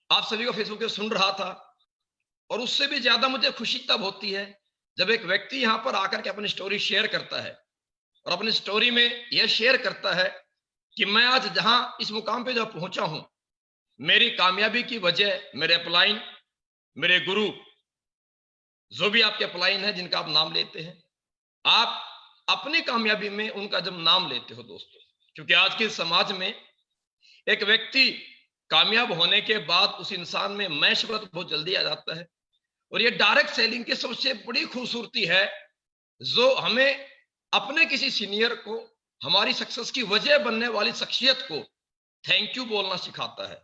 आप सभी को फेसबुक पे सुन रहा था और उससे भी ज्यादा मुझे खुशी तब होती है जब एक व्यक्ति यहाँ पर आकर के अपनी स्टोरी शेयर करता है और अपनी स्टोरी में यह शेयर करता है कि मैं आज जहां इस मुकाम पे जब पहुंचा हूं, मेरी कामयाबी की वजह मेरे अपलाइन, मेरे गुरु, जो भी आपके अपलाइन है जिनका आप नाम लेते हैं, आप अपनी कामयाबी में उनका जब नाम लेते हो दोस्तों, क्योंकि आज के समाज में एक व्यक्ति कामयाब होने के बाद उस इंसान में मैं शब्द बहुत जल्दी आ जाता है। और ये डायरेक्ट सेलिंग की सबसे बड़ी खूबसूरती है जो हमें अपने किसी सीनियर को, हमारी सक्सेस की वजह बनने वाली शख्सियत को थैंक यू बोलना सिखाता है।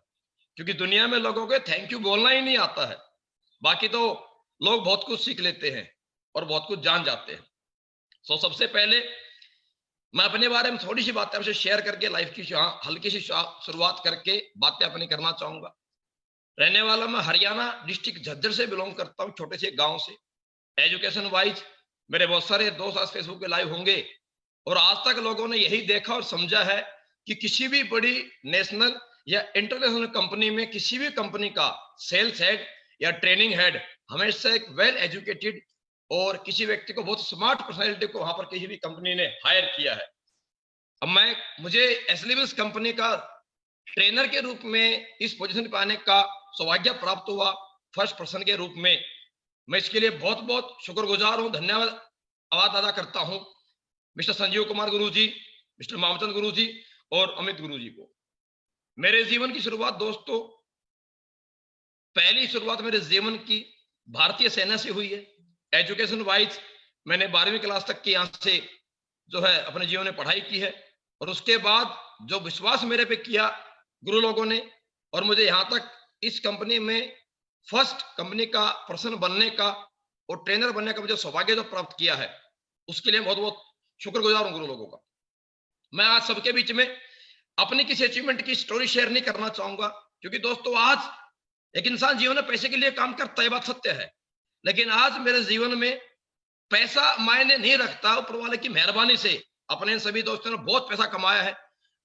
क्योंकि दुनिया में लोगों को थैंक यू बोलना ही नहीं आता है, बाकी तो लोग बहुत कुछ सीख लेते हैं और बहुत कुछ जान जाते हैं। तो सबसे पहले मैं अपने बारे में थोड़ी सी बातें आपसे शेयर करके लाइफ की हल्की सी शुरुआत करके बातें अपनी करना चाहूंगा। रहने वाला मैं हरियाणा डिस्ट्रिक्ट झज्जर से बिलोंग करता हूँ, छोटे से गांव से। एजुकेशन वाइज मेरे बहुत सारे दोस्त आज फेसबुक पे लाइव होंगे और आज तक लोगों ने यही देखा और समझा है कि किसी भी बड़ी नेशनल या इंटरनेशनल कंपनी में किसी भी कंपनी का सेल्स हेड या ट्रेनिंग हेड हमेशा एक वेल एजुकेटेड और किसी व्यक्ति को बहुत स्मार्ट पर्सनैलिटी को वहां पर किसी भी कंपनी ने हायर किया है। अब मुझे एसलीविस कंपनी का ट्रेनर के रूप में इस पोजीशन पे आने का सौभाग्य प्राप्त हुआ फर्स्ट पर्सन के रूप में। मैं इसके लिए बहुत बहुत शुक्रगुजार हूं, धन्यवाद अदा करता हूं मिस्टर संजीव कुमार गुरु जी, मिस्टर मामचंद गुरु जी और अमित गुरु जी को। मेरे जीवन की शुरुआत दोस्तों, पहली शुरुआत मेरे जीवन की भारतीय सेना से हुई है। एजुकेशन वाइज मैंने 12वीं क्लास तक की यहाँ से जो है अपने जीवन में पढ़ाई की है, और उसके बाद जो विश्वास मेरे पे किया गुरु लोगों ने, और मुझे यहाँ तक इस कंपनी में फर्स्ट कंपनी का पर्सन बनने का और ट्रेनर बनने का मुझे सौभाग्य जो प्राप्त किया है, उसके लिए बहुत बहुत शुक्रगुजार हूं गुरु लोगों का। मैं आज सबके बीच में अपनी किसी अचीवमेंट की स्टोरी शेयर नहीं करना चाहूंगा, क्योंकि दोस्तों आज एक इंसान जीवन में पैसे के लिए काम करता है, बात सत्य है, लेकिन आज मेरे जीवन में पैसा मायने नहीं रखता। ऊपर वाले की मेहरबानी से अपने सभी दोस्तों ने बहुत पैसा कमाया है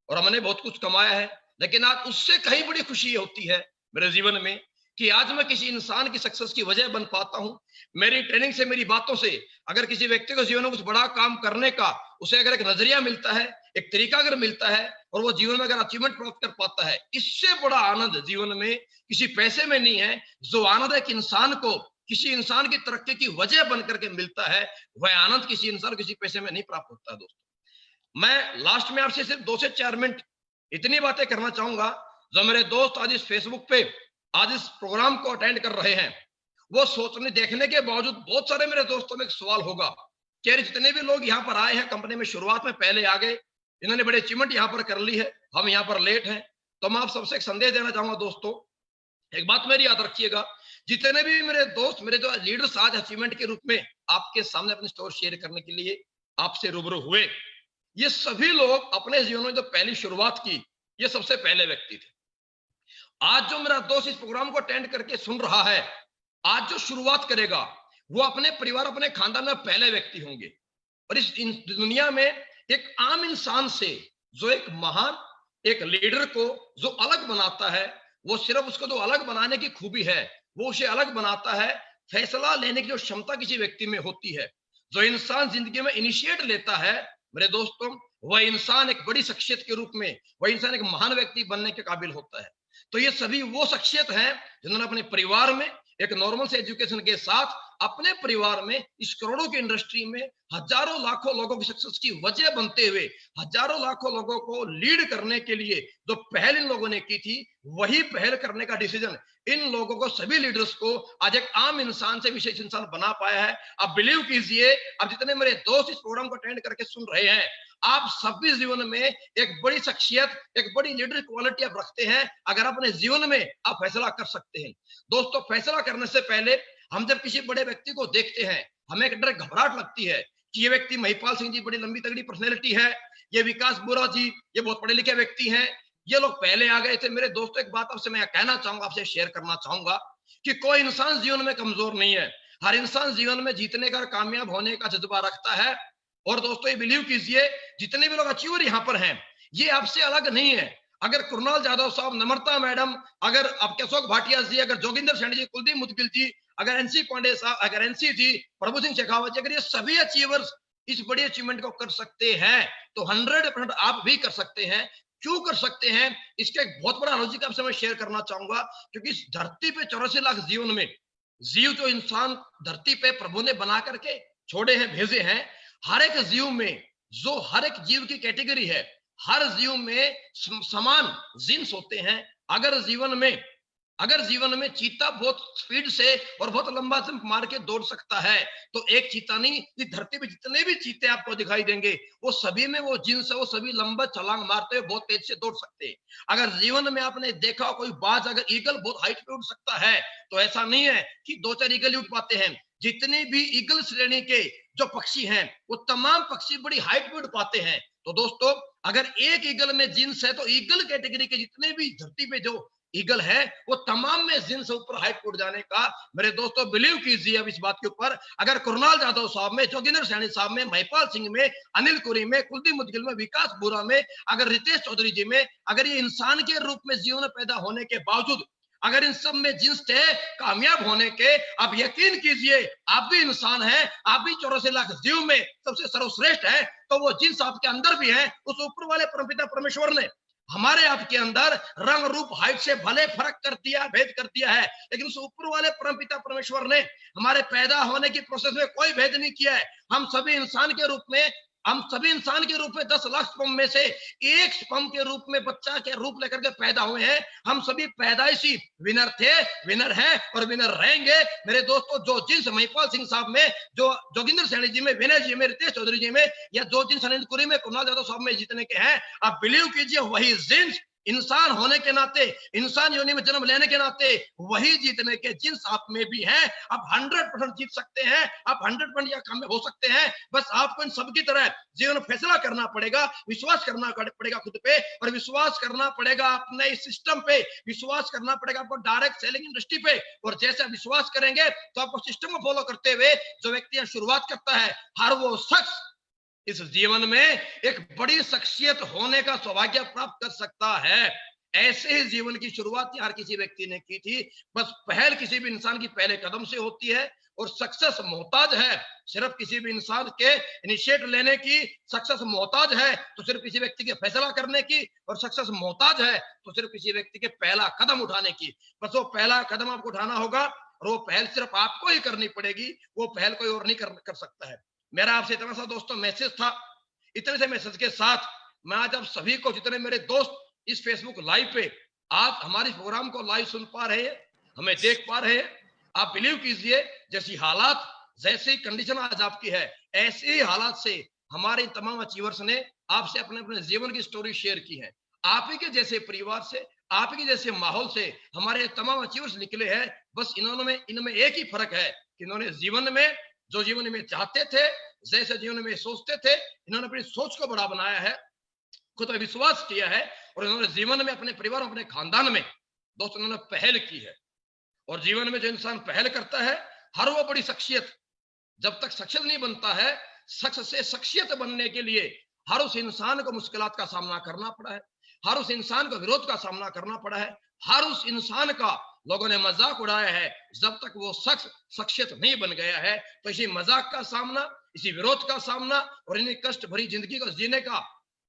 और हमने बहुत कुछ कमाया है, लेकिन आज उससे कहीं बड़ी खुशी होती है मेरे जीवन में कि आज मैं किसी इंसान की सक्सेस की वजह बन पाता हूं। मेरी ट्रेनिंग से, मेरी बातों से अगर किसी व्यक्ति को जीवन में कुछ बड़ा काम करने का, उसे अगर एक नजरिया मिलता है, एक तरीका अगर मिलता है, और वो जीवन में अगर अचीवमेंट प्राप्त कर पाता है, इससे बड़ा आनंद जीवन में किसी पैसे में नहीं है। जो आनंद एक इंसान को किसी इंसान की तरक्की की वजह बन करके मिलता है, वह आनंद किसी इंसान किसी पैसे में नहीं प्राप्त होता है। दोस्तों मैं लास्ट में आपसे सिर्फ 2 से 4 मिनट इतनी बातें करना चाहूंगा। जो मेरे दोस्त आज इस फेसबुक पे आज इस प्रोग्राम को अटेंड कर रहे हैं, वो सोचने देखने के बावजूद बहुत सारे मेरे दोस्तों में एक सवाल होगा कि यार जितने भी लोग यहाँ पर आए हैं कंपनी में शुरुआत में पहले आ गए, इन्होंने बड़े अचीवमेंट यहाँ पर कर ली है, हम यहाँ पर लेट हैं। तो मैं आप सबसे एक संदेश देना चाहूंगा दोस्तों, एक बात मेरी याद रखिएगा, जितने भी मेरे दोस्त, मेरे जो लीडर्स आज अचीवमेंट के रूप में आपके सामने अपनी स्टोरी शेयर करने के लिए आपसे रूबरू हुए, ये सभी लोग अपने जीवन में जो पहली शुरुआत की, ये सबसे पहले व्यक्ति थे। आज जो मेरा दोस्त इस प्रोग्राम को अटेंड करके सुन रहा है, आज जो शुरुआत करेगा, वो अपने परिवार, अपने खानदान में पहले व्यक्ति होंगे। और इस दुनिया में एक आम इंसान से जो एक महान एक लीडर को जो अलग बनाता है, वो सिर्फ उसको जो अलग बनाने की खूबी है, वो उसे अलग बनाता है फैसला लेने की जो क्षमता किसी व्यक्ति में होती है। जो इंसान जिंदगी में इनिशिएट लेता है मेरे दोस्तों, वह इंसान एक बड़ी शख्सियत के रूप में, वह इंसान एक महान व्यक्ति बनने के काबिल होता है। तो ये सभी वो शख्सियत हैं जिन्होंने अपने परिवार में एक नॉर्मल से एजुकेशन के साथ अपने परिवार में इस करोड़ों की इंडस्ट्री में हजारों लाखों लोगों की सक्सेस की वजह बनते हुए हजारों लाखों लोगों को लीड करने के लिए जो पहल इन लोगों ने की थी, वही पहल करने का डिसीजन इन लोगों को, सभी लीडर्स को आज एक आम इंसान से विशेष इंसान बना पाया है। अब बिलीव कीजिए, अब जितने मेरे दोस्त इस प्रोग्राम को अटेंड करके सुन रहे हैं, आप सभी जीवन में एक बड़ी शख्सियत, एक बड़ी लीडर क्वालिटी आप रखते हैं अगर अपने जीवन में आप फैसला कर सकते हैं। दोस्तों फैसला करने से पहले हम जब किसी बड़े व्यक्ति को देखते हैं, हमें एक डर घबराहट लगती है कि ये व्यक्ति महिपाल सिंह जी बड़ी लंबी तगड़ी पर्सनैलिटी है, ये विकास बोरा जी ये बहुत पढ़े लिखे व्यक्ति हैं, ये लोग पहले आ गए थे। मेरे दोस्तों एक बात आपसे मैं कहना चाहूंगा, आपसे शेयर करना चाहूंगा कि कोई इंसान जीवन में कमजोर नहीं है। हर इंसान जीवन में जीतने का, कामयाब होने का जज्बा रखता है। और दोस्तों ये बिलीव कीजिए, जितने भी लोग अचीवर यहाँ पर हैं, ये आपसे अलग नहीं है। अगर कुणाल जाधव साहब, नम्रता मैडम, अगर आपके अशोक भाटिया जी, अगर जोगिंदर सैनी जी, कुलदीप मुदगिल जी, अगर एनसी पांडे साहब, अगर एनसी जी, प्रभु सिंह शेखावत जी, अगर ये सभी अचीवर्स इस बड़ी अचीवमेंट को कर सकते हैं, तो 100% आप भी कर सकते हैं। क्यों कर सकते हैं, इसका एक बहुत बड़ा लॉजिक आपसे मैं शेयर करना चाहूंगा। क्योंकि इस धरती पे 84 लाख जीवन में जीव जो इंसान धरती पे प्रभु ने बना करके छोड़े हैं, भेजे हैं, हर एक जीव में, जो हर एक जीव की कैटेगरी है, हर जीव में समान जीन्स होते हैं। अगर जीवन में चीता बहुत स्पीड से और बहुत लंबा जंप मार के दौड़ सकता है, तो एक चीता नहीं, इस धरती पे जितने भी चीते आपको दिखाई देंगे, वो सभी में वो जीन्स है, वो सभी लंबा छलांग मारते हुए बहुत तेज से दौड़ सकते हैं। अगर जीवन में आपने देखा कोई बाज, अगर ईगल बहुत हाइट पे उड़ सकता है, तो ऐसा नहीं है कि 2-4 ईगल ही उड़ पाते हैं। जितने भी ईगल श्रेणी के जो पक्षी हैं, वो तमाम पक्षी बड़ी हाइट पे उड़ पाते हैं। तो दोस्तों अगर एक ईगल में जीन्स है, तो ईगल कैटेगरी के जितने भी धरती पे जो ईगल है, वो तमाम में जीन्स ऊपर हाइट उड़ जाने का, मेरे दोस्तों बिलीव कीजिए अब इस बात के ऊपर, अगर कुणाल जाधव साहब में, जोगिंदर सैनी साहब में, महिपाल सिंह में, अनिल कुरी में, कुलदीप मुदगिल में, विकास बोरा में, अगर रितेश चौधरी जी में, अगर ये इंसान के रूप में जीवन पैदा होने के बावजूद अगर इन सब में जिन्स थे कामयाब होने के, आप यकीन कीजिए आप भी इंसान हैं, आप भी 84 लाख जीव में सबसे सर्वश्रेष्ठ है। तो वो जिन्स आपके अंदर भी है, उस ऊपर वाले परमपिता परमेश्वर ने हमारे आपके अंदर रंग रूप हाइट से भले फर्क कर दिया, भेद कर दिया है, लेकिन उस ऊपर वाले परमपिता परमेश्वर ने हमारे पैदा होने की प्रोसेस में कोई भेद नहीं किया है। हम सभी इंसान के रूप में 10 लाख स्पर्म में से एक स्पर्म के रूप में बच्चा के रूप लेकर के पैदा हुए हैं। हम सभी पैदाइशी विनर थे, विनर हैं और विनर रहेंगे। मेरे दोस्तों, जो जिन्स महिपाल सिंह साहब में, जो जोगिंदर सैनी जी में, विनय जी में, रितेश चौधरी जी में, या जो जिन्स अनिलपुरी में, कुणाल यादव साहब में जीतने के हैं, आप बिलीव कीजिए वही जिन्स इंसान होने के नाते, इंसान योनि में जन्म लेने के नाते वही जीतने के जिन्स आप में भी हैं। आप 100% जीत सकते हैं, आप 100% या कामयाब हो सकते हैं। बस आपको इन सबकी तरह जीवन में फैसला करना पड़ेगा, विश्वास करना पड़ेगा खुद पे, और विश्वास करना पड़ेगा अपने इस सिस्टम पे, विश्वास करना पड़ेगा आपको डायरेक्ट सेलिंग इंडस्ट्री पे। और जैसे विश्वास करेंगे तो आपको सिस्टम को फॉलो करते हुए जो व्यक्ति शुरुआत करता है, हर वो शख्स इस जीवन में एक बड़ी शख्सियत होने का सौभाग्य प्राप्त कर सकता है। ऐसे ही जीवन की शुरुआत हर किसी व्यक्ति ने की थी। बस पहल किसी भी इंसान की पहले कदम से होती है, और सक्सेस मोहताज है सिर्फ किसी भी इंसान के इनिशिएट लेने की, सक्सेस मोहताज है तो सिर्फ किसी व्यक्ति के फैसला करने की, और सक्सेस मोहताज है तो सिर्फ किसी व्यक्ति के पहला कदम उठाने की। बस वो पहला कदम आपको उठाना होगा, और वो पहल सिर्फ आपको ही करनी पड़ेगी, वो पहल कोई और नहीं कर सकता है। मेरा आपसे इतना सा दोस्तों मैसेज था। इतने से मैसेज के साथ मैं आज आप सभी को, जितने मेरे दोस्त इस फेसबुक लाइव पे आप हमारे प्रोग्राम को लाइव सुन पा रहे हैं, हमें देख पा रहे हैं, आप बिलीव कीजिए जैसी हालात, जैसी कंडीशन आज आपकी है, ऐसे ही हालात से हमारे तमाम अचीवर्स ने आपसे अपने अपने जीवन की स्टोरी शेयर की है। आप ही के जैसे परिवार से, आप ही के जैसे माहौल से हमारे तमाम अचीवर्स निकले हैं। बस इनमें एक ही फर्क है कि इन्होंने जीवन में जो जीवन में चाहते थे, जैसे जीवन में सोचते थे, इन्होंने अपनी सोच को बड़ा बनाया है, खुद पर विश्वास किया है, और इन्होंने जीवन में अपने परिवार, अपने खानदान में दोस्तों इन्होंने पहल की है। और जीवन में जो इंसान पहल करता है, हर वो बड़ी शख्सियत जब तक शख्सियत नहीं बनता है, शख्स से शख्सियत बनने के लिए हर उस इंसान को मुश्किलात का सामना करना पड़ा है, हर उस इंसान को विरोध का सामना करना पड़ा है, हर उस इंसान का लोगों ने मजाक उड़ाया है जब तक वो शख्स शख्सियत नहीं बन गया है। तो इसी मजाक का सामना, इसी विरोध का सामना और इन्हीं कष्ट भरी जिंदगी को जीने का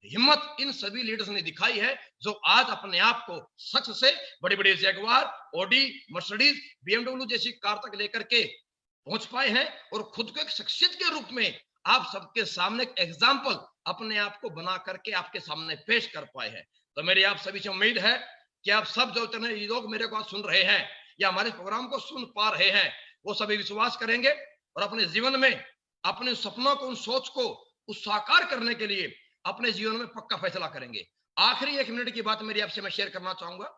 हिम्मत इन सभी लीडर्स ने दिखाई है, जो आज अपने आप को शख्स से बड़ी बड़ी जैगवार, ऑडी, मर्सिडीज, BMW जैसी कार तक लेकर के पहुंच पाए हैं, और खुद को एक शख्सियत के रूप में आप सबके सामने एक एग्जाम्पल अपने आप को बना करके आपके सामने पेश कर पाए हैं। तो मेरी आप सभी से उम्मीद है कि आप सब जो इतने लोग मेरे को सुन रहे हैं या हमारे प्रोग्राम को सुन पा रहे हैं, वो सभी विश्वास करेंगे और अपने जीवन में अपने सपनों को, उन सोच को उस साकार करने के लिए अपने जीवन में पक्का फैसला करेंगे। आखिरी 1 मिनट की बात मेरी आपसे मैं शेयर करना चाहूंगा।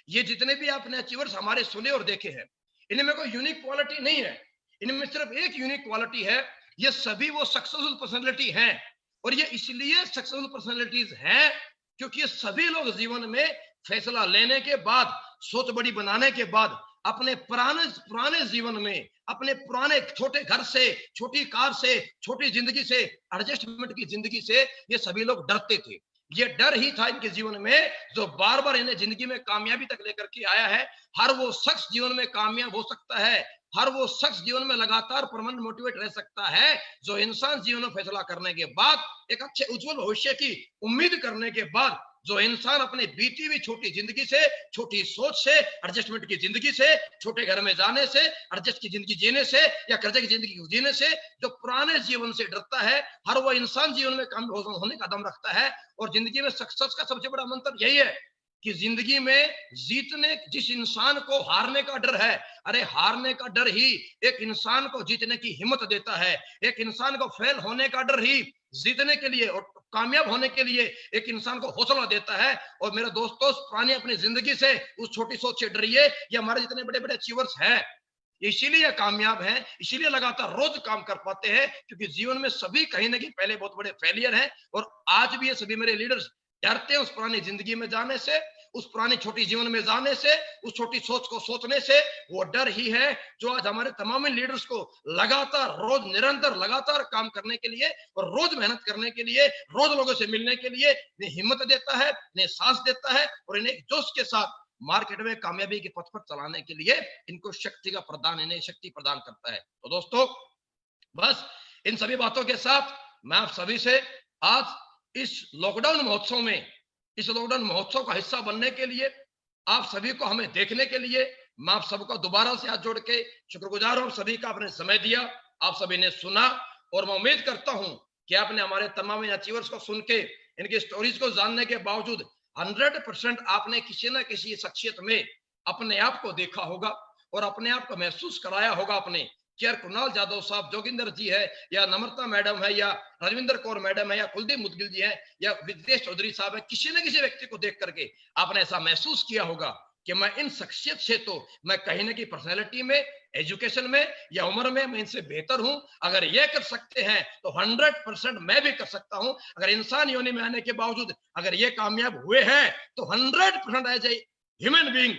ये जितने भी आपने अचीवर्स हमारे सुने और देखे हैं, इनमें कोई यूनिक क्वालिटी नहीं है, इनमें सिर्फ एक यूनिक क्वालिटी है, ये सभी वो सक्सेसफुल पर्सनैलिटी हैं। और ये इसलिए सक्सेसफुल पर्सनैलिटीज हैं क्योंकि ये सभी लोग जीवन में फैसला लेने के बाद, सोच बड़ी बनाने के बाद, अपने पुराने जीवन में, अपने पुराने छोटे घर से, छोटी कार से, छोटी जिंदगी से, एडजस्टमेंट की जिंदगी से ये सभी लोग डरते थे। ये डर ही था इनके जीवन में जो बार बार इन्हें जिंदगी में कामयाबी तक लेकर के आया है। हर वो शख्स जीवन में कामयाब हो सकता है, हर वो शख्स जीवन में लगातार परमानेंट मोटिवेट रह सकता है जो इंसान जीवन में फैसला करने के बाद, एक अच्छे उज्जवल भविष्य की उम्मीद करने के बाद, जो इंसान अपने बीती हुई छोटी जिंदगी से, छोटी सोच से, एडजस्टमेंट की जिंदगी से, छोटे घर में जाने से, एडजस्ट की जिंदगी जीने से या कर्जे की जिंदगी जीने से, जो पुराने जीवन से डरता है, हर वो इंसान जीवन में कामयाब होने का दम रखता है। और जिंदगी में सक्सेस का सबसे बड़ा मंत्र यही है कि जिंदगी में जीतने, जिस इंसान को हारने का डर है, अरे हारने का डर ही एक इंसान को जीतने की हिम्मत देता है। एक इंसान को फेल होने का डर ही जीतने के लिए और कामयाब होने के लिए एक इंसान को हौसला देता है। और मेरे दोस्तों, पुरानी अपनी जिंदगी से, उस छोटी सोच से डरिए। ये हमारे जितने बड़े बड़े अचीवर्स हैं, इसीलिए कामयाब हैं, इसीलिए लगातार रोज काम कर पाते हैं, क्योंकि जीवन में सभी कहीं ना कहीं पहले बहुत बड़े फेलियर हैं। और आज भी ये सभी मेरे लीडर्स डरते हैं उस पुरानी जिंदगी में जाने से, उस पुरानी छोटी जीवन में जाने से, उस छोटी सोच को सोचने से। वो डर ही है जो आज हमारे तमाम लीडर्स को लगातार, रोज निरंतर लगातार काम करने के लिए और रोज मेहनत करने के लिए, रोज लोगों से मिलने के लिए इन्हें हिम्मत देता है, इन्हें सांस देता है और इन्हें जोश के साथ मार्केट में कामयाबी के पथ पर चलाने के लिए इनको शक्ति का प्रदान, इन्हें शक्ति प्रदान करता है। तो दोस्तों, बस इन सभी बातों के साथ मैं आप सभी से आज इस लॉकडाउन महोत्सव में इस लॉकडाउन महोत्सव का हिस्सा बनने के लिए, आप सभी को हमें देखने के लिए मैं आप सबको दोबारा से हाथ जोड़ के शुक्रगुजार हूं। सभी का आपने समय दिया, आप सभी ने सुना, और मैं उम्मीद करता हूं कि आपने हमारे तमाम अचीवर्स को सुन के, इनकी स्टोरीज को जानने के बावजूद 100% आपने किसी न किसी शख्सियत में अपने आप को देखा होगा और अपने आप को महसूस कराया होगा अपने, कि यार कुणाल जाधव साहब, जोगिंदर जी है, या नम्रता मैडम है, या रजविंदर कौर मैडम है, या कुलदीप मुदगिल जी है, या विदेश चौधरी साहब है, किसी न किसी व्यक्ति को देख करके आपने ऐसा महसूस किया होगा कि मैं इन शख्सियत से तो मैं कहीं ना कहीं पर्सनैलिटी में, एजुकेशन में या उम्र में मैं इनसे बेहतर हूं। अगर ये कर सकते हैं तो 100% मैं भी कर सकता हूं। अगर इंसान योनि में आने के बावजूद अगर ये कामयाब हुए हैं तो 100% एज ए ह्यूमन बीइंग,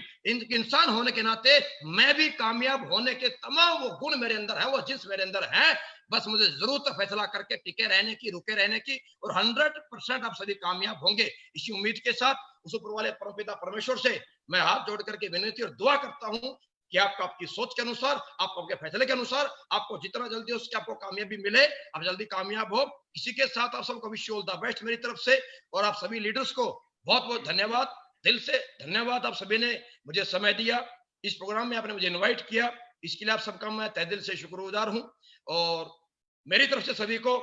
इंसान होने के नाते मैं भी कामयाब होने के तमाम वो गुण मेरे अंदर है, वो जिस मेरे अंदर है। बस मुझे जरूरत है फैसला करके टिके रहने की, रुके रहने की, और 100% आप सभी कामयाब होंगे। इसी उम्मीद के साथ उस ऊपर वाले परमपिता परमेश्वर से मैं हाथ जोड़ करके विनती और दुआ करता हूं कि आपको आपकी सोच के अनुसार, आपको आपके फैसले के अनुसार, आपको जितना जल्दी उसकी आपको कामयाबी मिले, आप जल्दी कामयाब हो। इसी के साथ आप सबको wish you all the best मेरी तरफ से, और आप सभी लीडर्स को बहुत बहुत धन्यवाद, दिल से धन्यवाद। आप सभी ने मुझे समय दिया, इस प्रोग्राम में आपने मुझे इनवाइट किया, इसके लिए आप सबका मैं तहे दिल से शुक्रगुजार हूं। और मेरी तरफ से सभी को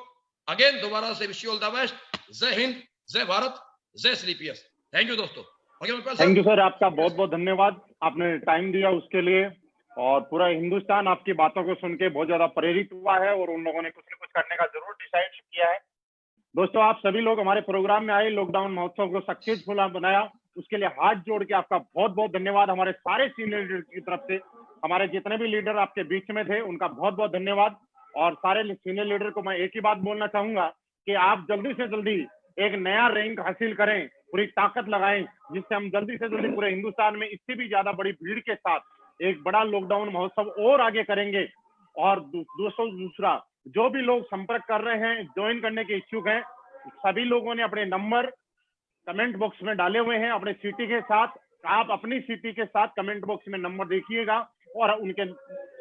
अगेन दोबारा से wish you all the best. जय हिंद, जय भारत, जय श्री पीएस। थैंक यू दोस्तों। थैंक यू सर, आपका बहुत बहुत धन्यवाद, आपने टाइम दिया उसके लिए। और पूरा हिंदुस्तान आपकी बातों को सुन के बहुत ज्यादा प्रेरित हुआ है और उन लोगों ने कुछ न कुछ करने का जरूर डिसाइड किया है। दोस्तों, आप सभी लोग हमारे प्रोग्राम में आए, लॉकडाउन महोत्सव को सक्सेसफुल बनाया, उसके लिए हाथ जोड़ के आपका बहुत बहुत धन्यवाद। हमारे सारे सीनियर लीडर की तरफ से, हमारे जितने भी लीडर आपके बीच में थे उनका बहुत बहुत धन्यवाद। और सारे सीनियर लीडर को मैं एक ही बात बोलना चाहूंगा कि आप जल्दी से जल्दी एक नया रैंक हासिल करें, पूरी ताकत लगाएं, जिससे हम जल्दी से जल्दी पूरे हिंदुस्तान में इससे भी ज्यादा बड़ी भीड़ के साथ एक बड़ा लॉकडाउन महोत्सव और आगे करेंगे। और दोस्तों, दूसरा, जो भी लोग संपर्क कर रहे हैं, ज्वाइन करने के इच्छुक हैं, सभी लोगों ने अपने नंबर कमेंट बॉक्स में डाले हुए हैं अपने सिटी के साथ। आप अपनी सिटी के साथ कमेंट बॉक्स में नंबर देखिएगा और उनके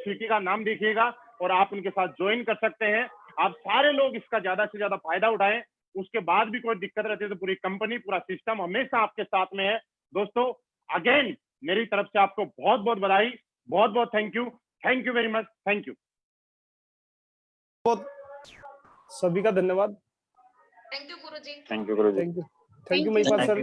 सिटी का नाम देखिएगा और आप उनके साथ ज्वाइन कर सकते हैं। आप सारे लोग इसका ज्यादा से ज्यादा फायदा उठाएं। उसके बाद भी कोई दिक्कत रहती है तो पूरी कंपनी, पूरा सिस्टम हमेशा आपके साथ में है। दोस्तों, अगेन मेरी तरफ से आपको बहुत बहुत बधाई, बहुत बहुत thank you very much, thank you. बहुत सभी का धन्यवाद। Thank you Guruji. Thank you Guruji. Thank you Mahipal sir.